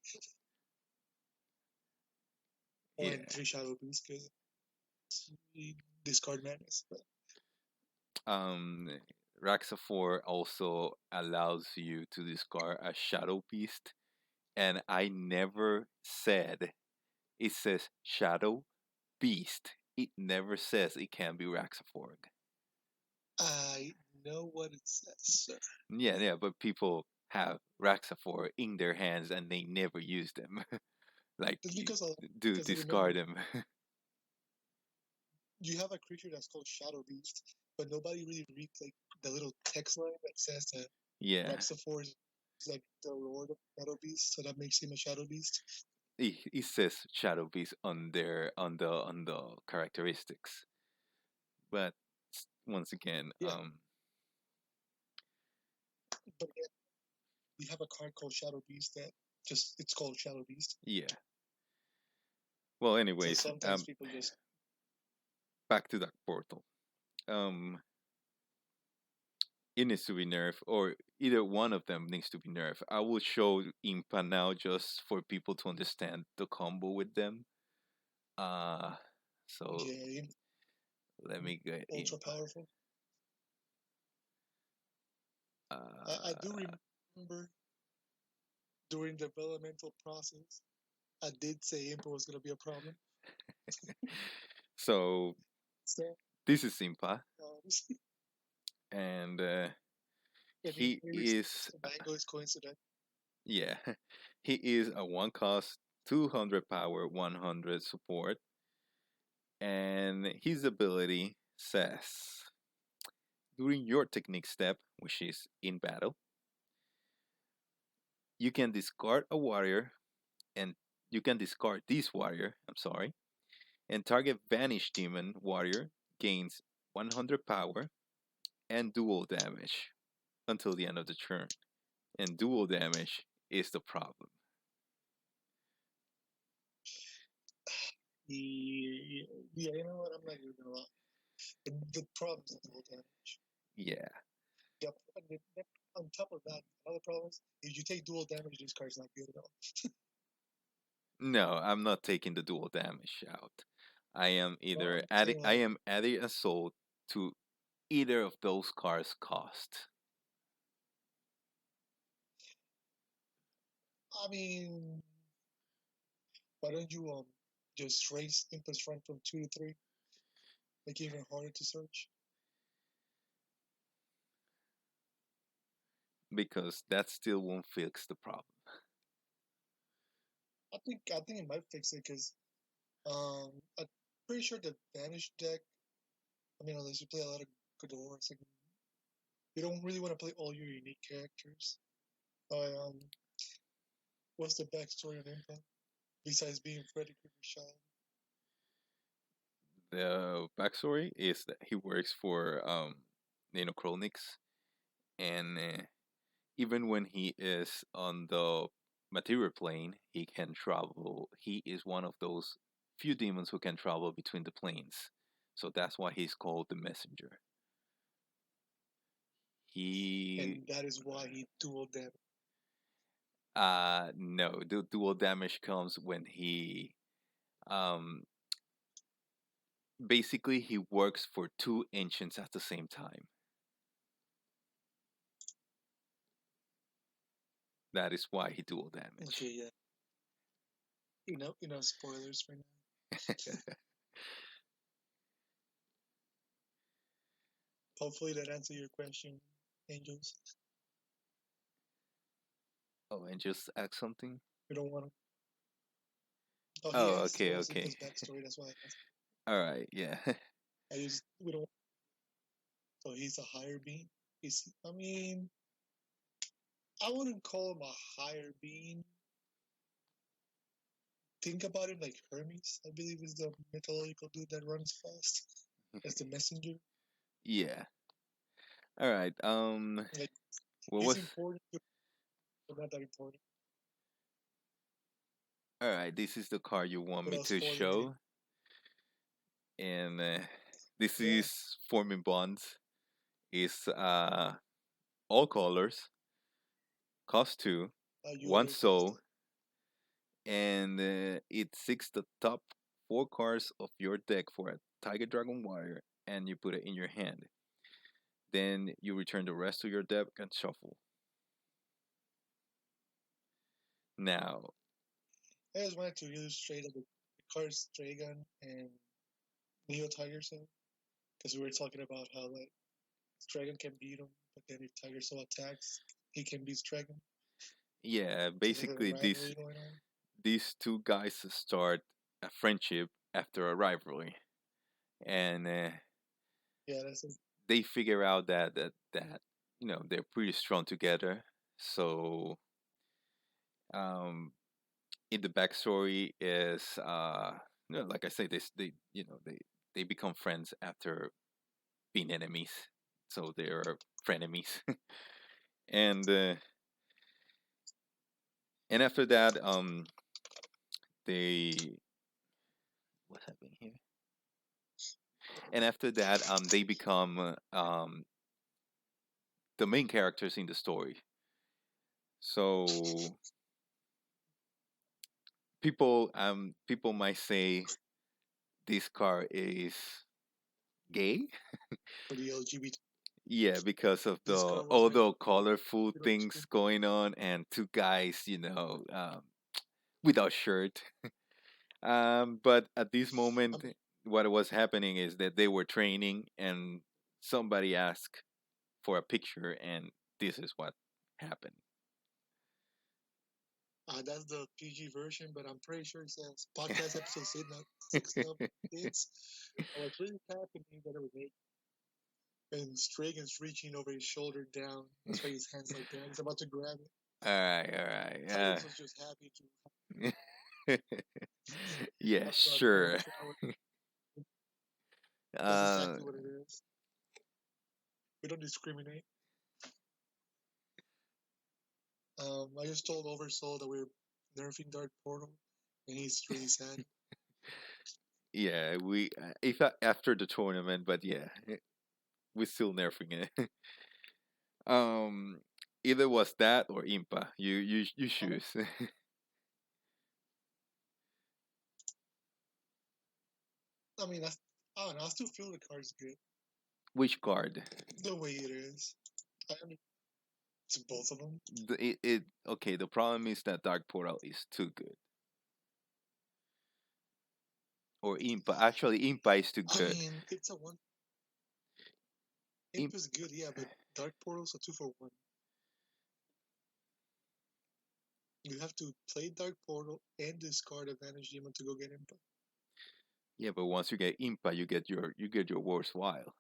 or in Yeah. three shadow beasts because discard madness. But Um Raxa 4 also allows you to discard a shadow beast, and I never said it says shadow beast. It never says it can be Raxa 4. I know what it says, sir. Yeah, yeah, but people have Raxa 4 in their hands and they never use them. Like, It's do because remember discard them. you have a creature that's called Shadow Beast, but nobody really reads like the little text line that says that Yeah, Raxa 4 is like the Lord of Shadow Beast, so that makes him a Shadow Beast. it says Shadow Beast on their on the characteristics, but once again, Yeah, but yeah, we have a card called Shadow Beast that just it's called Shadow Beast. yeah. Well, So anyways, sometimes people just back to Dark Portal. Um, it needs to be nerfed, or either one of them needs to be nerfed. I will show Impa now just for people to understand the combo with them. Uh, so Yeah, let me get ultra Impa. powerful. I do Uh, remember during the developmental process, I did say Impa was gonna be a problem. so So this is Impa, um, and I mean, he maybe is Mango is coincident. yeah, he is a one cost, 200 power, 100 support, and his ability says during your technique step, which is in battle, you can discard a warrior and you can discard this warrior, I'm sorry, and target Vanish Demon warrior gains 100 power and dual damage until the end of the turn. And dual damage is the problem. Yeah, yeah, you know what? I'm not even gonna lie. The problem is the damage. Yeah. Yep. On top of that, another problem is if you take dual damage, this card's not good at all. No, I'm not taking the dual damage out. No, I'm saying I like, am adding a soul to either of those cards' cost. I mean, why don't you just raise input strength from 2 to 3, make it even harder to search? Because that still won't fix the problem. I think it might fix it because I'm pretty sure the Vanish deck. I mean, unless you play a lot of Godor, it's like you don't really want to play all your unique characters. Um, what's the backstory on Impa besides being Freddy Krueger's child? The backstory is that he works for Nanochronics, and even when he is on the material plane, he can travel. He is one of those few demons who can travel between the planes. So that's why he's called the messenger. He And that is why he dual damage. no, the dual damage comes when he um basically he works for two ancients at the same time. That is why he dual damage. Okay, yeah. Spoilers right now. Hopefully that answered your question, Angels. Oh, and just add something. We don't want to. Oh, he Oh, asked okay, what was okay. Impa's backstory. That's why I asked. All right, yeah. I just we don't. So he's a higher being. He's. I mean, I wouldn't call him a higher being. Think about it like Hermes. I believe is the mythological dude that runs fast. As the messenger. Yeah. All right. Like What he's was? important, but not that important. All right. This is the card you want me Without to spoiling it. show, and this Yeah. is forming bonds. Is all colors, cost two, You one already cast soul, it. and it seeks the top four cards of your deck for a Tiger Dragon Warrior, and you put it in your hand. Then you return the rest to your deck and shuffle. Now, I just wanted to illustrate the cards Dragon and Neo Tiger Soul because we were talking about how like Dragon can beat him, but then if Tiger Soul attacks, he can beat Dragon. yeah, So there's a basically rivalry going on. these two guys start a friendship after a rivalry, and Yeah, that's it. they figure out that they're pretty strong together. So um, in the backstory is like I say, they become friends after being enemies, so they're frenemies, and uh, and after that they what's happening here? And after that they become the main characters in the story. So people might say this car is gay. For the LGBT. Yeah, because of This the car was all made the for colorful you know, things going on and two guys, without shirt. But at this moment, um, what was happening is that they were training, and somebody asked for a picture, and this is what happened. that's the PG version, but I'm pretty sure it says podcast episode 6 now. It's I was really happy that it was made. And Stragan's reaching over his shoulder down. That's why his hands like that. He's about to grab it. All right, all right. Alex was just happy to Yeah, that kind of sure. shower. That's Uh, exactly what it is. We don't discriminate. I just told Oversoul that we're nerfing Dark Portal, and he's really sad. yeah, we if after the tournament, but yeah, we're still nerfing it. um, Either was that or Impa. You choose. I mean, I don't know. I still feel the card's good Which card? the way it is. I mean, it's both of them. It okay. The problem is that Dark Portal is too good, or Impa. Actually, Impa is too I good. mean, it's a one. Imp Imp, is good, yeah, but Dark Portal's a 2-for-1. You have to play Dark Portal and discard Advantage Demon to go get Imp. yeah, but once you get Impa, you get your worthwhile.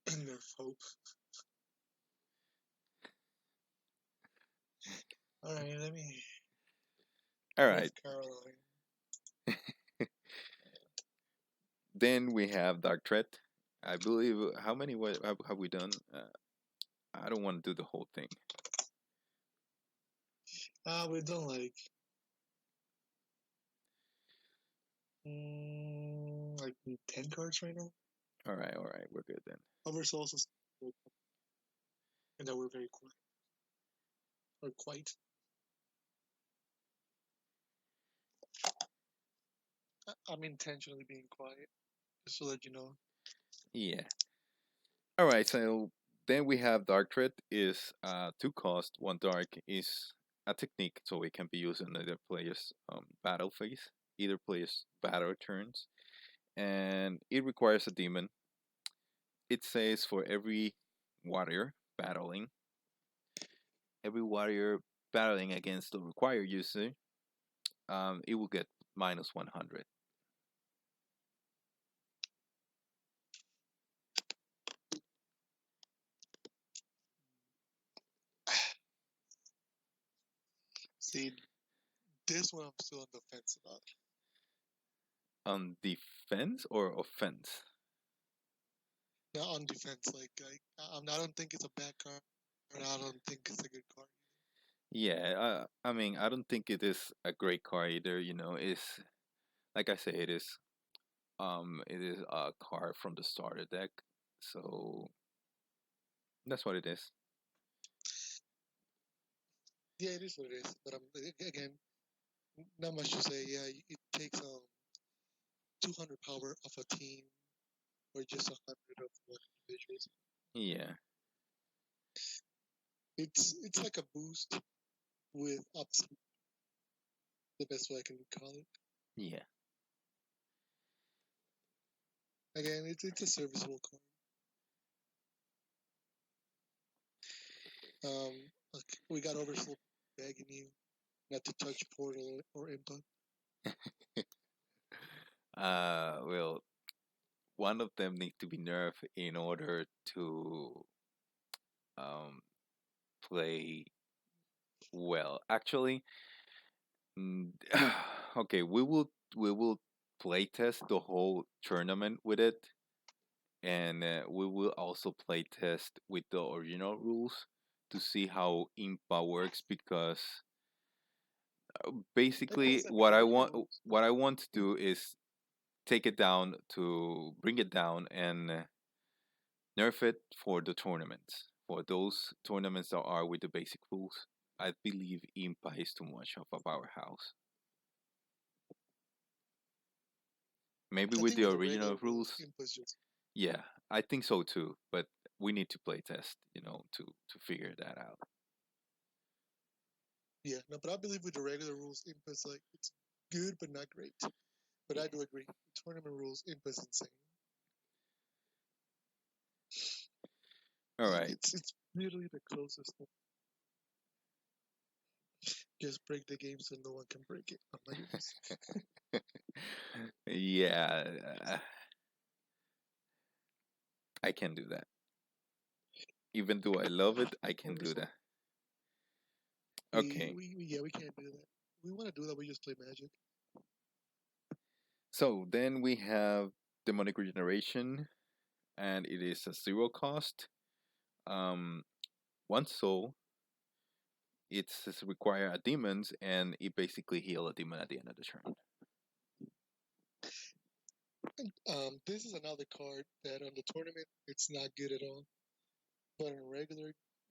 Nerf Hope. Alright, let me. All Nerf right. Caroline. Then we have Dark Threat. I believe how many have we done? I don't want to do the whole thing. We've done like 10 cards right now. All right, we're good then. Oversoul also, and that we're very quiet. Or quite. I'm intentionally being quiet, just to let you know. Yeah. All right. So then we have Dark Threat is two cost. One dark is a technique, so it can be used in either player's battle phase, either player's battle turns, and it requires a demon. It says for warrior battling, every warrior battling against the required user, it will get minus 100. See, this one I'm still on the fence about. On defense or offense? Not on defense, I don't think it's a bad card. I don't think it's a good card. Yeah, I mean, I don't think it is a great card either. It's like I say, it is a card from the starter deck, so that's what it is. Yeah, it is what it is. But again, not much to say. Yeah, it takes 200 power of a team or just 100 of one individual. Yeah, It's like a boost with upside, the best way I can call it. yeah. Again, it's a serviceable card. Like we got Oversoul begging you not to touch Portal or Input. Well, one of them needs to be nerfed in order to um play well. Actually, mm, okay, we will play test the whole tournament with it, and we will also play test with the original rules to see how Impa works because Like I basically said, we what can I look at want rules. what I want to do is take it down to bring it down and Nerf it for the tournaments. For those tournaments that are with the basic rules, I believe Impa is too much of a powerhouse. Maybe I with think the with the regular original rules, rules, Imp is just yeah, I think so too. But we need to play test, to figure that out. yeah. No, but I believe with the regular rules, Imp is like it's good but not great. But Yeah. I do agree. Tournament rules, Imp is insane. All Like right. it's literally the closest thing. Just break the game so no one can break it. Oh my goodness. Yeah, I can do that. Even though I love it, I can do First, that. we, Okay. we, we yeah we can't do that. We want to do that. We just play Magic. So then we have demonic regeneration, and it is a zero cost. Um, one soul. It's require a demons, and it basically heal a demon at the end of the turn. This is another card that on the tournament it's not good at all, but in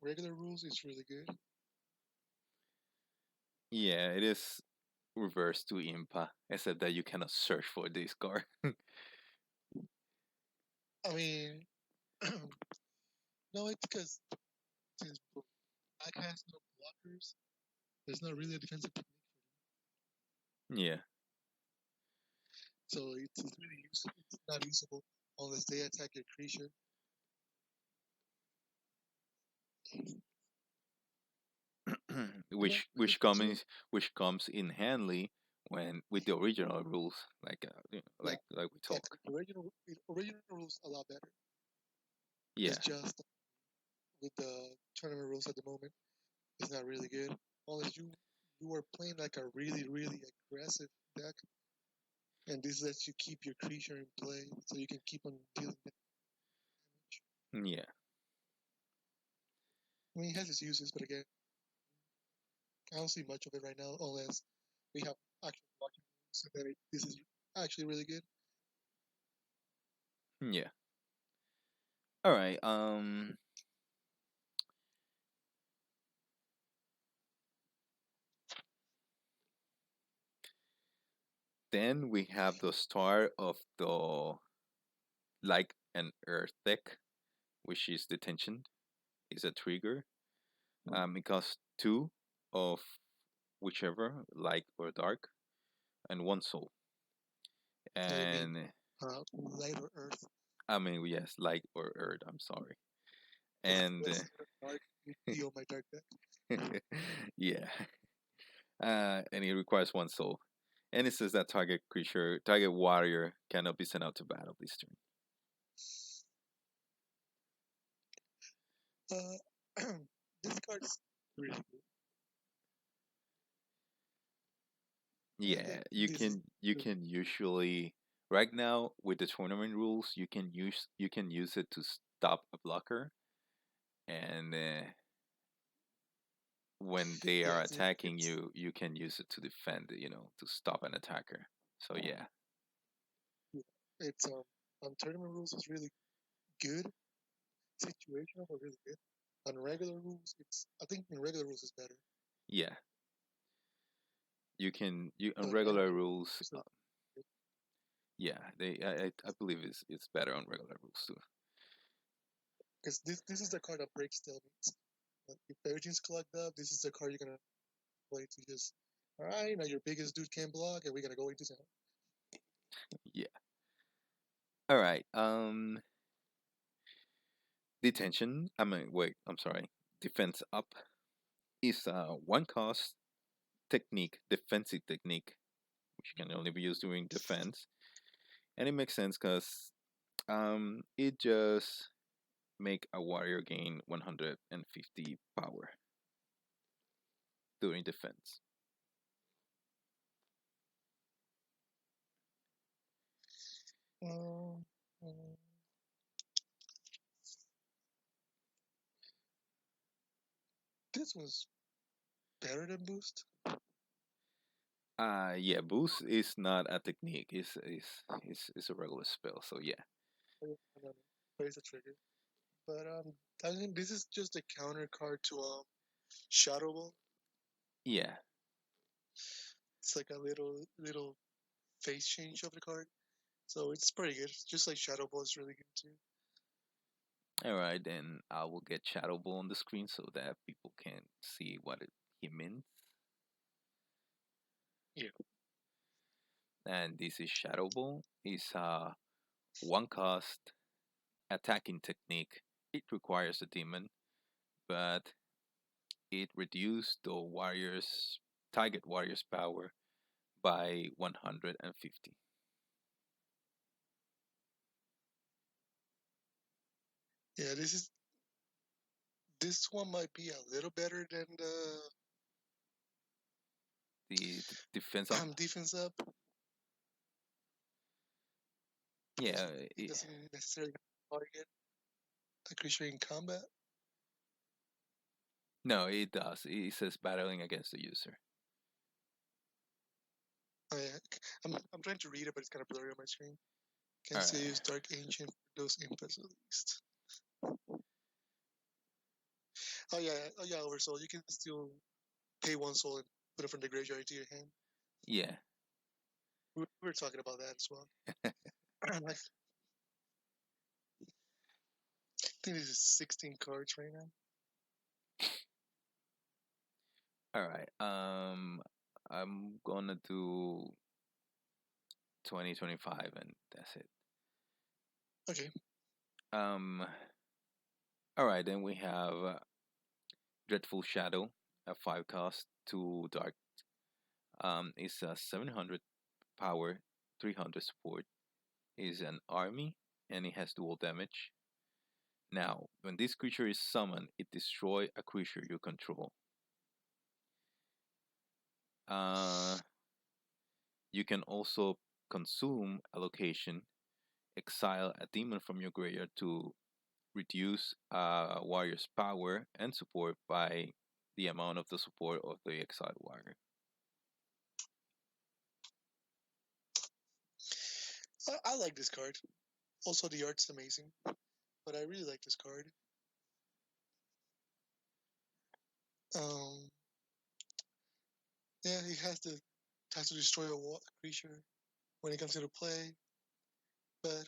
regular rules it's really good. Yeah, it is reverse to Impa, except that you cannot search for this card. I mean, no, it's because since Black has no blockers, there's not really a defensive technique Yeah, so it's really it's not usable unless they attack your creature. And then which comes in handy when with the original rules, yeah, like we yeah, talk. the original rules a lot better. It's Yeah, just with the tournament rules at the moment, it's not really good unless you are playing like a really aggressive deck, and this lets you keep your creature in play, so you can keep on dealing damage. yeah, I mean, it has its uses, but again, I don't see much of it right now unless we have actual blocking rules, so that this is actually really good. yeah. All right. Then we have the start of the like an earth deck, which is detention. Is a trigger. It costs two of whichever, light or dark, and one soul. So you mean And light or earth? I mean, yes, light or earth. I'm sorry. If it And was dark, you'd be on my dark deck. yeah, and it requires one soul. And it says that target warrior cannot be sent out to battle this turn. Uh, this card is really good. I Yeah, think this is you the can usually right now with the tournament rules you can use it to stop a blocker, and when they are yeah. attacking you, you can use it to defend, to stop an attacker. So yeah, It's on tournament rules is really good. Situational, but really good. On regular rules, it's I think in regular rules is better. yeah, you on But I regular mean, rules. so Yeah, I believe it's better on regular rules too. because this is the card that breaks stalemates. Like if everything's clogged up, this is the card you're gonna play to just all right. Now your biggest dude can't block, and we're gonna go into town. Yeah. All right. Detention. I mean, wait. I'm sorry. Defense up is one cost technique, defensive technique, which can only be used during defense, and it makes sense because it just make a warrior gain 150 power during defense. Um, this was better than boost. Yeah, boost is not a technique. It's a regular spell. So yeah, No, no, no. But it's a trigger. But I think this is just a counter card to Shadow Ball. Yeah. It's like a little face change of the card, so it's pretty good. Just like Shadow Ball is really good too. All right, then I will get Shadow Ball on the screen so that people can see what he means. Yeah. And this is Shadow Ball. It's a one cost attacking technique. It requires a demon, but it reduced the warrior's target warrior's power by 150. Yeah, this one might be a little better than the The defense up. defense up because Yeah, it doesn't necessarily target a creature in combat. no, it does. It says battling against the user. I, I'm trying to read it, but it's kind of blurry on my screen. Can All still right. use Dark Ancient for those impulse at least. Oh yeah, Oversoul. You can still pay one soul and put it from the graveyard to your hand. Yeah. We were talking about that as well. I think this is 16 cards right now. All right. I'm gonna do 2025, and that's it. Okay. Um. All right, then we have Dreadful Shadow, a 5 cost, 2 dark. It's a 700 power, 300 support. Is an army, and it has dual damage. Now, when this creature is summoned, it destroys a creature you control. Uh, you can also consume a location, exile a demon from your graveyard to reduce a warrior's power and support by the amount of the support of the exiled warrior. I like this card. Also, the art's amazing, but I really like this card. Um, yeah, he has to destroy a creature when it comes into play, but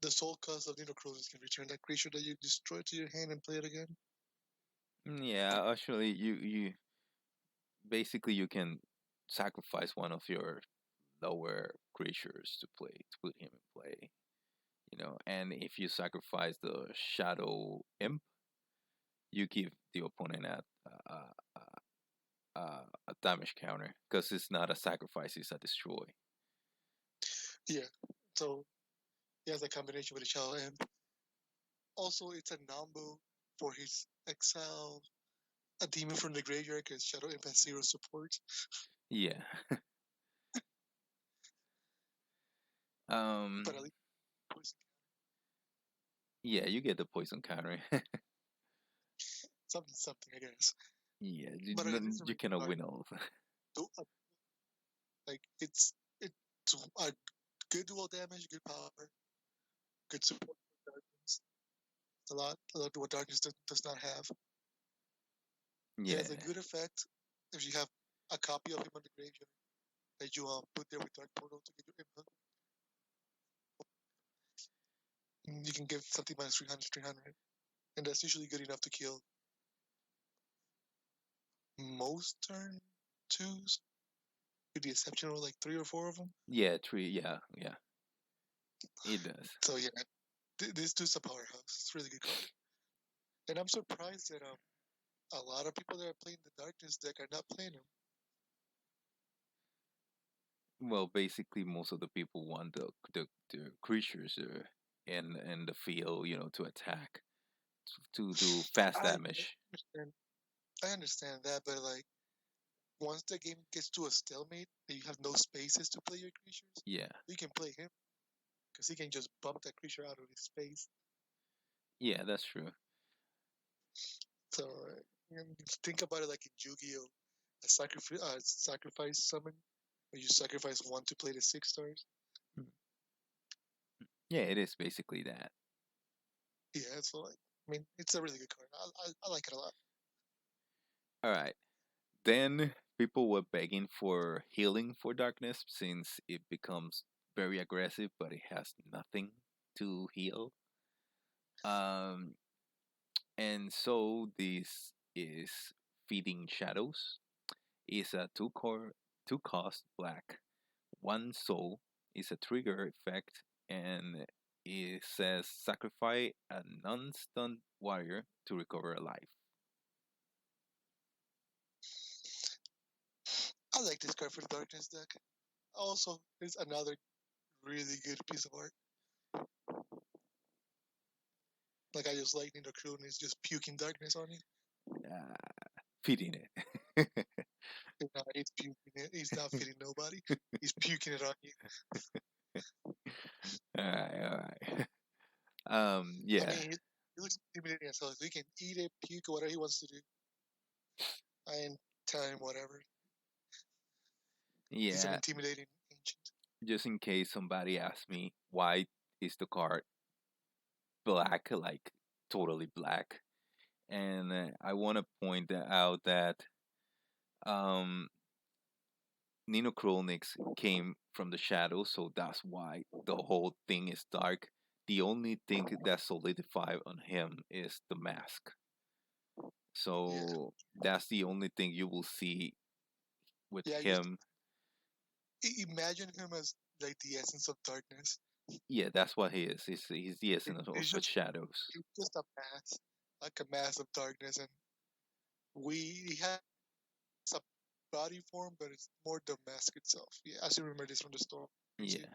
the soul cost of Necrocrosis can return that creature that you destroyed to your hand and play it again. Yeah, actually, you basically you can sacrifice one of your lower creatures to play to put him in play. And if you sacrifice the shadow imp, you give the opponent a damage counter because it's not a sacrifice; it's a destroy. Yeah, so he has a combination with a Shadow Imp. Also, it's a Nambu for his exile, a demon from the graveyard because Shadow Imp has zero support. Yeah. But at least Yeah, you get the poison counter. something, I guess. Yeah, But it is a you really cannot hard. win all. Like it's a good dual damage, good power, good support for darkness. A lot of what darkness does not have. He Yeah, has a good effect if you have a copy of him on the graveyard that you put there with Dark Portal to get your input. You can give something minus 300, and that's usually good enough to kill most turn twos, with the exception of like 3 or 4 of them. yeah, three. Yeah, yeah, it does. So yeah, this dude's a powerhouse. It's a really good card, and I'm surprised that a lot of people that are playing the Darkness deck are not playing him. Well, basically, most of the people want the creatures in the field, to attack, to do fast I damage. understand. I understand that, but like once the game gets to a stalemate, and you have no spaces to play your creatures, Yeah, you can play him because he can just bump that creature out of his space. yeah, that's true. So think about it like in Yu-Gi-Oh, a sacrifice summon, where you sacrifice one to play the 6 stars. Mm. Yeah, it is basically that. Yeah, so like, I mean, it's a really good card. I like it a lot. All right. Then people were begging for healing for darkness since it becomes very aggressive, but it has nothing to heal. Um, and so this is feeding shadows. Is a two cost black. One soul is a trigger effect, and it says sacrifice a non-stunned warrior to recover a life. I like this card for the Darkness deck. Also, it's another really good piece of art. Like I just lightning the crew and he's just puking darkness on you. Feeding it. No, he's puking it. He's not feeding nobody. He's puking it on you. All right, all right. I Yeah, mean, he looks intimidating as hell. He can eat it, puke, whatever he wants to do. I ain't telling him whatever. He's an yeah. intimidating ancient. Just in case somebody asks me why is the card black, like totally black, and I want to point out that um, Nino Krolnik's came from the shadows, so that's why the whole thing is dark. The only thing that solidified on him is the mask. Yeah, So that's the only thing you will see with yeah. Just him. imagine him as like the essence of darkness. Yeah, that's what he is. He's the essence of He's the just shadows. he's just a mass, like a mass of darkness, and he has a body form, but it's more the mask itself. Yeah, I still remember this from the store too. Yeah.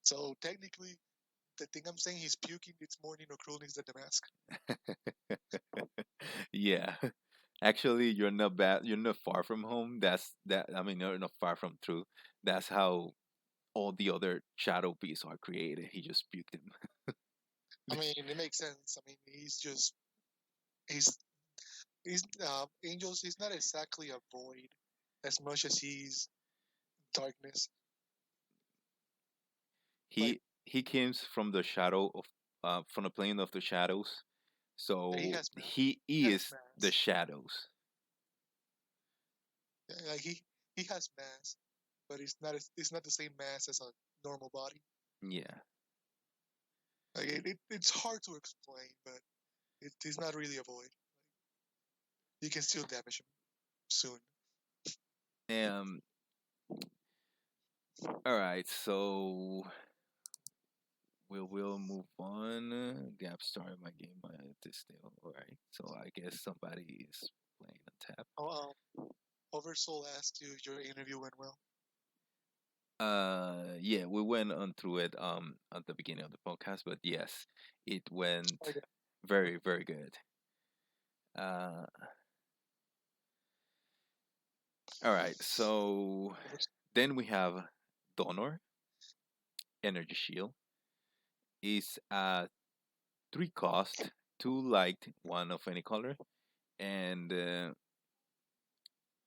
So technically, the thing I'm saying he's puking, it's more Nino Krulnis than the mask. Yeah. Actually, you're not bad. You're not far from home. That's that. I mean, you're not far from true. That's how all the other shadow beasts are created. He just puked them. I mean, it makes sense. I mean, he's angels. He's not exactly a void as much as he's darkness. Like He comes from the shadow of from the plane of the shadows. he So has he he has is the mass. shadows. Yeah, like he has mass, but it's not the same mass as a normal body. Yeah. Like it's hard to explain, but it's not really a void. You can still damage him soon. Um. All right. So we will move on. Gap started my game this still. All right. So I guess somebody is playing on tap. Oh, Oversoul asked you if your interview went well. Yeah, we went on through it at the beginning of the podcast, but yes, it went Okay. very, very good. Uh, all right, so then we have Donor Energy Shield. Is a three cost, two light, one of any color, and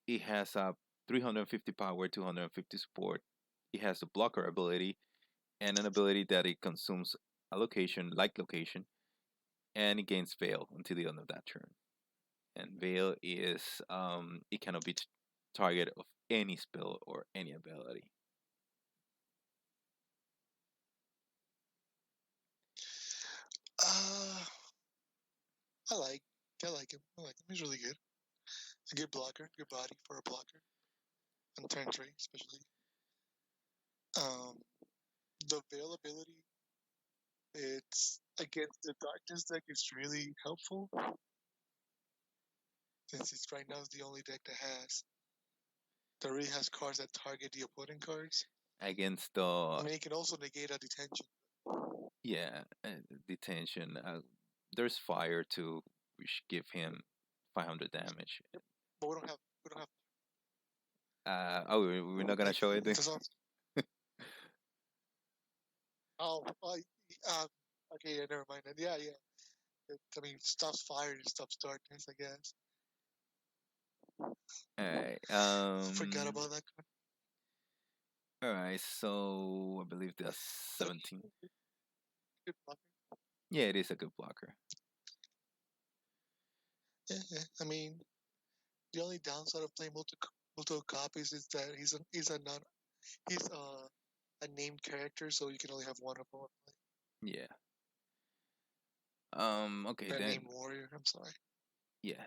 it has a 350 power, 250 support. It has a blocker ability and an ability that it consumes a location, like location, and it gains Veil until the end of that turn. And Veil is it cannot be target of any spell or any ability. Uh, I like I like him. I like him. He's really good. A good blocker, good body for a blocker on turn three, especially. Um, the availability, it's against the darkness deck. It's really helpful since it's right now is the only deck that really has cards that target the opponent cards. Against I the mean, it can also negate a detention. yeah detention. There's fire too, which give him 500 damage. But we don't have Oh, we're not gonna like show it. Then? it's also, oh okay, yeah, never mind. Yeah, yeah. I mean, stops fire and stops darkness. I guess. All right. Forgot about that. All right. So I believe that's So 17. good blocker. Yeah, it is a good blocker. Yeah, yeah. I mean, the only downside of playing multiple copies is that he's a named character, so you can only have one of them. Yeah. Okay, A then named warrior. I'm sorry. yeah.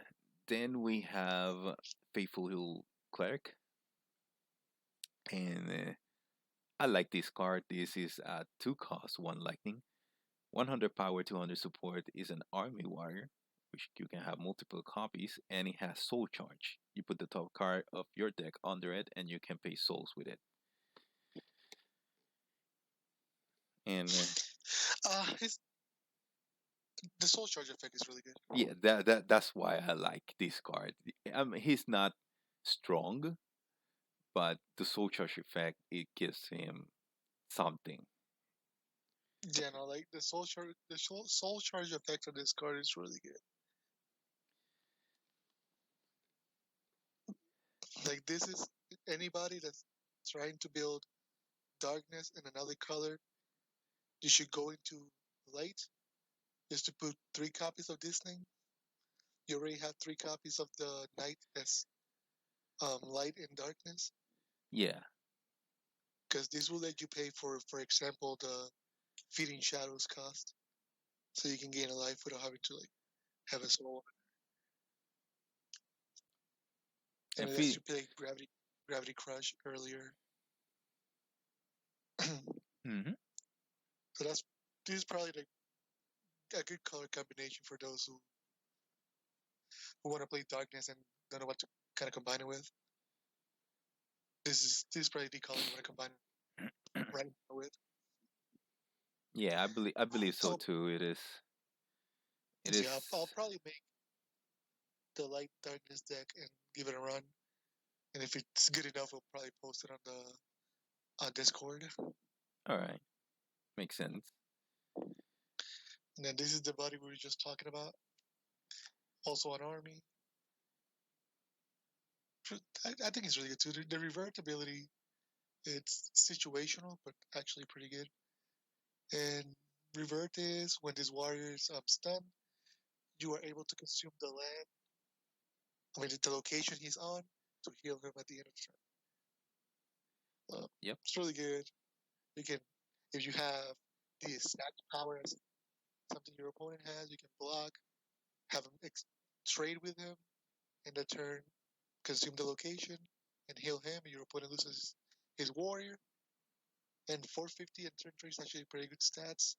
Then we have Faithful Hill Cleric, and I like this card. This is 2 cost, 1 lightning, 100 power, 200 support. Is an army warrior, which you can have multiple copies, and it has soul charge. You put the top card of your deck under it, and you can pay souls with it. And His the soul charge effect is really good. yeah, that's why I like this card. He's not strong, but the soul charge effect it gives him something. Yeah, no, like the soul charge effect on this card is really good. Like this is anybody that's trying to build darkness in another color, you should go into light just to put 3 copies of this thing. You already have 3 copies of the night as light and darkness, Yeah, because this will let you pay for example, the feeding shadows cost, so you can gain a life without having to like have a soul. And and it lets feed. you play gravity crush earlier. So Hmm. that's this is probably a good color combination for those who want to play darkness and don't know what to kind of combine it with. This is probably the color you want to combine right with. Yeah, I believe so I'll too. It is. It is. yeah, I'll probably make the light darkness deck and give it a run. And if it's good enough, we'll probably post it on the on Discord. All right. Makes sense. And then this is the body we were just talking about. Also an army. I think it's really good too. The revert ability, it's situational, but actually pretty good. And revert is when this warrior is stunned, you are able to consume the land. I mean, the location he's on to heal him at the end of the turn. Yep. It's really good. You can, if you have the exact power as something your opponent has, you can block, have him trade with him, in the turn consume the location and heal him. Your opponent loses his warrior. And 450 and turn 3 is actually pretty good stats.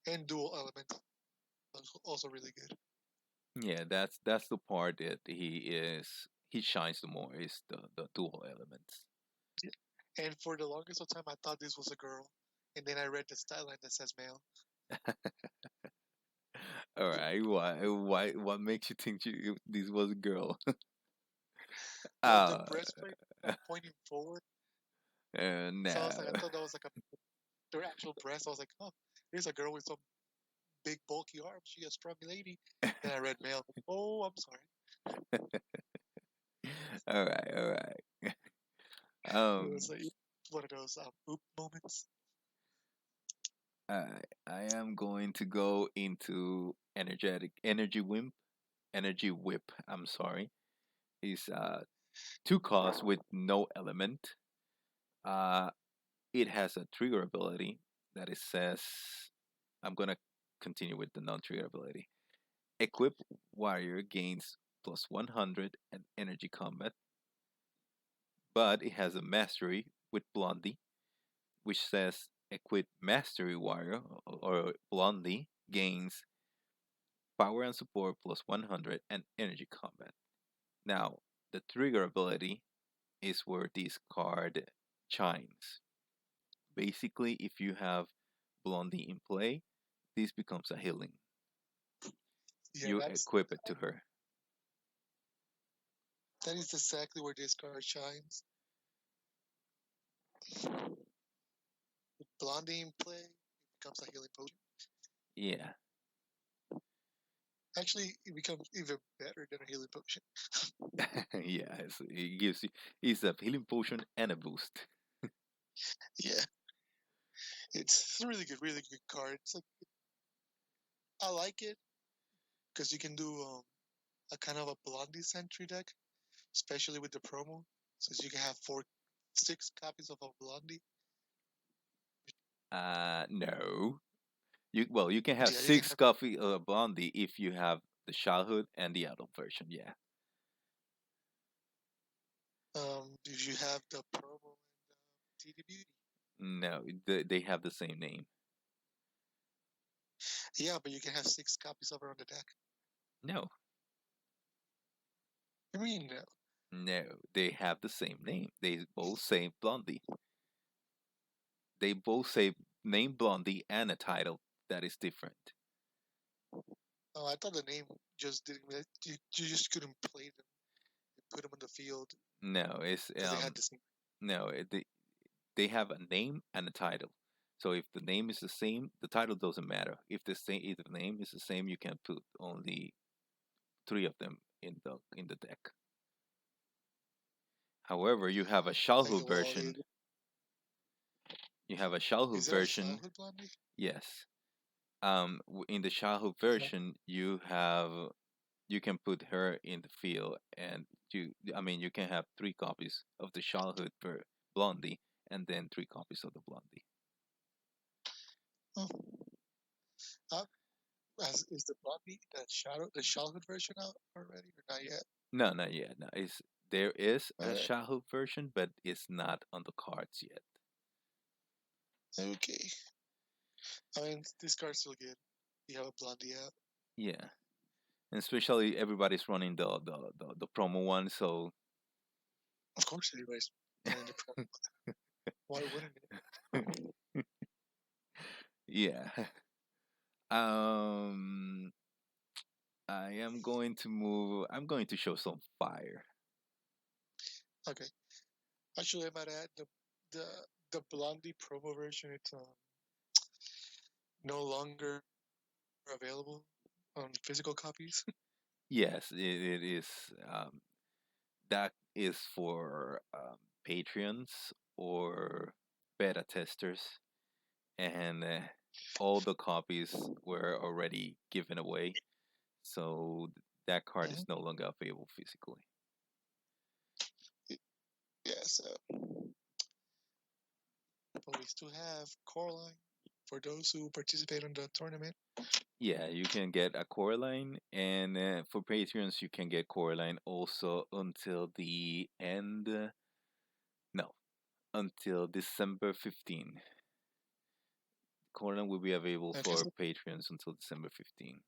And dual element, also really good. Yeah, that's the part that he shines the more is the dual elements. And for the longest of time, I thought this was a girl. And then I read the style line that says male. All right, what makes you think this was a girl? Well, the uh, breastplate pointing forward. So I was like, I no. thought that was like their actual breast. I was like, oh, here's a girl with some big bulky arms. She a strong lady. Then I read male. Oh, I'm sorry. All right, all right. It was Um, like one of those oop moments. I am going to go into energy whip. I'm sorry. Is 2 costs with no element. Uh, it has a trigger ability that it says. I'm gonna continue with the non-trigger ability. Equip warrior gains plus 100 and energy combat, but it has a mastery with Blondie, which says equip mastery warrior or Blondie gains power and support plus 100 and energy combat. Now, the trigger ability is where this card shines. Basically, if you have Blondie in play, this becomes a healing. Yeah, You equip it to her. that is exactly where this card shines. With Blondie in play, it becomes a healing potion. Yeah. Actually, it becomes even better than a healing potion. Yeah, it gives you it's a healing potion and a boost. Yeah, It's a really good card. It's like I like it because you can do a kind of a Blondie Sentry deck, especially with the promo, since you can have 6 copies of a Blondie. No. You can have Yeah, you can six have. coffee Blondie if you have the childhood and the adult version. Yeah. If you have the promo and TD Beauty. No, they have the same name. Yeah, but you can have 6 copies of her on the deck. No, I mean, no. no, they have the same name. They both say Blondie. They both say name Blondie and a title that is different. Oh, I thought the name just didn't. You just couldn't play them and put them on the field No, it's because they had the same. no, they have a name and a title. So if the name is the same, the title doesn't matter. If the name is the same, you can put only three of them in the deck. However, you have a Like, childhood well, version. You have a childhood is there a version. childhood Blondie? Yes. In the childhood version, you can put her in the field, and you can have 3 copies of the childhood per Blondie, and then 3 copies of the Blondie. Oh, uh, is the Blondie the childhood version out already or not yet? No, not yet. No, there is All a right. childhood version, but it's not on the cards yet. Okay. I mean, this card's still good. You have a Blondie out. Yeah, and especially everybody's running the promo one, so Of course, everybody's running the promo. Why wouldn't it? yeah. Um, I am going to move. I'm going to show some fire. Okay. Actually, I might add the the Blondie promo version. It's no longer available on physical copies. Yes, it is. That is for Patreons or beta testers, and all the copies were already given away, so that card is Mhm. no longer available physically. Yeah, so but we still have Coraline for those who participate in the tournament. Yeah, you can get a Coraline, and for Patreons, you can get Coraline also until the end. No, until December 15. Coraline will be available Okay, for so Patreons until December 15.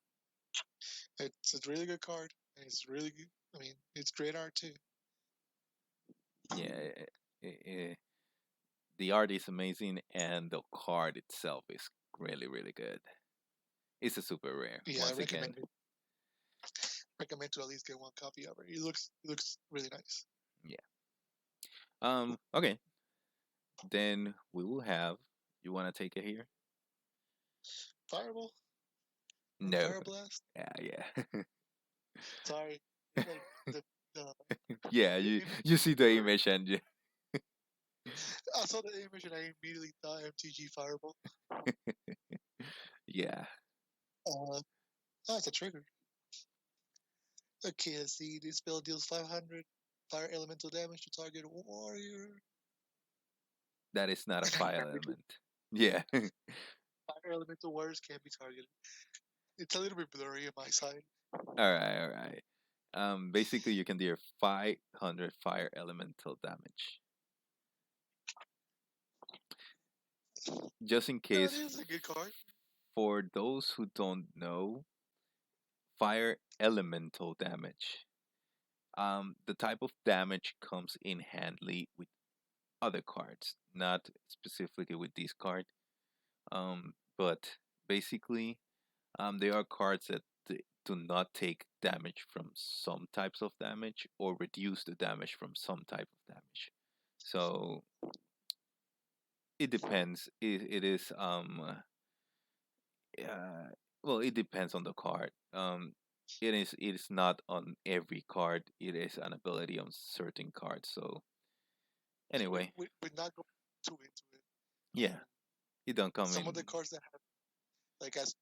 it's a really good card. And it's really good. I mean, it's great art too. Yeah, the art is amazing, and the card itself is really, really good. It's a super rare, Yeah, I once again. recommend it. Recommend to at least get one copy of it. It looks really nice. Yeah. Okay. Then we will have. You want to take it here? Fireball or No. Fire Blast. Yeah, yeah. Sorry, it's like the Yeah, the you see the image. image, and I saw the image and I immediately thought MTG Fireball. yeah, Oh, it's a trigger. Okay, let's see. This spell deals 500 fire elemental damage to target warrior. that is not a And I fire can't read it. element. Yeah. Fire elemental warriors can't be targeted. It's a little bit blurry on my side. All right, all right. Basically, you can deal 500 fire elemental damage. Just in No, it case, is a good card. for those who don't know, fire elemental damage. The type of damage comes in handy with other cards, not specifically with this card. But basically, there are cards that do not take damage from some types of damage or reduce the damage from some type of damage. So it depends. It is uh, well, it depends on the card. It is not on every card. It is an ability on certain cards. So Yeah, anyway, we're not going too into it. Um, yeah, It don't come Some of in. the cards that have, like as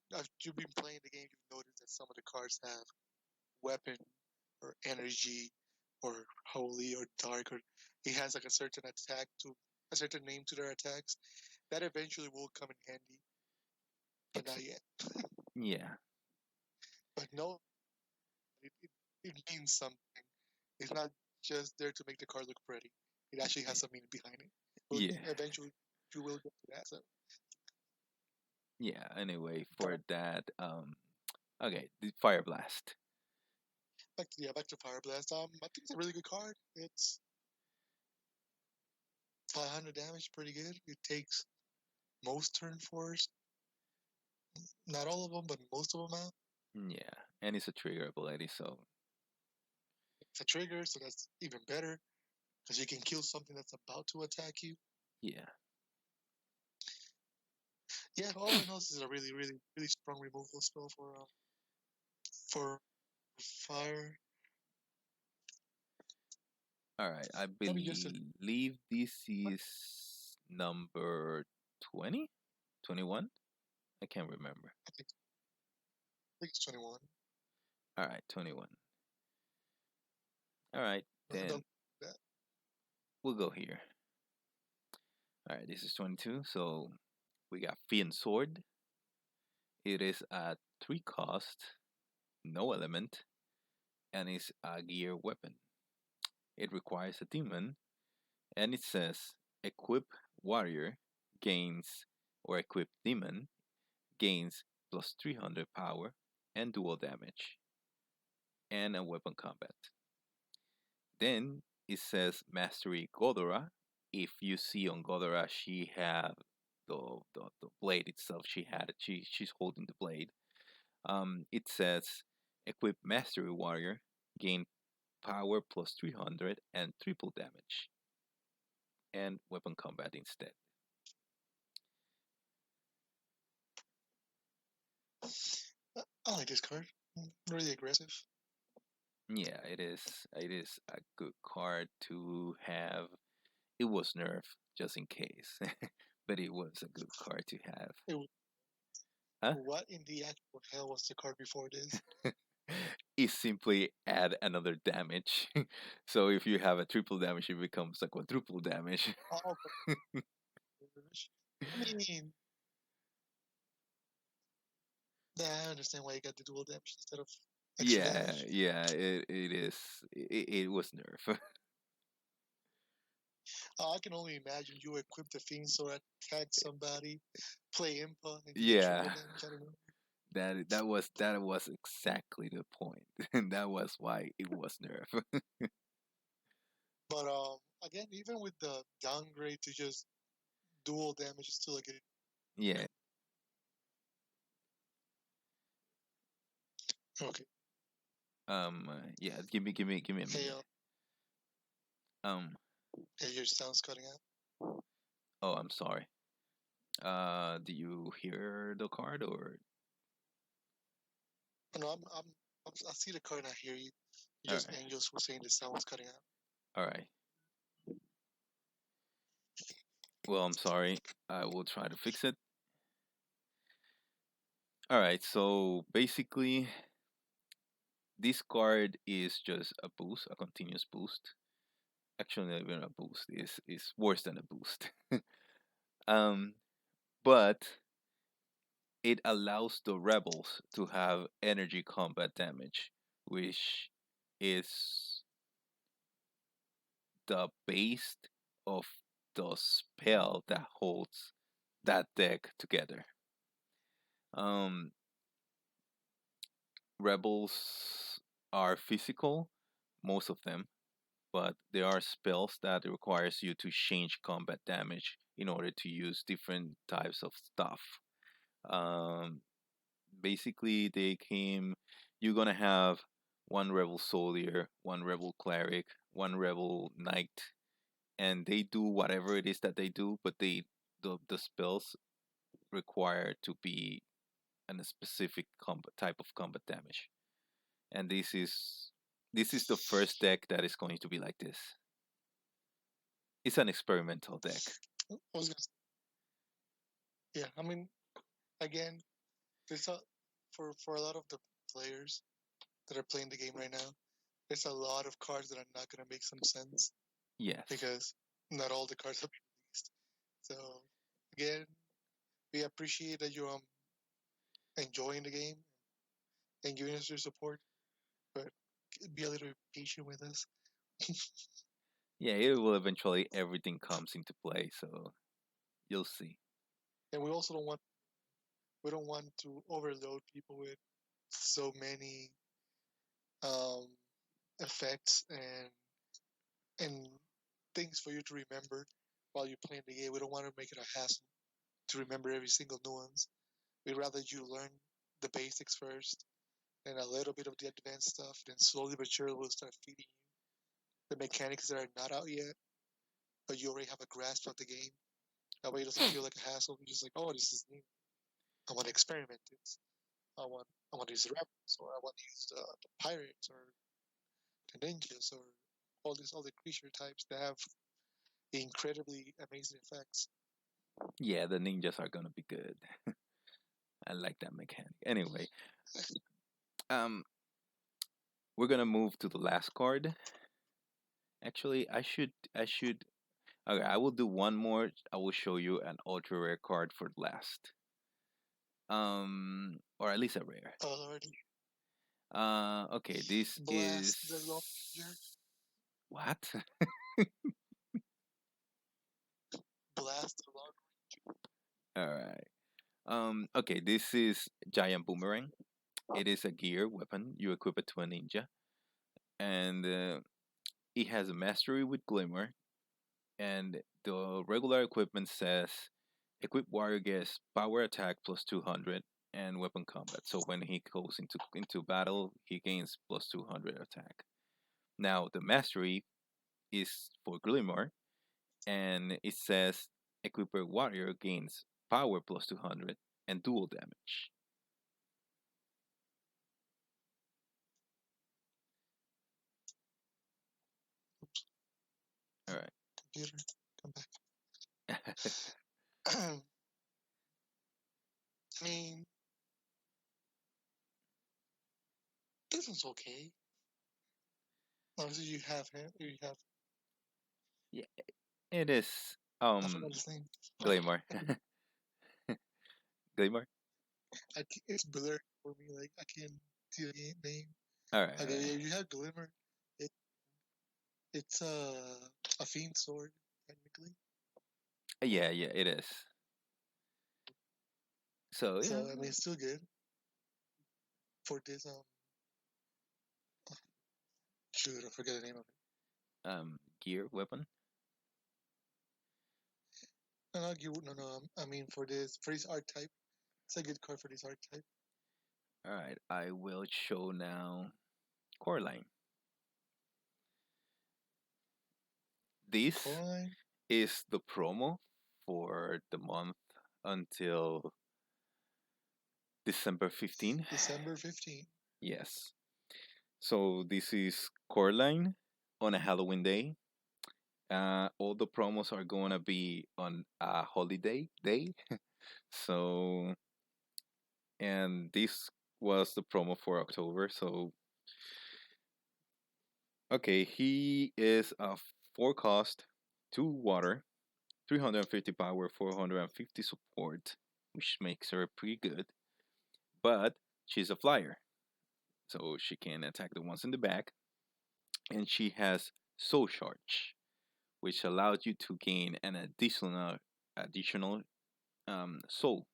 you've been playing the game, you've noticed that some of the cards have weapon or energy or holy or dark, or it has like a certain attack to a certain name to their attacks. That eventually will come in handy, but Ex- not yet. yeah, But no, it means something. It's not just there to make the card look pretty. It actually has some meaning behind it. But yeah, eventually, you will get to that. So, yeah. Anyway, for but that, okay, the Fire Blast. back to Fire Blast. I think it's a really good card. It's 500 damage, pretty good. It takes most turn fours, not all of them, but most of them out. Yeah, and it's a trigger ability, so It's a trigger, so that's even better because you can kill something that's about to attack you. yeah. Yeah, all I know is this is a really, really, really strong removal spell for fire. All right, I Maybe just a, believe this is number 20, 21. I can't remember. I think it's 21. All right, 21. All right, then Don't that. we'll go here. All right, this is 22. So we got Fiend Sword. It is at 3 cost, no element, and is a gear weapon. It requires a demon, and it says equip warrior gains, or equip demon gains plus 300 power and dual damage and a weapon combat. Then it says mastery Godora. If you see on Godora, she had the blade itself. She's holding the blade. It says equip mastery warrior, gain power plus 300 and triple damage, and weapon combat instead. I like this card. Really aggressive. Yeah, it is. It is a good card to have. It was nerf just in case, but it was a good card to have. It, Huh? what in the actual hell was the card before this? It simply add another damage. So if you have a triple damage, it becomes a quadruple damage. Oh, I mean, yeah, I understand why you got the dual damage instead of extra Yeah, damage. yeah, it is. It was nerf. I can only imagine you equip the fiend so attack somebody, play Impa, and you get triple Yeah, damage. I don't know. that was exactly the point, and that was why it was nerf. But again, even with the downgrade to just dual damage, it's still a good. Yeah. Okay. Yeah. Give me a Hey, minute. Um. hey, your sound's cutting out. Oh, I'm sorry. Do you hear the card or? Oh, no, I see the card and I hear you. All right. You just were saying the sound was cutting out. All right. Well, I'm sorry. I will try to fix it. All right. So basically, this card is just a boost, a continuous boost. Actually, not even a boost. Is worse than a boost. um, but it allows the rebels to have energy combat damage, which is the base of the spell that holds that deck together. Um, rebels are physical, most of them, but there are spells that requires you to change combat damage in order to use different types of stuff. Um, basically, they came. You're gonna have one rebel soldier, one rebel cleric, one rebel knight, and they do whatever it is that they do, but the spells require to be in a specific type of combat damage. And this is the first deck that is going to be like this. It's an experimental deck. I was gonna, Yeah, I mean, again, there's a for a lot of the players that are playing the game right now, there's a lot of cards that are not going to make some sense Yes. because not all the cards have been released. So again, we appreciate that you're enjoying the game and giving us your support, but be a little patient with us. Yeah, it will eventually everything comes into play, so you'll see. And we don't want to overload people with so many um, effects and things for you to remember while you're playing the game. We don't want to make it a hassle to remember every single nuance. We'd rather you learn the basics first and a little bit of the advanced stuff, then slowly but surely we'll start feeding you the mechanics that are not out yet, but you already have a grasp of the game. That way it doesn't feel like a hassle. You're just like, oh, this is new. I want to experiment this. I want to use the rebels, or I want to use the pirates, or the ninjas, or all these other creature types that have incredibly amazing effects. Yeah, the ninjas are gonna be good. I like that mechanic. Anyway, um, we're gonna move to the last card. Actually, I should. Okay, I will do one more. I will show you an ultra rare card for last. Or at least a rare. Oh Lord, Okay, this is blast the long ranger, what? blast the long. All right. Okay, this is giant boomerang. It is a gear weapon. You equip it to a ninja, and it has a mastery with glimmer. And the regular equipment says, equip warrior gets power attack plus 200 and weapon combat. So when he goes into battle, he gains plus 200 attack. Now the mastery is for glimmer, and it says equipped warrior gains power plus 200 and dual damage. All right. Computer, come back. I mean, this one's okay. Obviously, you have him. You have. Yeah, it is I forgot his name. Glamour. Glamour. It's blurred for me. Like I can't see the name. All right, all Okay, right. yeah, you have glimmer. It, it's a fiend sword technically. Yeah, yeah, it is. So So yeah, I mean, it's still good for this. Shoot, I forget the name of it. gear weapon. No, no, no, no. I mean, for this archetype, it's a good card for this archetype. All right, I will show now Coraline. This Coraline, is the promo for the month until December 15. December 15th. Yes. So this is Coraline on a Halloween day. All the promos are gonna be on a holiday day. So, and this was the promo for October. So, okay, he is a 4 cost, 2 water, 350 power, 450 support, which makes her pretty good. But she's a flyer, so she can attack the ones in the back. And she has Soul Charge, which allows you to gain an additional soul.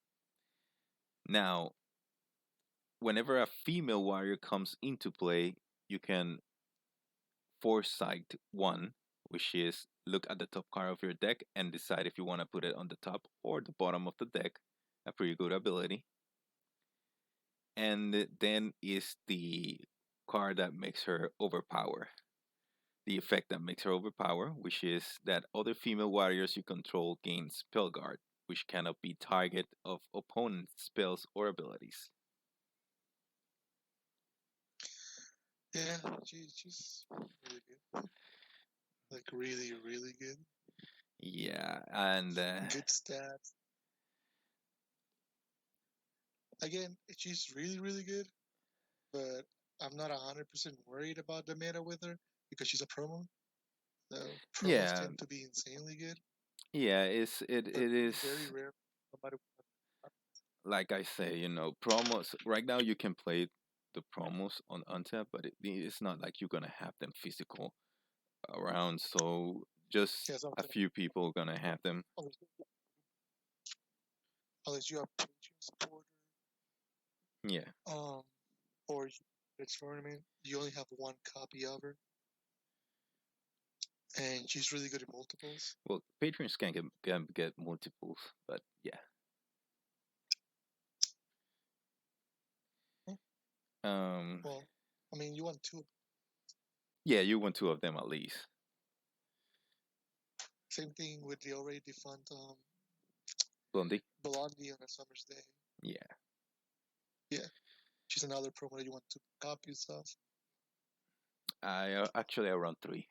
Now, whenever a female warrior comes into play, you can foresight one, which is look at the top card of your deck and decide if you want to put it on the top or the bottom of the deck. A pretty good ability. And then is the card that makes her overpower. The effect that makes her overpower, which is that other female warriors you control gain spell guard, which cannot be target of opponent spells or abilities. Yeah, she's really good. Like really, really good. Yeah, and Good stats. Again, she's really really good, but I'm not 100% worried about the meta with her because she's a promo. So promos Yeah, tend to be insanely good, yeah. but It is very rare. Nobody. like I say, promos. Right now, you can play the promos on Untap, but it's not like you're gonna have them physical around. So just Yes, a few people gonna have them. unless, unless you have Patreon supporter, Yeah. um, or the tournament, you only have one copy of her, and she's really good at multiples. Well, patrons can get multiples, but yeah. Hmm. Um. Well, I mean, you want two. Yeah, you want two of them at least. Same thing with the already defunct Blondie. Blondie on a summer's day. Yeah. Yeah, she's another promo that you want to copy stuff. I run three.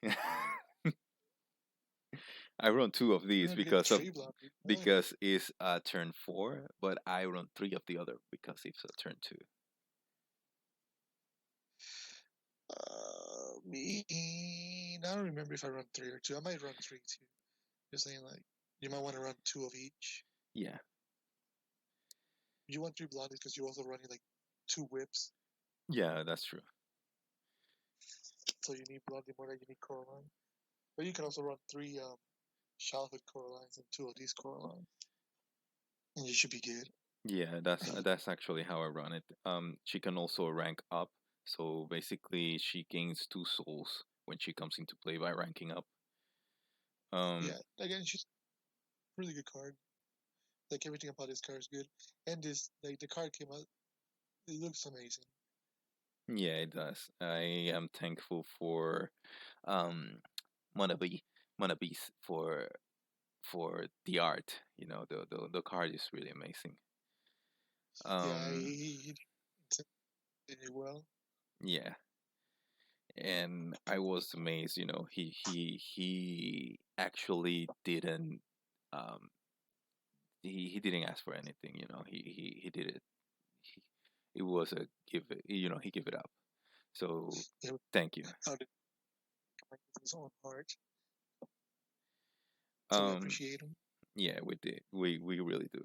I run two of these You get because of three Blondie. because it's turn four, but I run three of the other because it's a turn two. Me, I don't remember if I run three or two. I might run three too. Just saying, like, you might want to run two of each. Yeah. You want three Blondies because you're also running like two whips. Yeah, that's true. So you need Blondie more than you need Coraline. But you can also run three childhood Coralines and two of these Coralines. And you should be good. Yeah, that's actually how I run it. She can also rank up, so basically she gains two souls when she comes into play by ranking up. Um, Yeah, again, she's a really good card. Like everything about this card is good. And this, like the card came out, it looks amazing. yeah, it does. I am thankful for um Monabe Monabe's for the art. The card is really amazing. Yeah, Um, did it well. yeah, and I was amazed. He actually didn't um he didn't ask for anything. He did it. He, it was a give it. He gave it up. So Yeah, thank you. how did like his own heart. So we Um, appreciate him. yeah, we did. We really do.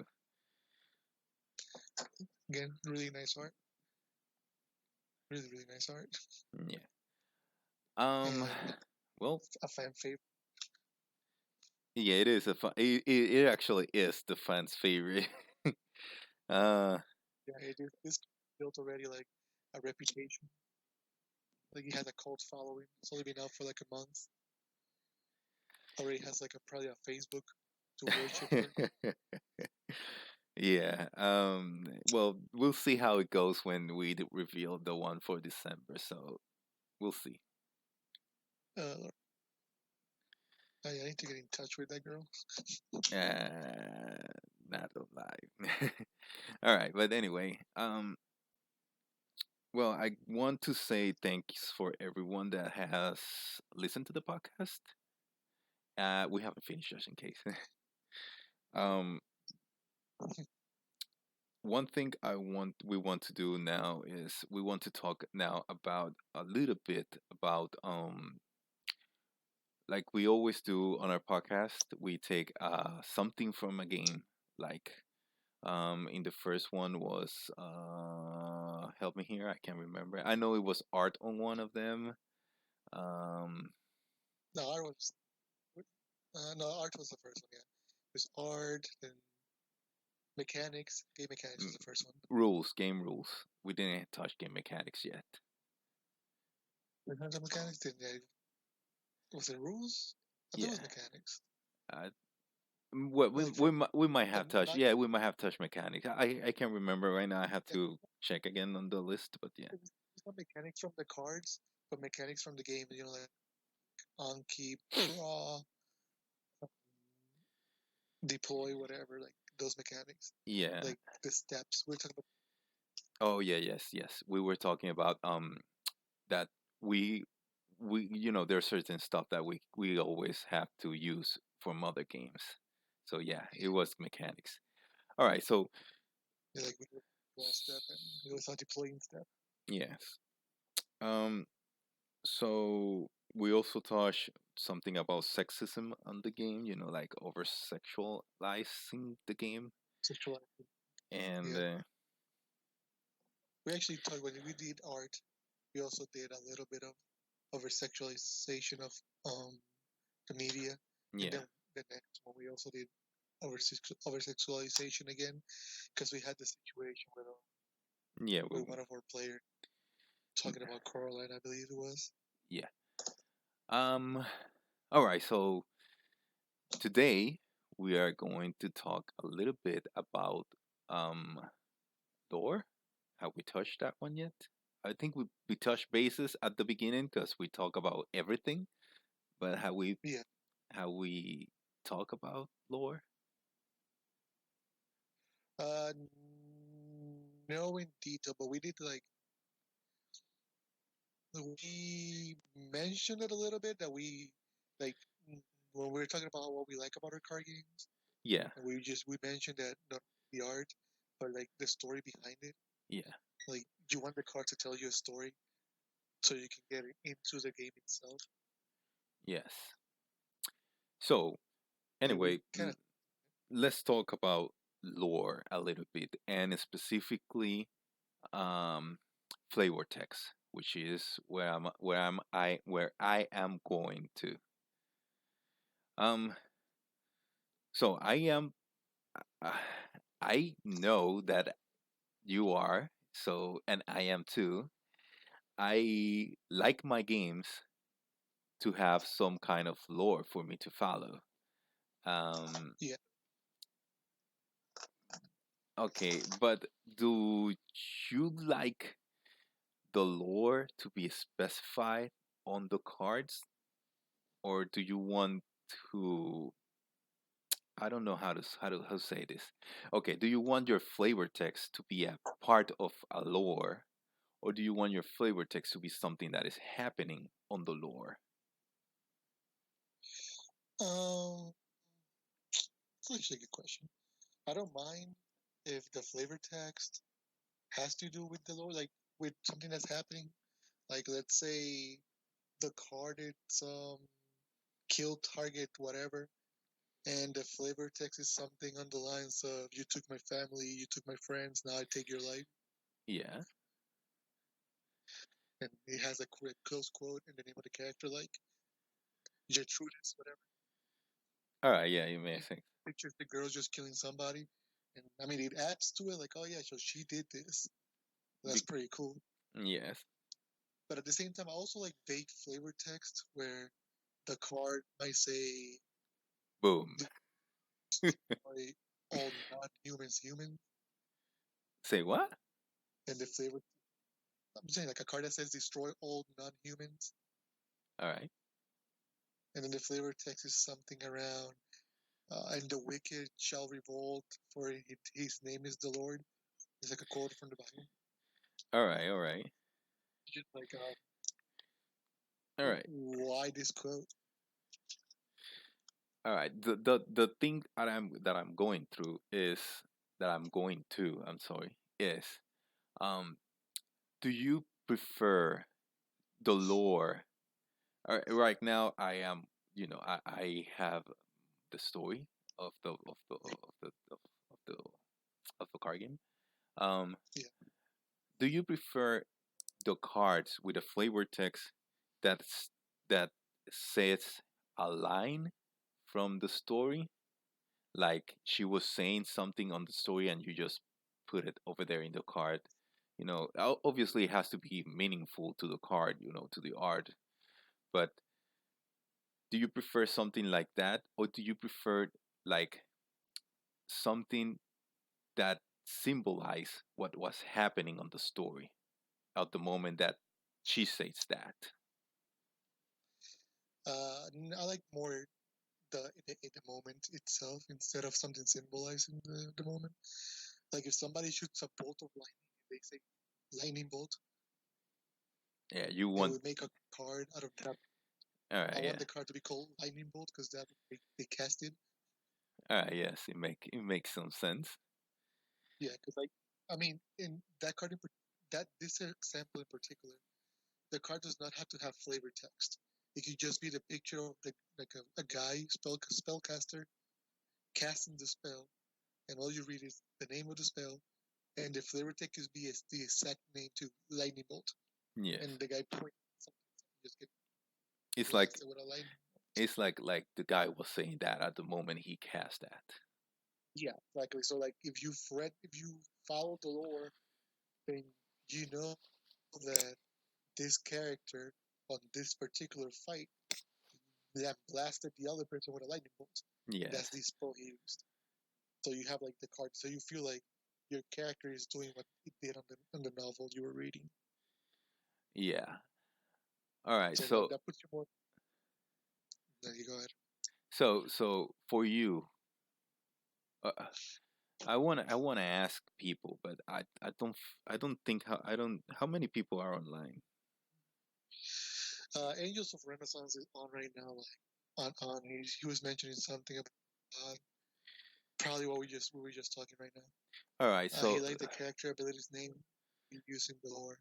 Again, really nice art. Really, really nice art. Yeah. Um. And Well, a fan favorite. yeah, it is a fun. It actually is the fans' favorite. uh. Yeah, it is this built already like a reputation. Like he has a cult following. It's only been out for like a month. Already has like probably a Facebook to worship her. Yeah. Well, we'll see how it goes when we reveal the one for December. So we'll see. Uh, I need to get in touch with that girl. Not alive. All right, but anyway, well, I want to say thanks for everyone that has listened to the podcast. We haven't finished just in case. um, One thing we want to do now is we want to talk now about a little bit about like we always do on our podcast. We take something from a game, like in the first one was help me here, I can't remember. I know it was art on one of them. Um, No, art was no art was the first one. Yeah, it was art. Then mechanics. Game mechanics was m- the first one. game rules. We didn't touch game mechanics yet. The mechanics didn't. Yeah, was it rules? I thought it Yeah. was mechanics. Uh, what Like for we might have touched. not Yeah, we might have touched mechanics. I can't remember right now. I have to check again on the list, but yeah. it's not mechanics from the cards, but mechanics from the game. You know, like on keep, draw, deploy, whatever. Like those mechanics, Yeah. like the steps. We're talking Oh yeah, yes. We were talking about that we there's certain stuff that we always have to use from other games. So yeah, it was mechanics. All right, so about like draw step and without deploying step. Yes. Um. So we also touch something about sexism on the game. You know, like over sexualizing the game, Sexuality. and Yeah. We actually talked when we did art. We also did a little bit of over sexualization of um the media, and yeah, then the next one we also did over sexualization again because we had the situation yeah, with one of our players talking about Coraline, I believe it was. yeah. Um. All right. So today we are going to talk a little bit about um lore. Have we touched that one yet? I think we touched bases at the beginning because we talk about everything, but Yeah. have we talk about lore? Uh, no, in detail, but we did we mentioned it a little bit that we like when we were talking about what we like about our card games, Yeah, and we mentioned that not the art, but like the story behind it. yeah, Like you want the card to tell you a story, so you can get into the game itself. yes. So And we anyway, kind of let's talk about lore a little bit, and specifically um, flavor text, which is where I am going to. Um, so uh, I know that you are so, and I am too. I like my games to have some kind of lore for me to follow. Um, yeah. okay, but do you like the lore to be specified on the cards, or do you want to? I don't know how to say this. Okay, do you want your flavor text to be a part of a lore, or do you want your flavor text to be something that is happening on the lore? Um, it's actually a good question. I don't mind if the flavor text has to do with the lore, like with something that's happening. Like let's say the card it's kill target whatever, and the flavor text is something on the lines of "You took my family, you took my friends, now I take your life," Yeah. and it has a close quote in the name of the character, like Gertrudis, whatever. All right. Yeah, you may It think. pictures the girls just killing somebody, and I mean it adds to it, like oh yeah, so she did this. That's Be- pretty cool. yes. But at the same time, I also like vague flavor text where the card might say Boom. destroy all non-humans human, Say what? and the flavor I'm saying like a card that says destroy all non-humans, All right. and then the flavor text is something around and the wicked shall revolt, for his name is the Lord. It's like a quote from the Bible. All right. All right. It's just like All right. why this quote? All right. The thing that I'm going through is that I'm going to. I'm sorry. Is um. Do you prefer the lore? Right now, I am. I have the story of the of the card game. Um. Yeah. Do you prefer the cards with a flavor text that's that says a line from the story, like she was saying something on the story and you just put it over there in the card? Obviously it has to be meaningful to the card, to the art. But do you prefer something like that, or do you prefer like something that symbolize what was happening on the story at the moment that she says that? I like more the moment itself instead of something symbolizing the moment. Like if somebody shoots a bolt of lightning, they say lightning bolt, Yeah, you and want. we make a card out of that. All I right, want yeah. the card to be called lightning bolt because that they cast it. All right, yes, it makes some sense. Yeah, because like I mean, in that card, that this example in particular, the card does not have to have flavor text. It could just be the picture of a guy spellcaster casting the spell, and all you read is the name of the spell, and the flavor text is be the exact name to lightning bolt, Yes. and the guy points something, just get It's like blasted with a lightning. it's like the guy was saying that at the moment he cast that. Yeah, exactly. So like if you follow the lore, then you know that this character on this particular fight that blasted the other person with a lightning bolt. And that's Yes. the spell he used. So you have like the card, so you feel like your character is doing what it did on the novel you were reading. Yeah. All right. So So that puts you more. There you go ahead. so for you, uh, I wanna ask people, but I don't think how many people are online. Angels of Renaissance is on right now. Like on he was mentioning something about probably what we were just talking right now. All right. He So liked the character ability's name using the lore.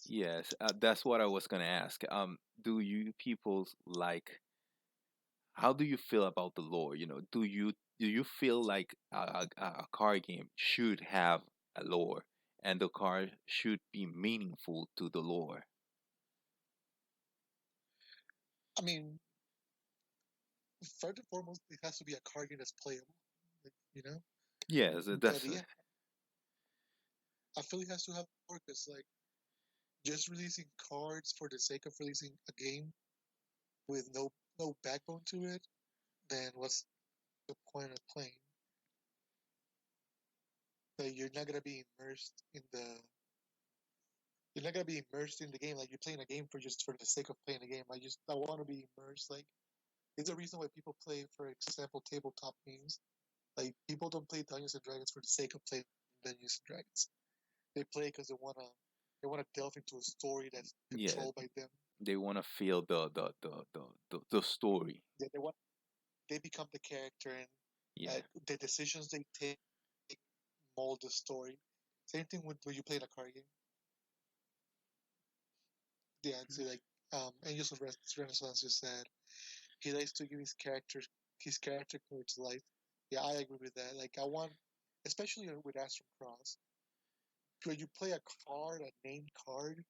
yes, that's what I was gonna ask. Do you people like? How do you feel about the lore? Do you feel like a card game should have a lore, and the card should be meaningful to the lore? I mean, first and foremost, it has to be a card game that's playable. Like, you know, Yes, but that's yeah, I feel it has to have more because like just releasing cards for the sake of releasing a game with no backbone to it, then what's the point of playing? Like you're not gonna be immersed in the game. Like you're playing a game for just for the sake of playing a game. I want to be immersed. Like there's a reason why people play, for example, tabletop games. Like people don't play Dungeons and Dragons for the sake of playing Dungeons and Dragons. They play because they wanna delve into a story that's yeah. controlled by them. They want to feel the story. They become the character, and Yeah. the decisions they take mold the story. Same thing with when you play a card game. Yeah, I'd say like Angels of Renaissance just said he likes to give his character cards life. Yeah, I agree with that. Like I want, especially with Astrom Cross, when you play a card, a named card,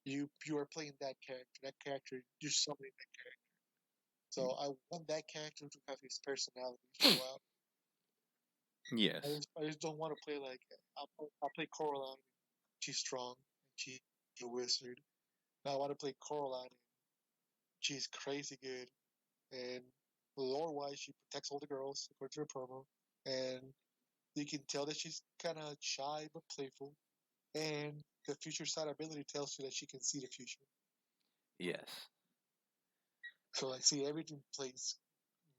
you are playing that character. That character, you're summoning that character. So I want that character to have his personality show out. Yes. I just don't want to play like I play Coraline. She's strong. And she's a wizard. And I want to play Coraline. She's crazy good. And lore wise, she protects all the girls according to her promo. And you can tell that she's kind of shy but playful. And the future sight ability tells you that she can see the future. Yes. So I see everything plays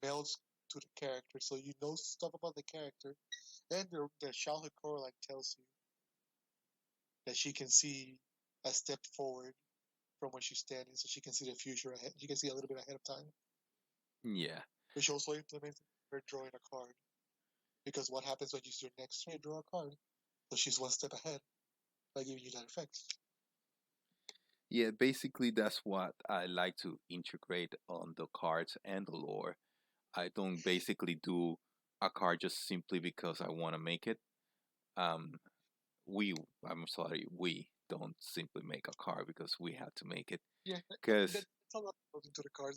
melds to the character. So you know stuff about the character. And the childhood Coraline tells you that she can see a step forward from where she's standing, so she can see the future ahead. She can see a little bit ahead of time, Yeah. which also implements her drawing a card. Because what happens when you use your next turn, draw a card? So she's one step ahead by giving you that effect. Yeah, basically that's what I like to integrate on the cards and the lore. I don't basically do a card just simply because I want to make it. Um, we, I'm sorry, we don't simply make a card because we have to make it. Yeah, Because that's a lot that goes into the cards.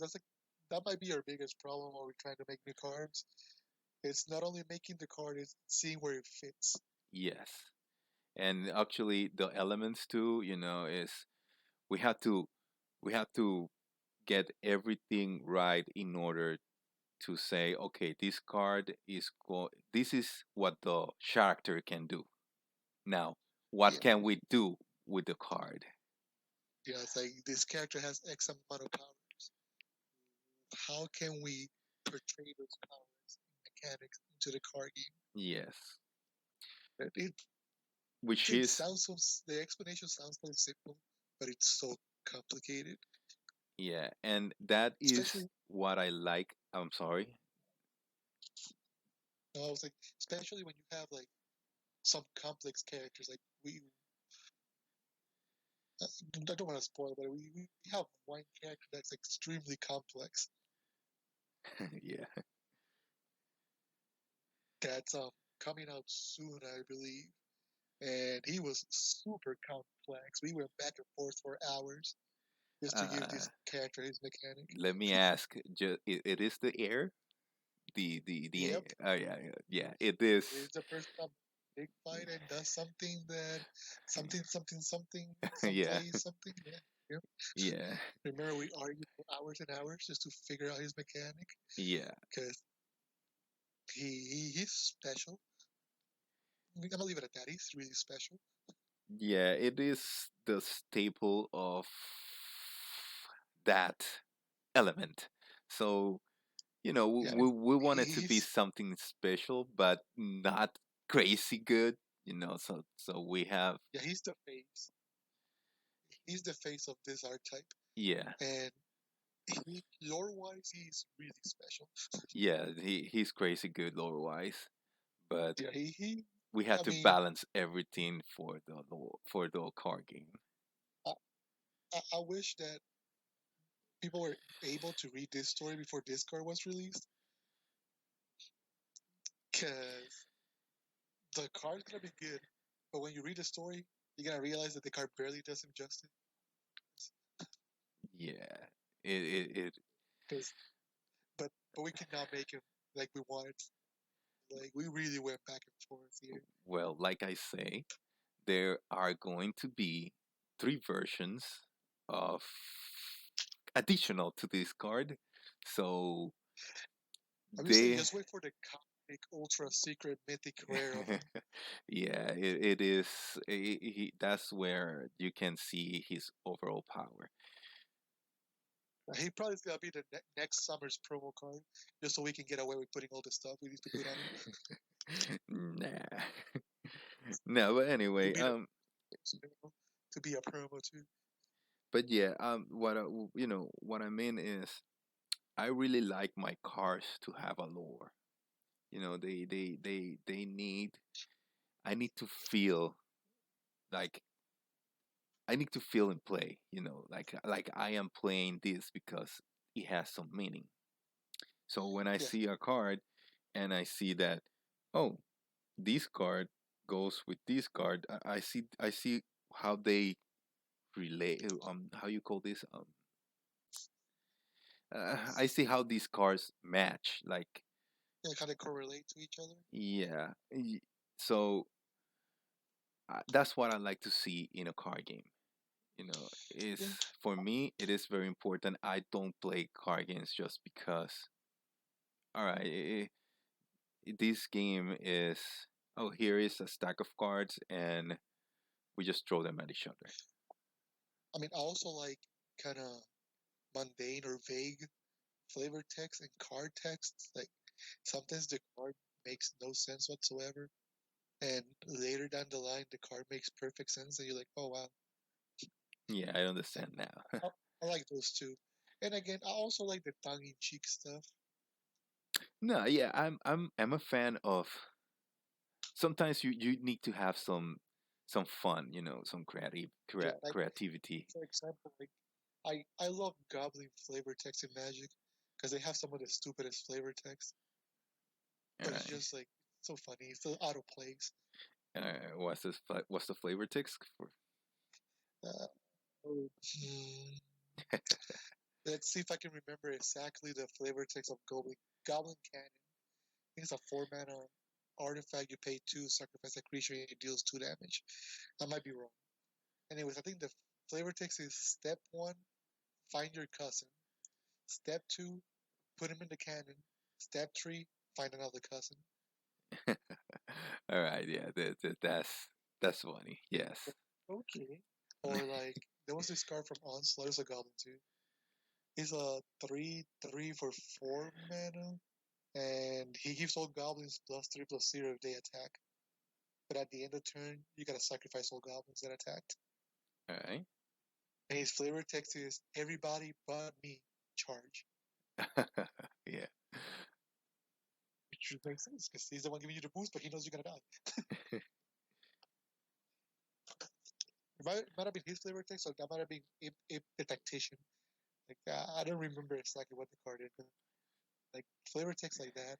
That might be our biggest problem when we're trying to make new cards. It's not only making the card; it's seeing where it fits. yes, and actually the elements too, is we have to we have to get everything right in order to say, okay, this is what the character can do. Now, what Yeah, can we do with the card? yeah. It's like this character has X amount of powers. How can we portray those powers and mechanics into the card game? Yes, It which it is sounds so. The explanation sounds so simple, but it's so complicated. yeah, and that is Especially, what I like. I'm sorry. I was like, especially when you have like some complex characters. Like I don't want to spoil, but we have one character that's extremely complex. Yeah. That's coming out soon, I believe. And he was super complex. We went back and forth for hours just to give Uh, this character his mechanic. Let me ask. It is the air. The. Yep, Oh yeah, yeah, yeah. It is. is the person that big fight and does something that something Yeah, someplace something. Yeah. Yep. yeah, Remember we argued for hours and hours just to figure out his mechanic yeah, because he's special. I'm gonna leave it at that. He's really special. yeah. It is the staple of that element. So Yeah, we want it to be he's something special, but not crazy good. So we have. yeah he's the face. He's the face of this archetype, Yeah, and lore wise, he's really special. yeah. He's crazy good lore wise, but Yeah, he we had I to mean, balance everything for the card game. I, I wish that people were able to read this story before Discord was released, because the card's gonna be good, but when you read the story, you're gonna realize that the card barely does him justice. Yeah, it Because, but we could not make him like we wanted. Like we really went back and forth here. well, like I say, there are going to be three versions of additional to this card. So I'm just saying, they, just wait for the comic ultra secret mythic rare of him. yeah, it is. That's where you can see his overall power. He probably is gonna be the next summer's promo card, just so we can get away with putting all the stuff we need to put on him. Nah, no. But To anyway, be the to be a promo too. but yeah, what I mean is, I really like my cars to have a lore. They need. I need to feel like I need to feel and play. Like I am playing this because it has some meaning. So when I Yeah, see a card and I see that, oh, this card goes with this card, I see how they relate. How you call this? I see how these cards match. Like, they kind of correlate to each other. yeah. So that's what I like to see in a card game. Is Yeah, for me it is very important. I don't play card games just because. All right, this game is. Oh, here is a stack of cards, and we just throw them at each other. I mean, I also like kind of mundane or vague flavor text and card text. Like sometimes the card makes no sense whatsoever, and later down the line, the card makes perfect sense, and you're like, oh wow. Yeah, I I, understand now. I like those too. And again, I also like the tongue-in-cheek stuff. No, yeah, I'm a fan of. Sometimes you need to have some fun, some Yeah, like creativity. for example, like I love Goblin flavor text in Magic because they have some of the stupidest flavor text, All but it's right. just like so funny. It's so out of place. What's the flavor text for? Uh, hmm, let's see if I can remember exactly the flavor text of Goblin Cannon. I think it's a 4 mana artifact. You pay 2, sacrifice a creature, and it deals 2 damage. I might be wrong. Anyways, I think the flavor text is step 1, find your cousin. Step 2, put him in the cannon. Step 3, find another cousin. All right, yeah, that's funny. Yes. Okay. Or like there was this card from Onslaught. It's a goblin too. He's a 3/3 for 4 mana, and he gives all goblins +3/+0 if they attack. But at the end of turn, you gotta sacrifice all goblins that attacked. All right. And his flavor text is everybody but me charge, Yeah. which makes sense because he's the one giving you the boost, but he knows you're gonna die. It might have been his flavor text, or that might have been the tactician. Like I don't remember exactly what the card is, but like flavor text like that,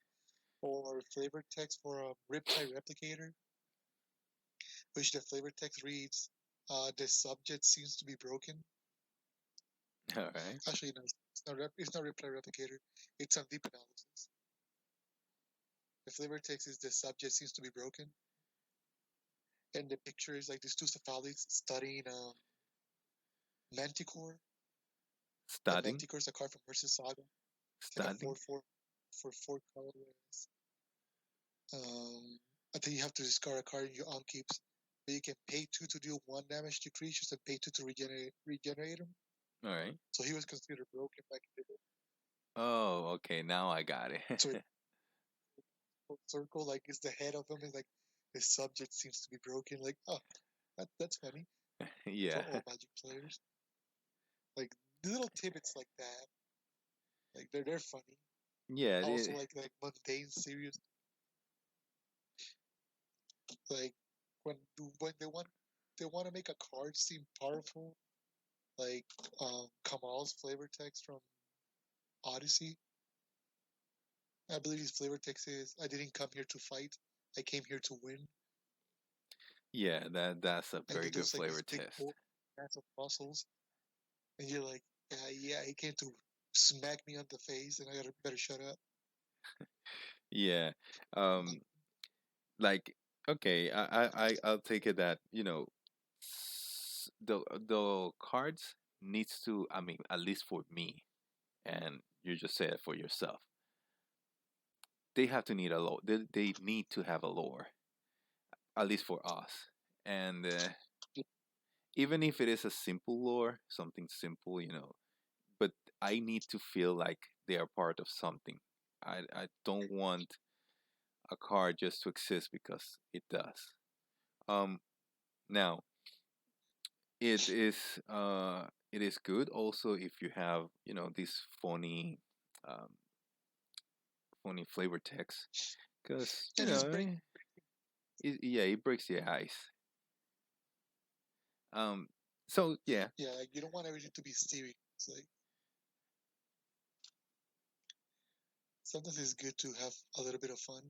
or flavor text for a Riptide replicator, which the flavor text reads, "The subject seems to be broken." All right. Actually, no, it's not Riptide replicator. It's on deep analysis. The flavor text is the subject seems to be broken, and the picture is like these two cephalids studying Manticore. And Studying. Manticore is a card from Versus Saga. It's like a Studying. 4/4 for 4 colors. I think you have to discard a card in your upkeeps. But you can pay 2 to deal 1 damage to creatures and pay 2 to regenerate them. All right. So he was considered broken back in the day. Oh, okay. Now I got it. So it's full circle, like is the head of him is like the subject seems to be broken. Like, oh, that's funny for Yeah. all Magic players. Like little tidbits like that, like they're funny. Yeah. Also like mundane, serious, like when they want to make a card seem powerful, like Kamal's flavor text from Odyssey. I believe his flavor text is, "I didn't come here to fight. I came here to win." Yeah. That's a And very he good looks like flavor this big test. old massive muscles, and you're like, yeah, yeah, he came to smack me on the face, and I gotta better shut up. Yeah. Um. Like. Okay. I'll take it that the cards needs to. I mean, at least for me, and you just said it for yourself. They have to need a lore. They need to have a lore, at least for us. And even if it is a simple lore, something simple, but I need to feel like they are part of something. I don't want a car just to exist because it does. Um, Now it is it is good also if you have this um, funny flavor text because And he's break. yeah, it breaks the ice. Um, so yeah, Yeah, like, you don't want everything to be serious. Like sometimes it's good to have a little bit of fun.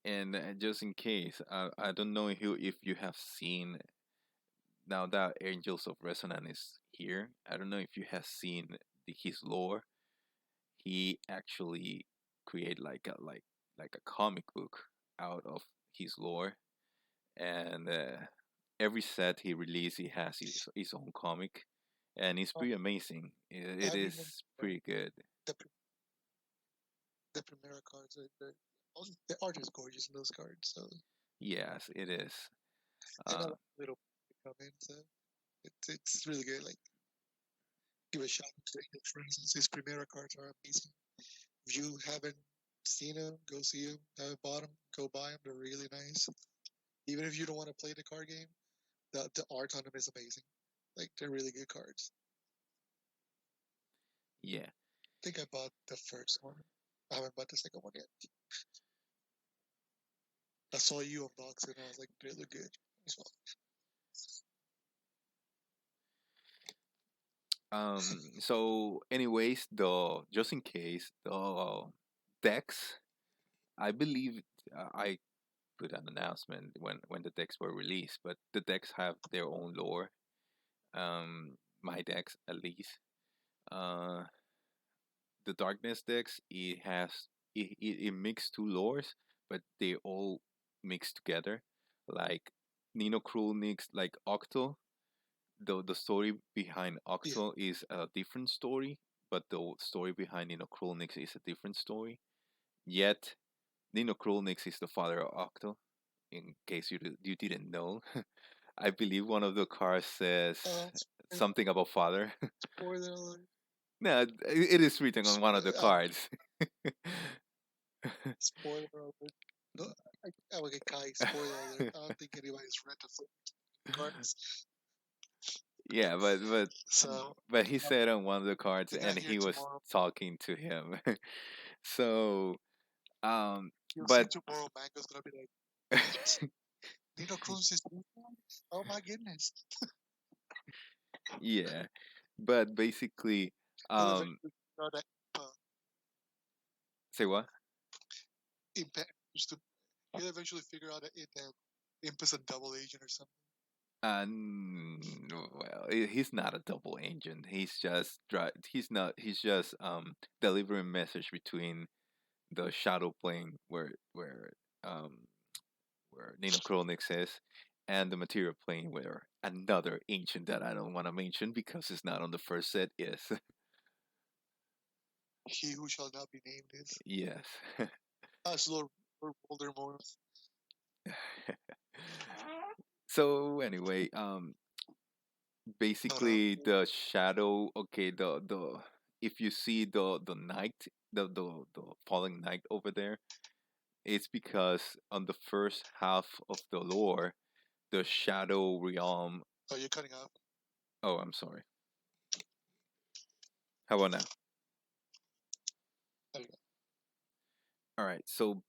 and just in case, I don't know if you have seen now that Angels of Resonance is here. I don't know if you have seen his lore. He actually create like a comic book out of his lore, and every set he release, he has his own comic, and it's Um, pretty amazing. It I remember is pretty good. the the Primera cards. The art is gorgeous in those cards. So Yes, it is. and I Uh, like little come in. So it's really good. Like give a shout out to English, for instance. His Primera cards are amazing. If you haven't seen them, go see them. Haven't bought them, go buy them. They're really nice. Even if you don't want to play the card game, the art on them is amazing. Like they're really good cards. yeah. I think I bought the first one. I haven't bought the second one yet. I saw you unbox it and I was like, they look good as well. So, anyways, the just in case the decks, I believe I put an announcement when the decks were released, but the decks have their own lore. My decks at least. Uh, the darkness decks, it mixed two lores, but they all mix together. Like Nino Cruel mixed like Octo. The story behind Yeah. Octo is a different story, but the story behind Nino Krulnix is a different story. Yet Nino Krulnix is the father of Octo. In case you didn't know, I believe one of the cards says Uh, something about father. spoiler alert. No, it is written on one of the cards. Spoiler alert. No, okay, Kai, spoiler alert. I don't think anybody's read the full cards. Yeah, So but he said on one of the cards, the guy and here he was tomorrow, talking to him. So, you'll see but tomorrow Mango's gonna be like, Nino Cruz is. Oh my goodness. Yeah, but basically, He'll eventually um, figure out that say what? impact. He'll eventually figure out that Imp is a double agent or something. Well, he's not a double agent. He's just he's not. He's just delivering message between the shadow plane um where Nino Kronix is, and the material plane where another ancient that I don't want to mention because it's not on the first set is. He who shall not be named is. Yes. That's Lord Voldemort. So anyway, But basically the shadow. Okay, the if you see the night, the falling night over there, it's because on the first half of the lore, the shadow realm. oh, you're cutting off. Oh, I'm sorry. How about now? There you All right. So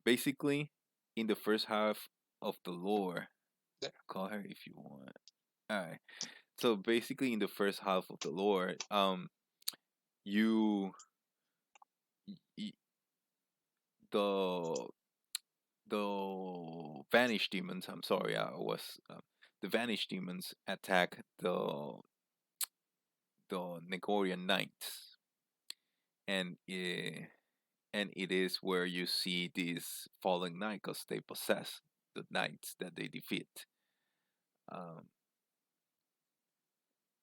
basically, in the first half of the lore, go. call her if you want. All right. So basically, in the first half of the lore, you y- the the vanished demons. I'm sorry, I was the vanished demons attack the Negorian knights, and and it is where you see these fallen knights because they possess the knights that they defeat. Um,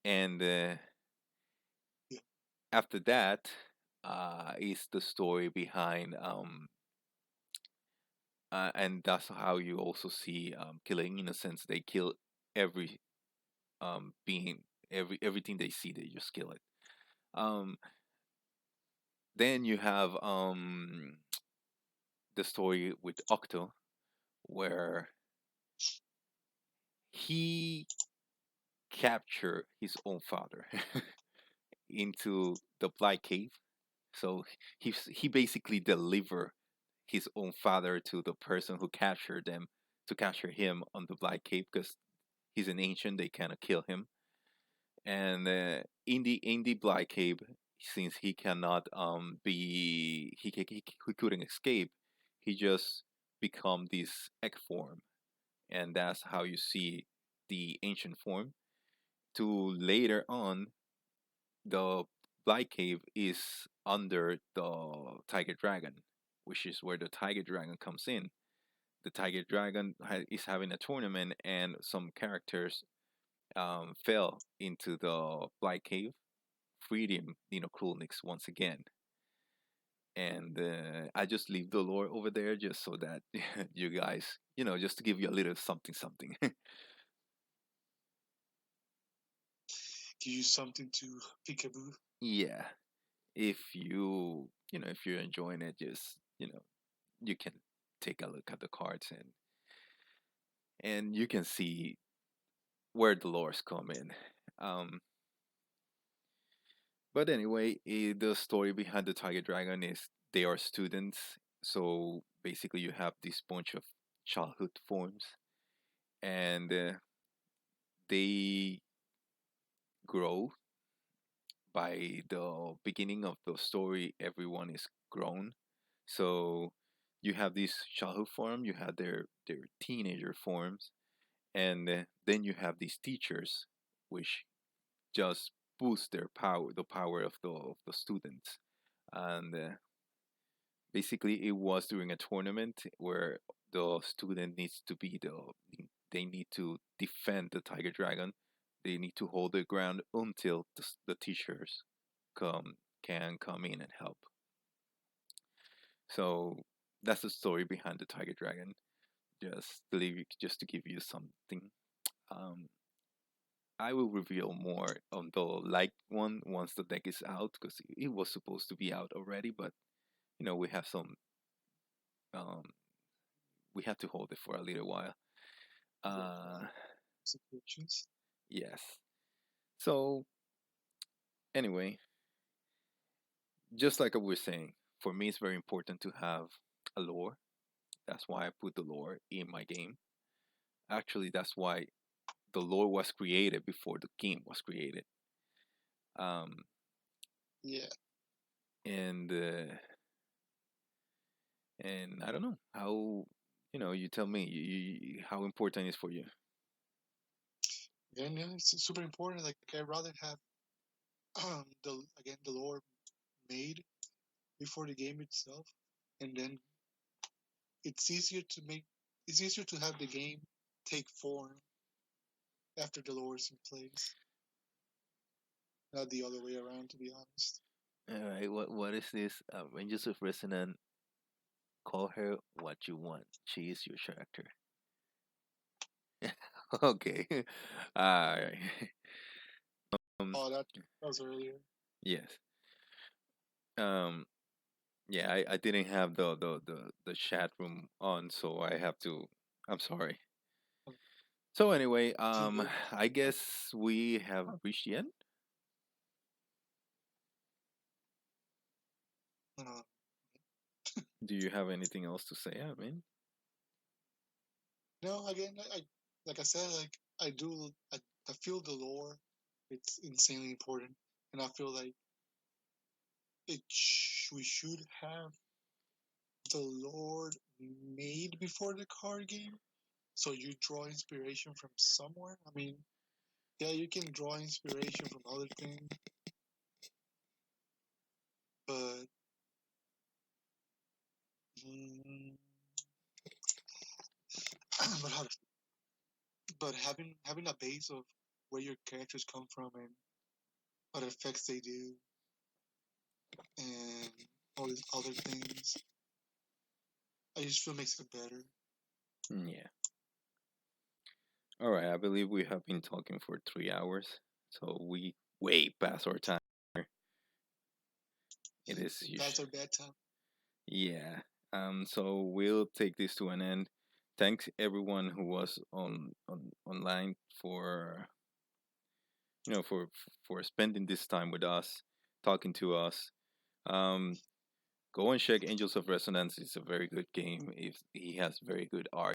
and Yeah. after that is the story behind and that's how you also see killing innocents. They kill every being, everything they see, they just kill it. um then you have the story with Octo, where he captured his own father into the Black Cave. So he basically delivered his own father to the person who captured them, to capture him on the Black Cave, because he's an ancient. They cannot kill him. And in the Black Cave, since he cannot he couldn't escape, he just become this egg form, and that's how you see the ancient form. To later on, the Black Cave is under the Tiger Dragon, which is where the Tiger Dragon comes in. The Tiger Dragon is having a tournament, and some characters fell into the Black Cave, freed him, Krulnix once again. And I just leave the lore over there just so that you guys, just to give you a little something, something. Give you something to peekaboo. Yeah, if you're enjoying it, just you can take a look at the cards, and you can see where the lores come in. Um, but anyway, the story behind the Tiger Dragon is they are students. So basically, you have this bunch of childhood forms, and they grow. By the beginning of the story, everyone is grown. So you have this childhood form, you have their teenager forms, and then you have these teachers, which just boost their power, the power of the students. And basically, it was during a tournament where the student needs to be they need to defend the Tiger Dragon. They need to hold their ground until the teachers come can come in and help. So that's the story behind the Tiger Dragon. Just to give you something. Um, I will reveal more on the light one once the deck is out, because it was supposed to be out already, but we have some um we have to hold it for a little while. Uh, Situations. yes. So anyway, just like I was saying, for me it's very important to have a lore. That's why I put the lore in my game. Actually, that's why the lore was created before the game was created. Um, Yeah. and and I don't know how. You tell me how important it is for you. And yeah, it's super important. Like I'd rather have the lore made before the game itself, and then it's easier to make. It's easier to have the game take form after the lore is in place, not the other way around. To be honest. All right, what is this? Rangers of Resonance. Call her what you want. She is your character. Okay. All right. Um. Oh, that was earlier. Yes. Um. Yeah. I didn't have the chat room on, so I have to. I'm sorry. So anyway, Yeah. I guess we have reached the end. Uh, Do you have anything else to say? I mean, no, again, like I said, like I feel the lore. It's insanely important, and I feel like we should have the lore made before the card game, so you draw inspiration from somewhere. I mean, yeah, you can draw inspiration from other things, but mm, but how to, but having a base of where your characters come from and what effects they do and all these other things, I just feel makes it better. yeah. All right. I believe we have been talking for 3 hours, so we way past our time. It is. That's our bad time. Yeah. So we'll take this to an end. Thanks everyone who was on online for for spending this time with us, talking to us. Um, Go and check Angels of Resonance. It's a very good game. If he has very good art.